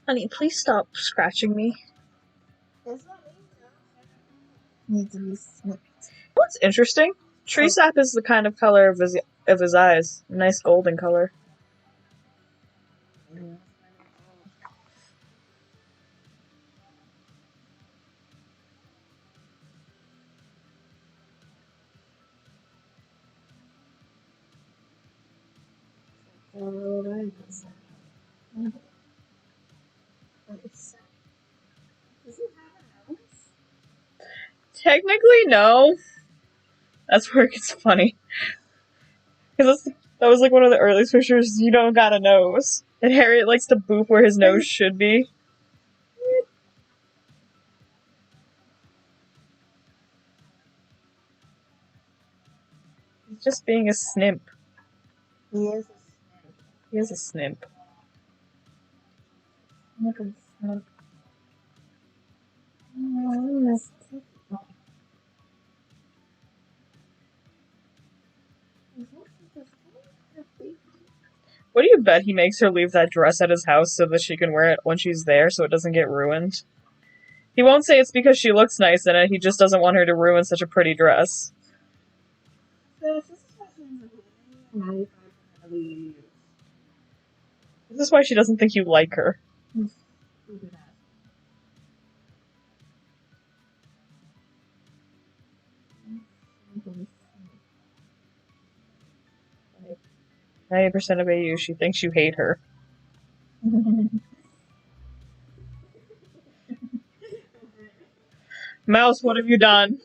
Speaker 1: Honey, please stop scratching me.
Speaker 2: need to be snipped.
Speaker 1: What's interesting? Tree sap is the kind of color of his eyes. Nice golden color. Technically, no. That's where it gets funny. Because that was like one of the earliest pictures. You don't got a nose. And Harriet likes to boop where his nose should be. He's just being a snimp.
Speaker 2: He is a
Speaker 1: He is a snimp.
Speaker 2: snip.
Speaker 1: What do you bet he makes her leave that dress at his house so that she can wear it when she's there so it doesn't get ruined? He won't say it's because she looks nice in it, he just doesn't want her to ruin such a pretty dress. This is why she doesn't think you like her.
Speaker 2: Mm-hmm.
Speaker 1: 90% of AU, she thinks you hate her. Mouse, what have you done?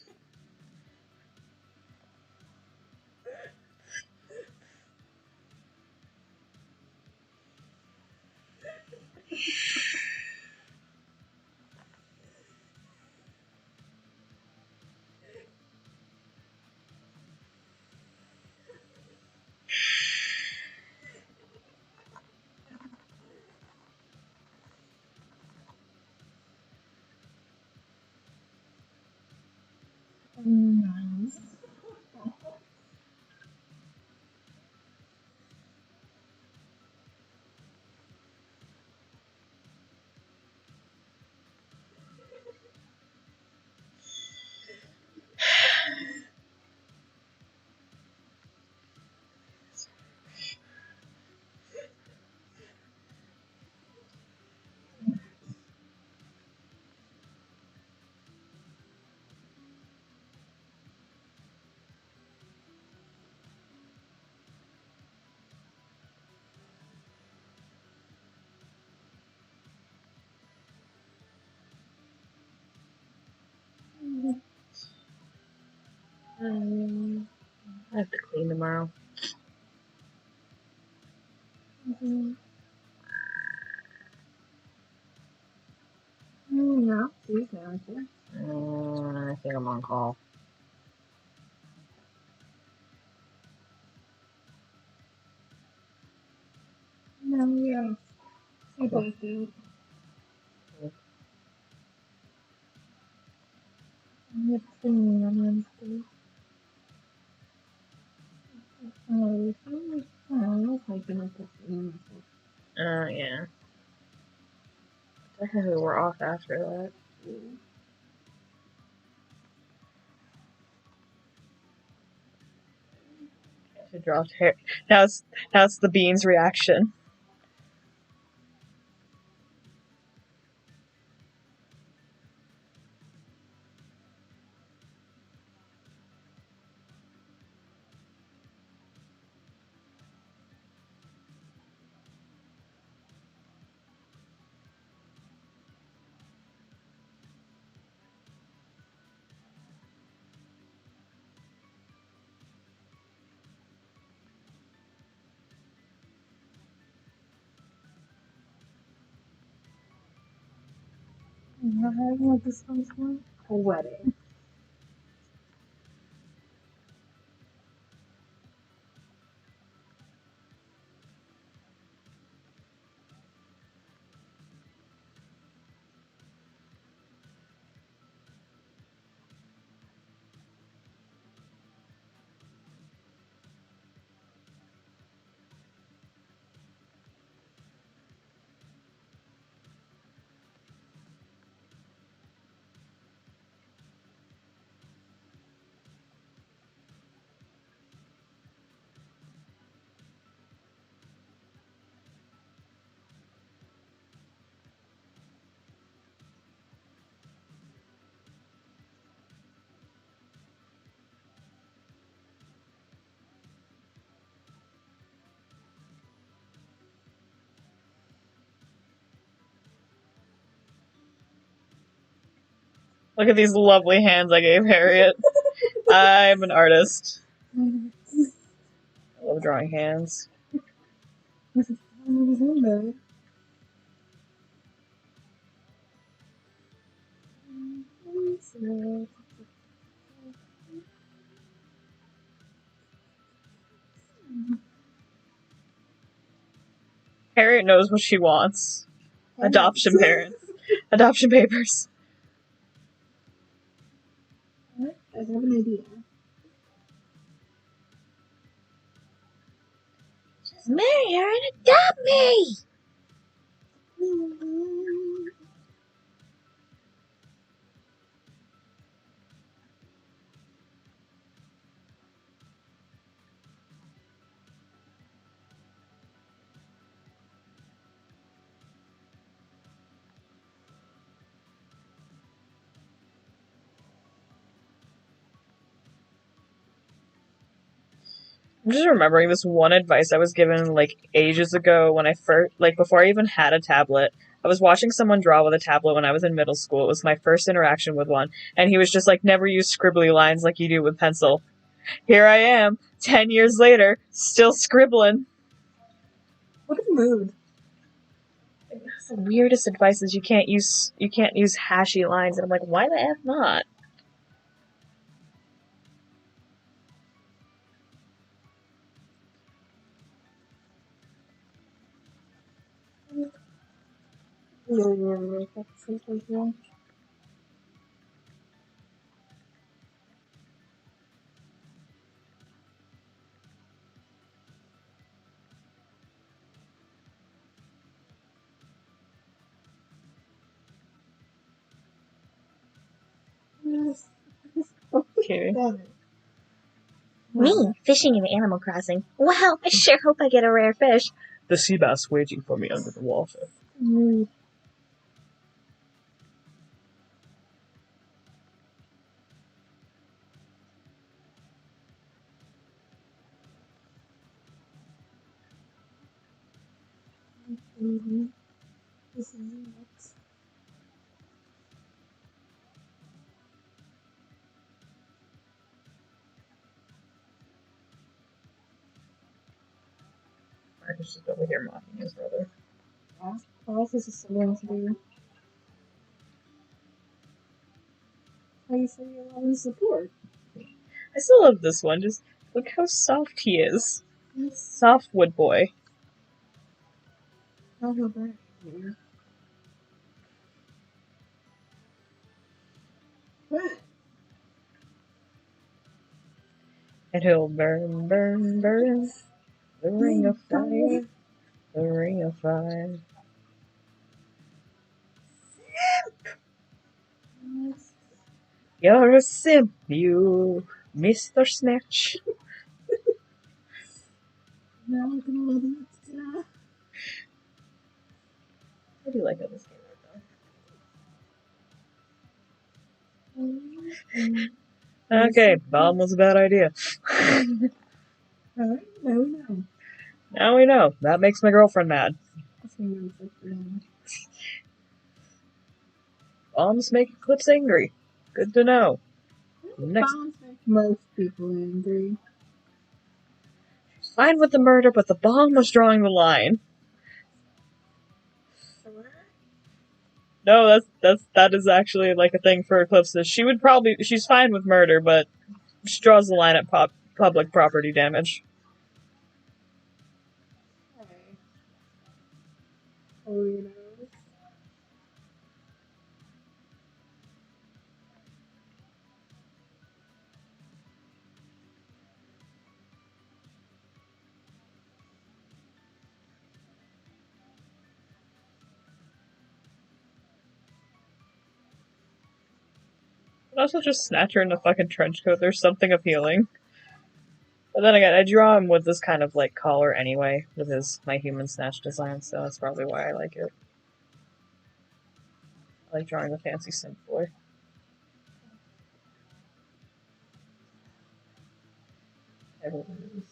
Speaker 1: I have to clean tomorrow.
Speaker 2: No, she's there, too.
Speaker 1: I think I'm on call.
Speaker 2: No, yeah. She both do. I'm just singing on Wednesday. Oh, I was hoping I could sing.
Speaker 1: Yeah. Technically, we're off after that. She dropped hair. That's the beans reaction.
Speaker 2: How do you want this one's one? A wedding.
Speaker 1: Look at these lovely hands I gave Harriet. I'm an artist. I love drawing hands. Harriet knows what she wants. Adoption parents. Adoption papers.
Speaker 2: I have an idea.
Speaker 3: Just marry her and adopt me.
Speaker 1: I'm just remembering this one advice I was given like ages ago when I first, like before I even had a tablet. I was watching someone draw with a tablet when I was in middle school. It was my first interaction with one. And he was just like, never use scribbly lines like you do with pencil. Here I am, 10 years later, still scribbling.
Speaker 2: What a mood.
Speaker 1: That's the weirdest advice is you can't use hashy lines. And I'm like, why the F not? Okay.
Speaker 3: Me, fishing in Animal Crossing. Wow, I sure hope I get a rare fish.
Speaker 1: The sea bass waiting for me under the water.
Speaker 2: This is nuts.
Speaker 1: Marcus just over here mocking his brother.
Speaker 2: Yeah. What else is a sibling to do? I say a lot of support.
Speaker 1: I still love this one. Just look how soft he is. Soft wood boy.
Speaker 2: I'll go back here. What?
Speaker 1: And he'll burn, burn, burn. The ring of fire. The ring of fire. You're a simp, you, Mr. Snatch.
Speaker 2: Now we're gonna love it.
Speaker 1: I do like how this came out, though. Okay, bomb was a bad idea.
Speaker 2: Alright, now we know.
Speaker 1: Now we know. That makes my girlfriend mad. Bombs make Eclipse angry. Good to know. Next,
Speaker 2: Bombs make most people angry.
Speaker 1: fine with the murder, but the bomb was drawing the line. No, that is actually like a thing for Eclipses. She's fine with murder, but she draws the line at public property damage.
Speaker 2: Okay. Weirdos.
Speaker 1: But also just snatch her in a fucking trench coat. There's something appealing. But then again, I draw him with this kind of like collar anyway, with my human snatch design, so that's probably why I like it. I like drawing the fancy simp boy. Everyone is.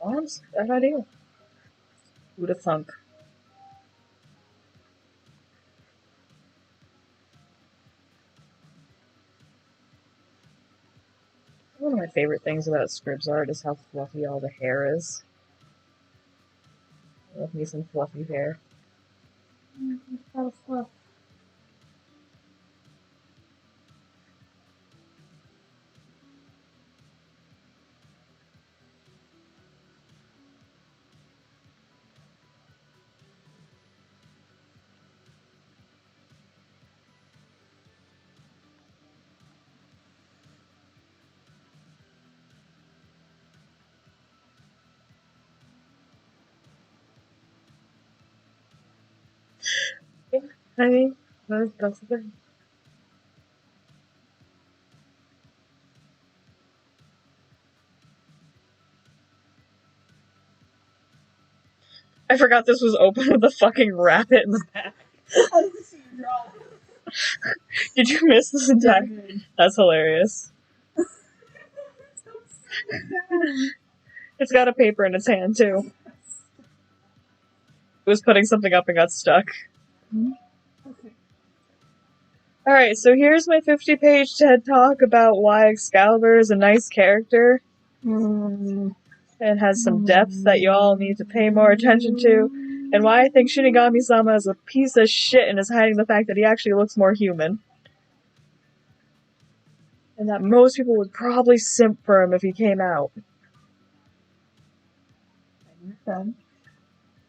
Speaker 1: Bombs? Bad idea. Who'd have thunk? One of my favorite things about Scribs art is how fluffy all the hair is. I love me some fluffy hair.
Speaker 2: It's got a fluff.
Speaker 1: Yeah, I mean, that's the thing. I forgot this was open with a fucking rabbit in the back.
Speaker 2: I didn't see you draw it.
Speaker 1: Did you miss this entire? That's hilarious. It's got a paper in its hand too. It was putting something up and got stuck.
Speaker 2: Okay.
Speaker 1: Alright, so here's my 50-page TED Talk about why Excalibur is a nice character. And has some depth that you all need to pay more attention to. And why I think Shinigami-sama is a piece of shit and is hiding the fact that he actually looks more human. And that most people would probably simp for him if he came out.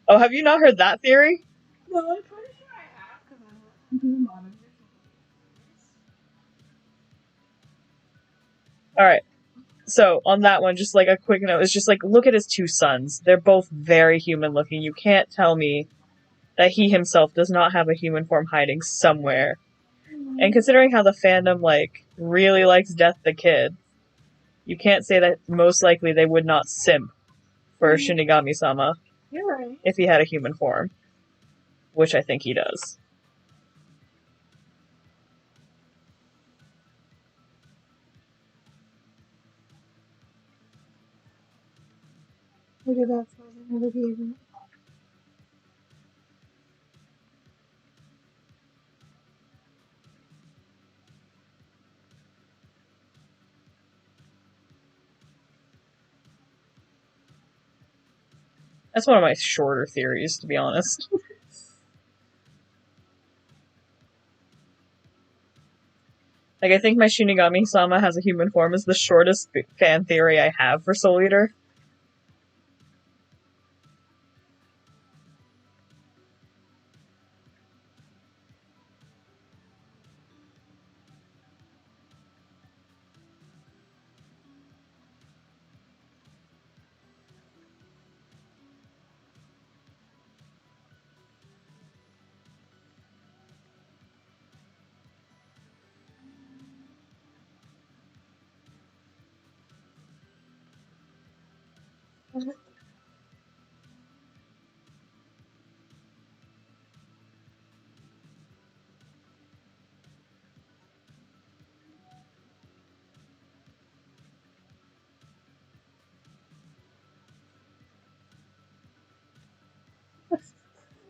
Speaker 1: Oh, have you not heard that theory?
Speaker 2: No, I'm pretty sure I have, because I'm doing a lot of it.
Speaker 1: Alright. So, on that one, just like a quick note, it's just like, look at his two sons. They're both very human looking. You can't tell me that he himself does not have a human form hiding somewhere. And considering how the fandom, like, really likes Death the Kid, you can't say that most likely they would not simp for Shinigami-sama
Speaker 2: You're right.
Speaker 1: if he had a human form. Which I think he does.
Speaker 2: Look at that frozen medication.
Speaker 1: That's one of my shorter theories, to be honest. Like, I think my Shinigami-sama has a human form is the shortest fan theory I have for Soul Eater.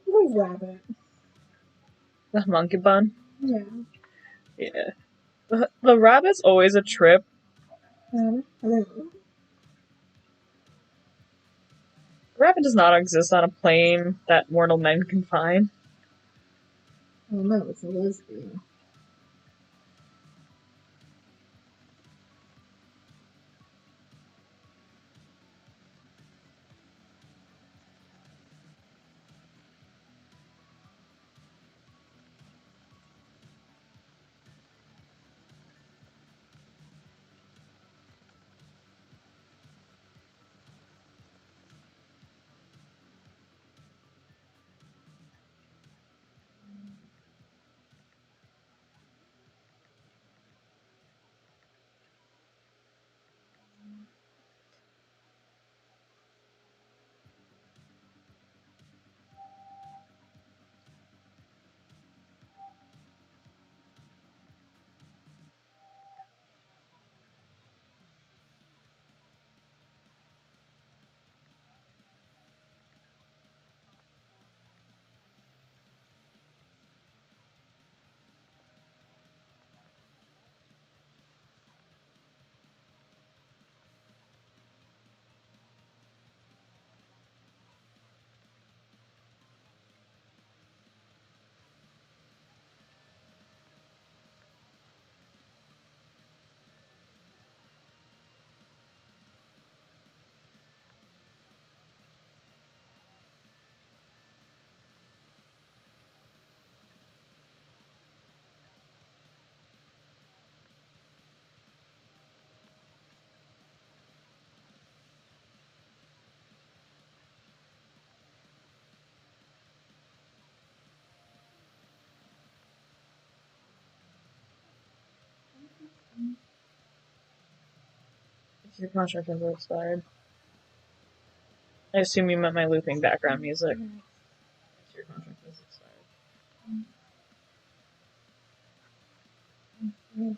Speaker 2: Little rabbit.
Speaker 1: The monkey bun.
Speaker 2: Yeah.
Speaker 1: Yeah. The rabbit's always a trip.
Speaker 2: I don't know.
Speaker 1: Rabbit does not exist on a plane that mortal men can find.
Speaker 2: I don't know. It's a lesbian.
Speaker 1: Your contract has expired. I assume you meant my looping background music. Your contract has expired.
Speaker 2: Yeah.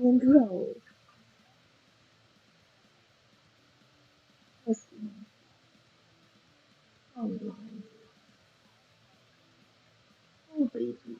Speaker 2: and grow. Trust me. Oh, little baby. Oh, baby.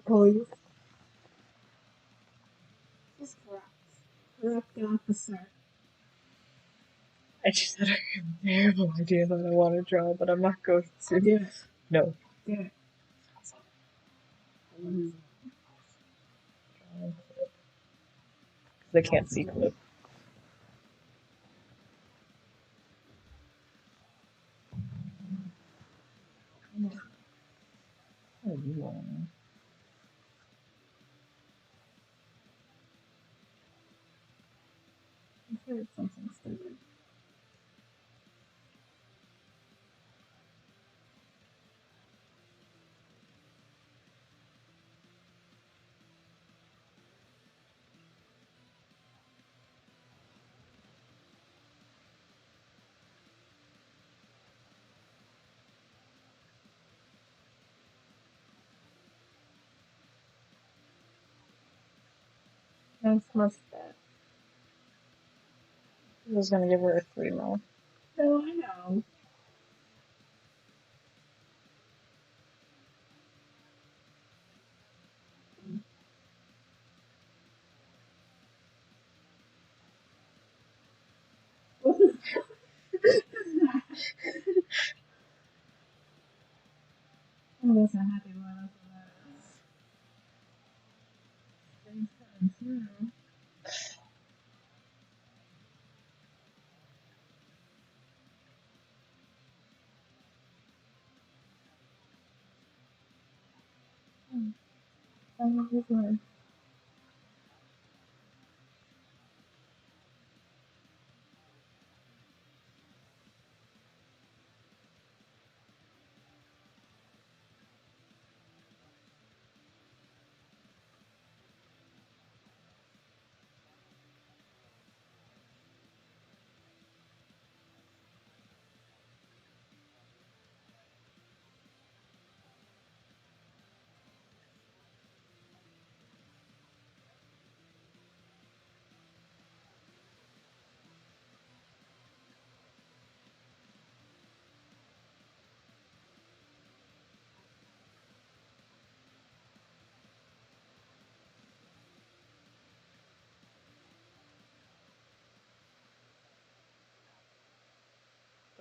Speaker 2: Police. Just correct. Correct officer.
Speaker 1: I just had a terrible idea that I want to draw, but I'm not going to.
Speaker 2: Do it.
Speaker 1: No.
Speaker 2: Do it.
Speaker 1: They can't see clip. Oh, you are.
Speaker 2: I'm sure it's something stupid. Nice mustache.
Speaker 1: I was gonna give her a 3 mil.
Speaker 2: No, I know. I wasn't happy when I saw that. Things coming through. I love this one.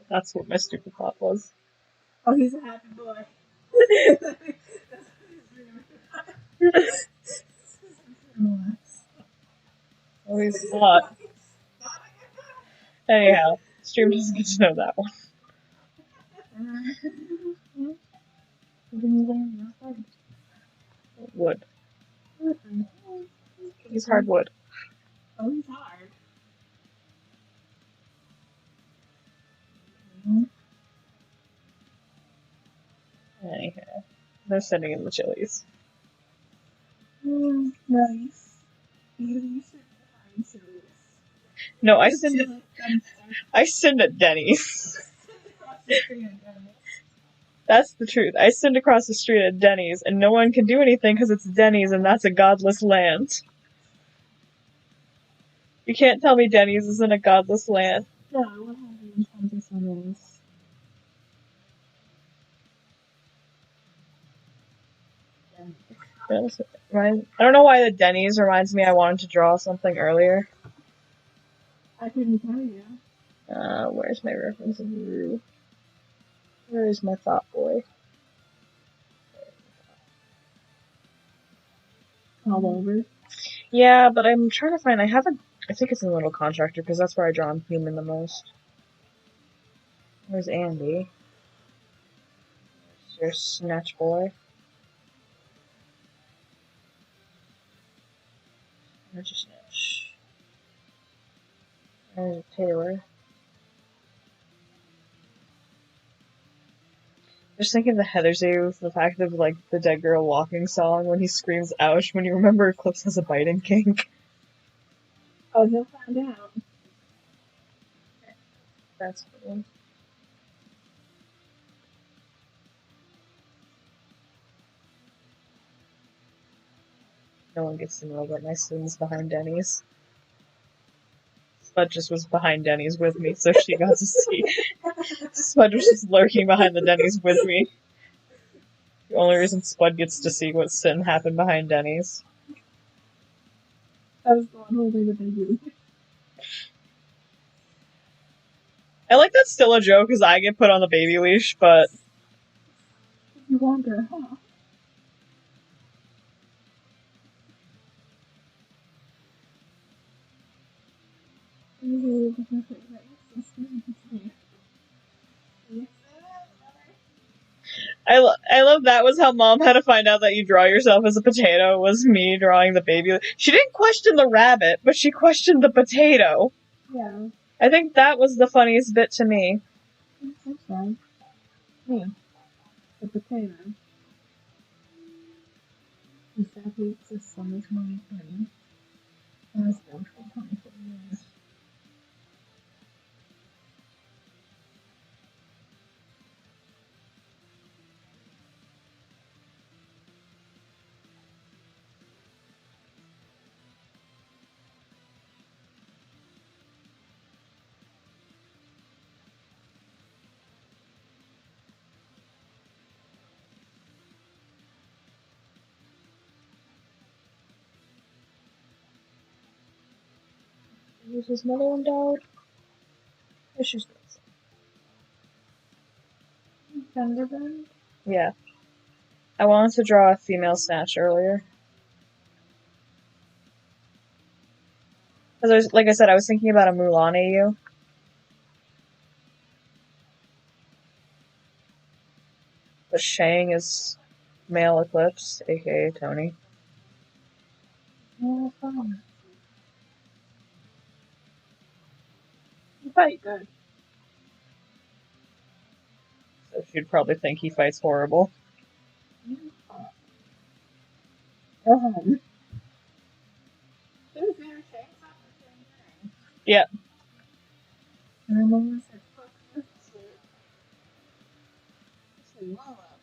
Speaker 1: That's what my stupid thought was.
Speaker 2: Oh, he's a happy boy.
Speaker 1: Oh, he's not. Anyhow, stream doesn't get to know that one. Wood. He's hardwood.
Speaker 2: Oh, he's hard.
Speaker 1: Anyhow, they're sitting in the chilies.
Speaker 2: Nice. You should find chilies.
Speaker 1: No, I sinned at Denny's. That's the truth. I sinned across the street at Denny's, and no one can do anything because it's Denny's, and that's a godless land. You can't tell me Denny's isn't a godless land.
Speaker 2: No, 120 summers.
Speaker 1: I don't know why the Denny's reminds me I wanted to draw something earlier.
Speaker 2: I couldn't tell you.
Speaker 1: Where's my reference of Rue? Where is my thought boy?
Speaker 2: All over.
Speaker 1: Yeah, but I'm trying to find. I think it's in Little Contractor because that's where I draw human the most. Where's Andy? There's Snatch Boy. There's your Snatch. There's Taylor. Just thinking of the Heather Zoo, the fact of like the Dead Girl Walking song when he screams ouch when you remember Eclipse has a biting kink.
Speaker 2: Oh, he'll find out.
Speaker 1: That's cool. No one gets to know that my sins behind Denny's. Spud just was behind Denny's with me, so she got to see. Spud was just lurking behind the Denny's with me. The only reason Spud gets to see what's sitting happen behind Denny's.
Speaker 2: That was the one holding the baby.
Speaker 1: I like that's still a joke because I get put on the baby leash, but
Speaker 2: You wonder, huh?
Speaker 1: I love that was how Mom had to find out that you draw yourself as a potato was me drawing the baby. She didn't question the rabbit, but she questioned the potato.
Speaker 2: Yeah.
Speaker 1: I think that was the funniest bit to me.
Speaker 2: That's fine. Yeah. The potato. Exactly, it's this summer 2020. And it's been for 24 years.
Speaker 1: Was his another one died? It's just
Speaker 2: Thunderbird?
Speaker 1: yeah. I wanted to draw a female snatch earlier. Because like I said, I was thinking about a Mulan AU. But Shang is male eclipse, aka Tony.
Speaker 2: Yeah, fine. You fight good.
Speaker 1: So she'd probably think he fights horrible.
Speaker 2: Go home. There's your Shang stuff the same thing.
Speaker 1: Yeah.
Speaker 2: And then Mama said, fuck this shit. I said, well up.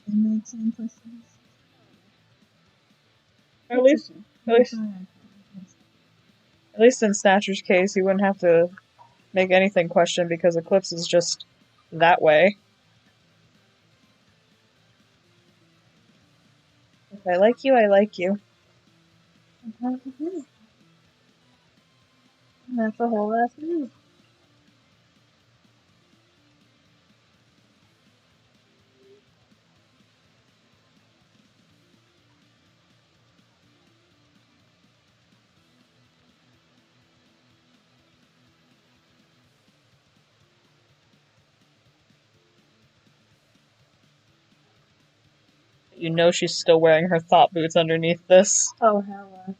Speaker 2: And then Shang questions.
Speaker 1: At least in Snatcher's case, you wouldn't have to make anything question because Eclipse is just that way. If I like you, I like you.
Speaker 2: And that's a whole ass move.
Speaker 1: You know she's still wearing her thought boots underneath this.
Speaker 2: Oh, hella.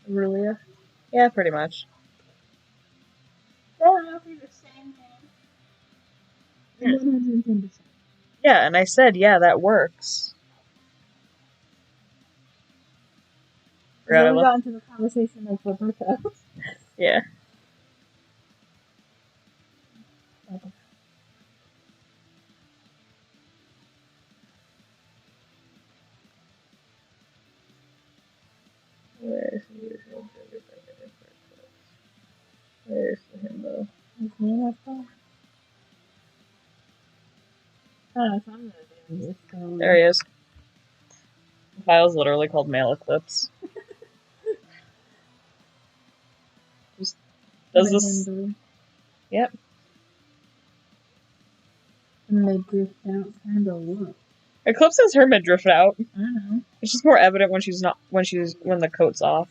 Speaker 1: Rulia? Yeah, pretty much.
Speaker 2: They don't know if you're the same name. 110%.
Speaker 1: Yeah, and I said, yeah, that works.
Speaker 2: Then we got into the conversation of Roberta.
Speaker 1: Yeah.
Speaker 2: Okay.
Speaker 1: Where's the himbo?
Speaker 2: Is he in that spot? Oh, so I'm gonna do this.
Speaker 1: There he is. The file's literally called Male Eclipse. Just does this. Yep.
Speaker 2: And they drift out kind of look.
Speaker 1: Eclipse has her midriff out.
Speaker 2: I know.
Speaker 1: It's just more evident when when the coat's off.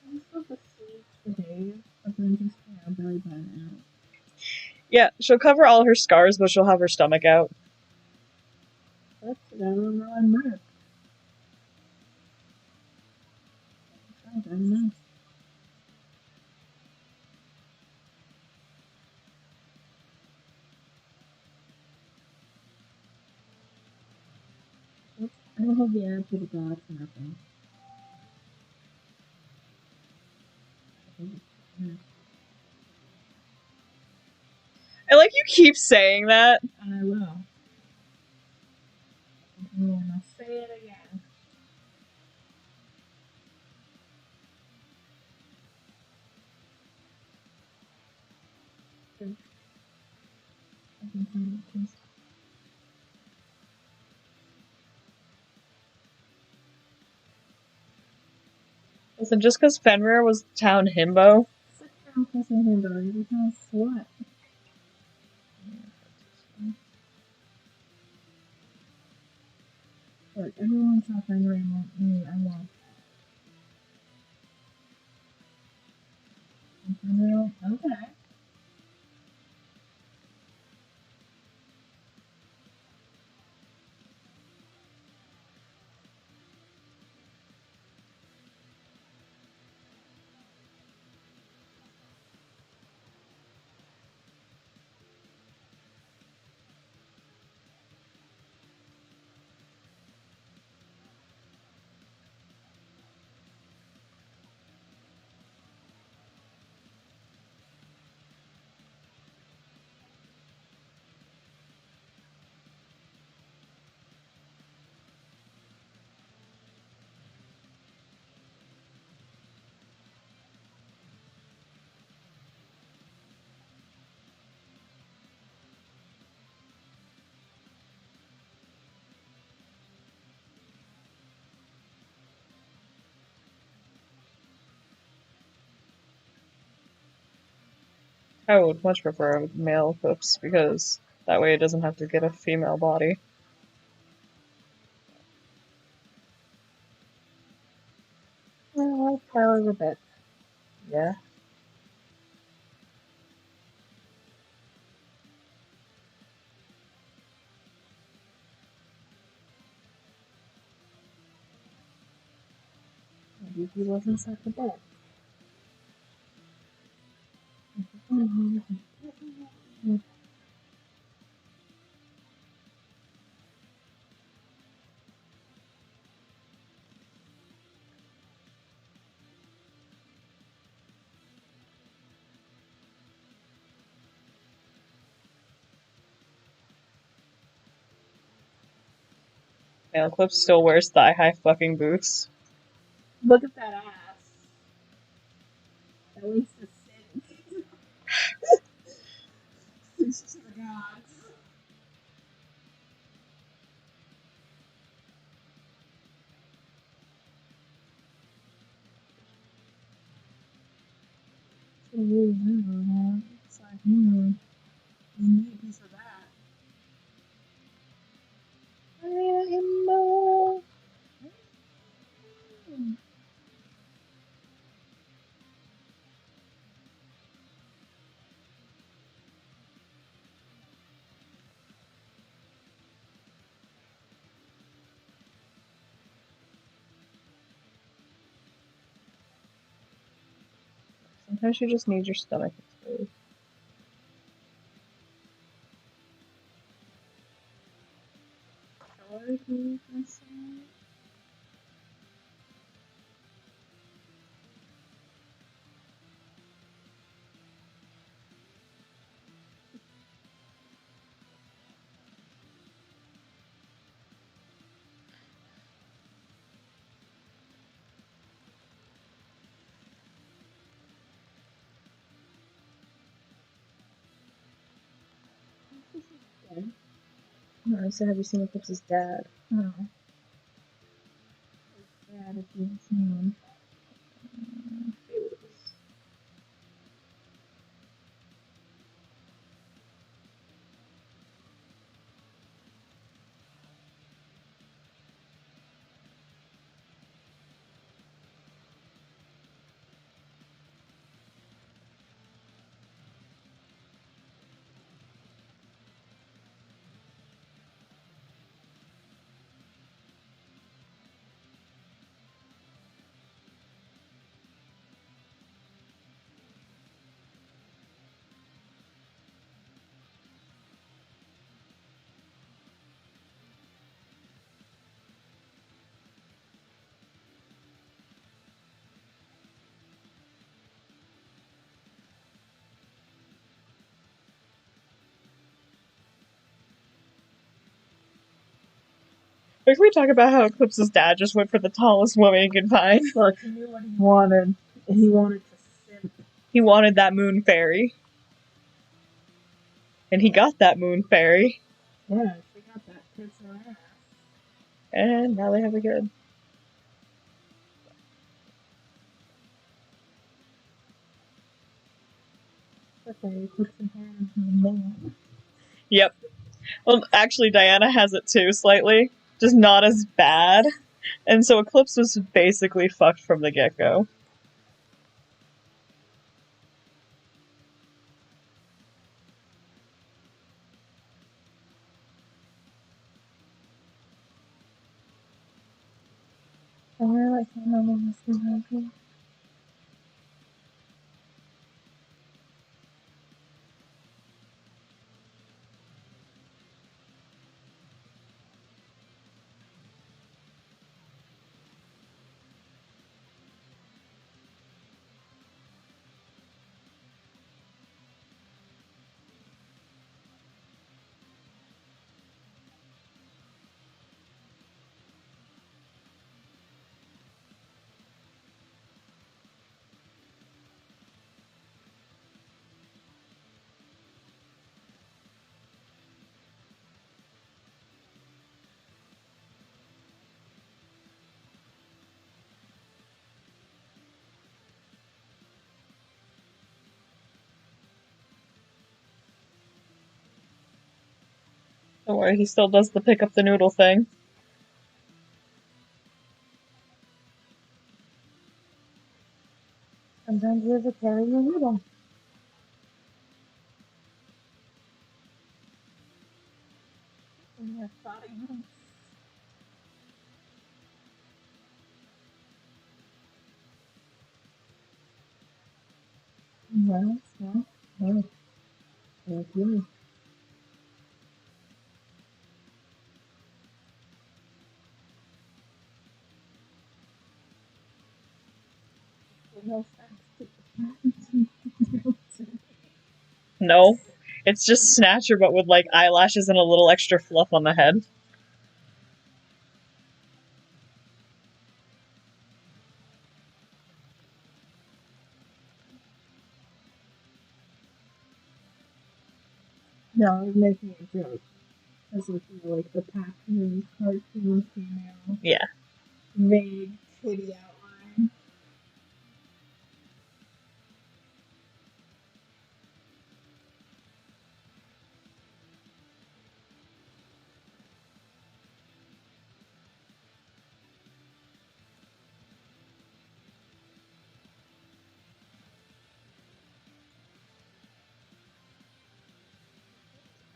Speaker 2: I just love the sleeves today, but then just her belly button out.
Speaker 1: Yeah, she'll cover all her scars, but she'll have her stomach out.
Speaker 2: That's it. I don't know. I'm ripped. I don't know. I don't have the ad for the god for nothing.
Speaker 1: I like you keep saying that.
Speaker 2: And I will. I'll say it again. I can find it first.
Speaker 1: Listen, just because Fenrir was the town himbo.
Speaker 2: Sit down, kissing him, though. You're kind of slut. Look, everyone saw Fenrir and me. I won. Fenrir, okay.
Speaker 1: I would much prefer a male Eclipse because that way it doesn't have to get a female body. I like Tyler's a bit. Yeah.
Speaker 2: Maybe he wasn't such a bitch.
Speaker 1: Male Eclipse still wears thigh-high fucking boots.
Speaker 2: Look at that ass. At least it's sitting. It's to the gods. It's like, you need a piece of that.
Speaker 1: Sometimes you just need your stomach exposed.
Speaker 2: Color can we say?
Speaker 1: No, I said, have you seen Eclipse's dad?
Speaker 2: No. Bad if you've seen one.
Speaker 1: But can we talk about how Eclipse's dad just went for the tallest woman he could find?
Speaker 2: Look, he knew what he wanted, and he wanted to simp.
Speaker 1: He wanted that moon fairy. And he got that moon fairy.
Speaker 2: Yeah, she got that kiss her ass.
Speaker 1: And now they have a kid.
Speaker 2: Okay, puts her hand in the man.
Speaker 1: Yep. Well, actually, Diana has it too, slightly. Just not as bad. And so Eclipse was basically fucked from the get-go.
Speaker 2: Oh, I like him on this one.
Speaker 1: Don't worry, he still does the pick up the noodle thing.
Speaker 2: Sometimes you have to carry your needle. Yeah, sorry. Well, yeah. Oh, thank you. No sense.
Speaker 1: No. It's just Snatcher, but with, like, eyelashes and a little extra fluff on the head.
Speaker 2: No, I was making a joke. As if you were like the Pac-Man cartoon female.
Speaker 1: Yeah.
Speaker 2: Vague titty outline.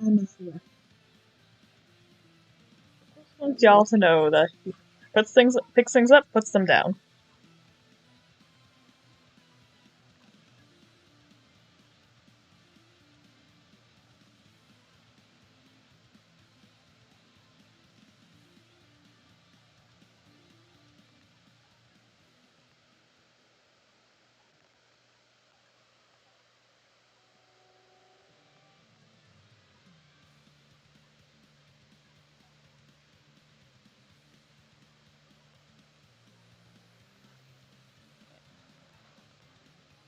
Speaker 2: I must have.
Speaker 1: Just want y'all to know that he picks things up, puts them down.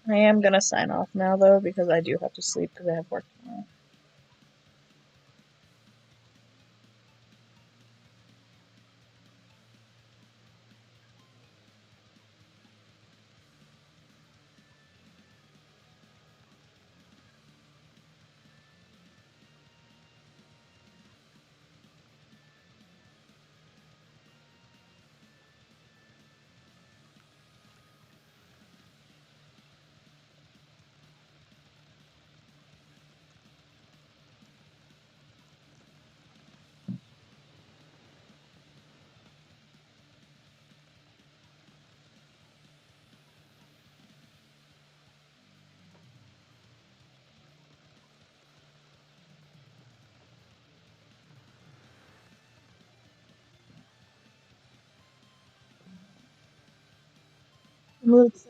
Speaker 1: I am gonna sign off now, though, because I do have to sleep because I have work tomorrow.
Speaker 2: Looks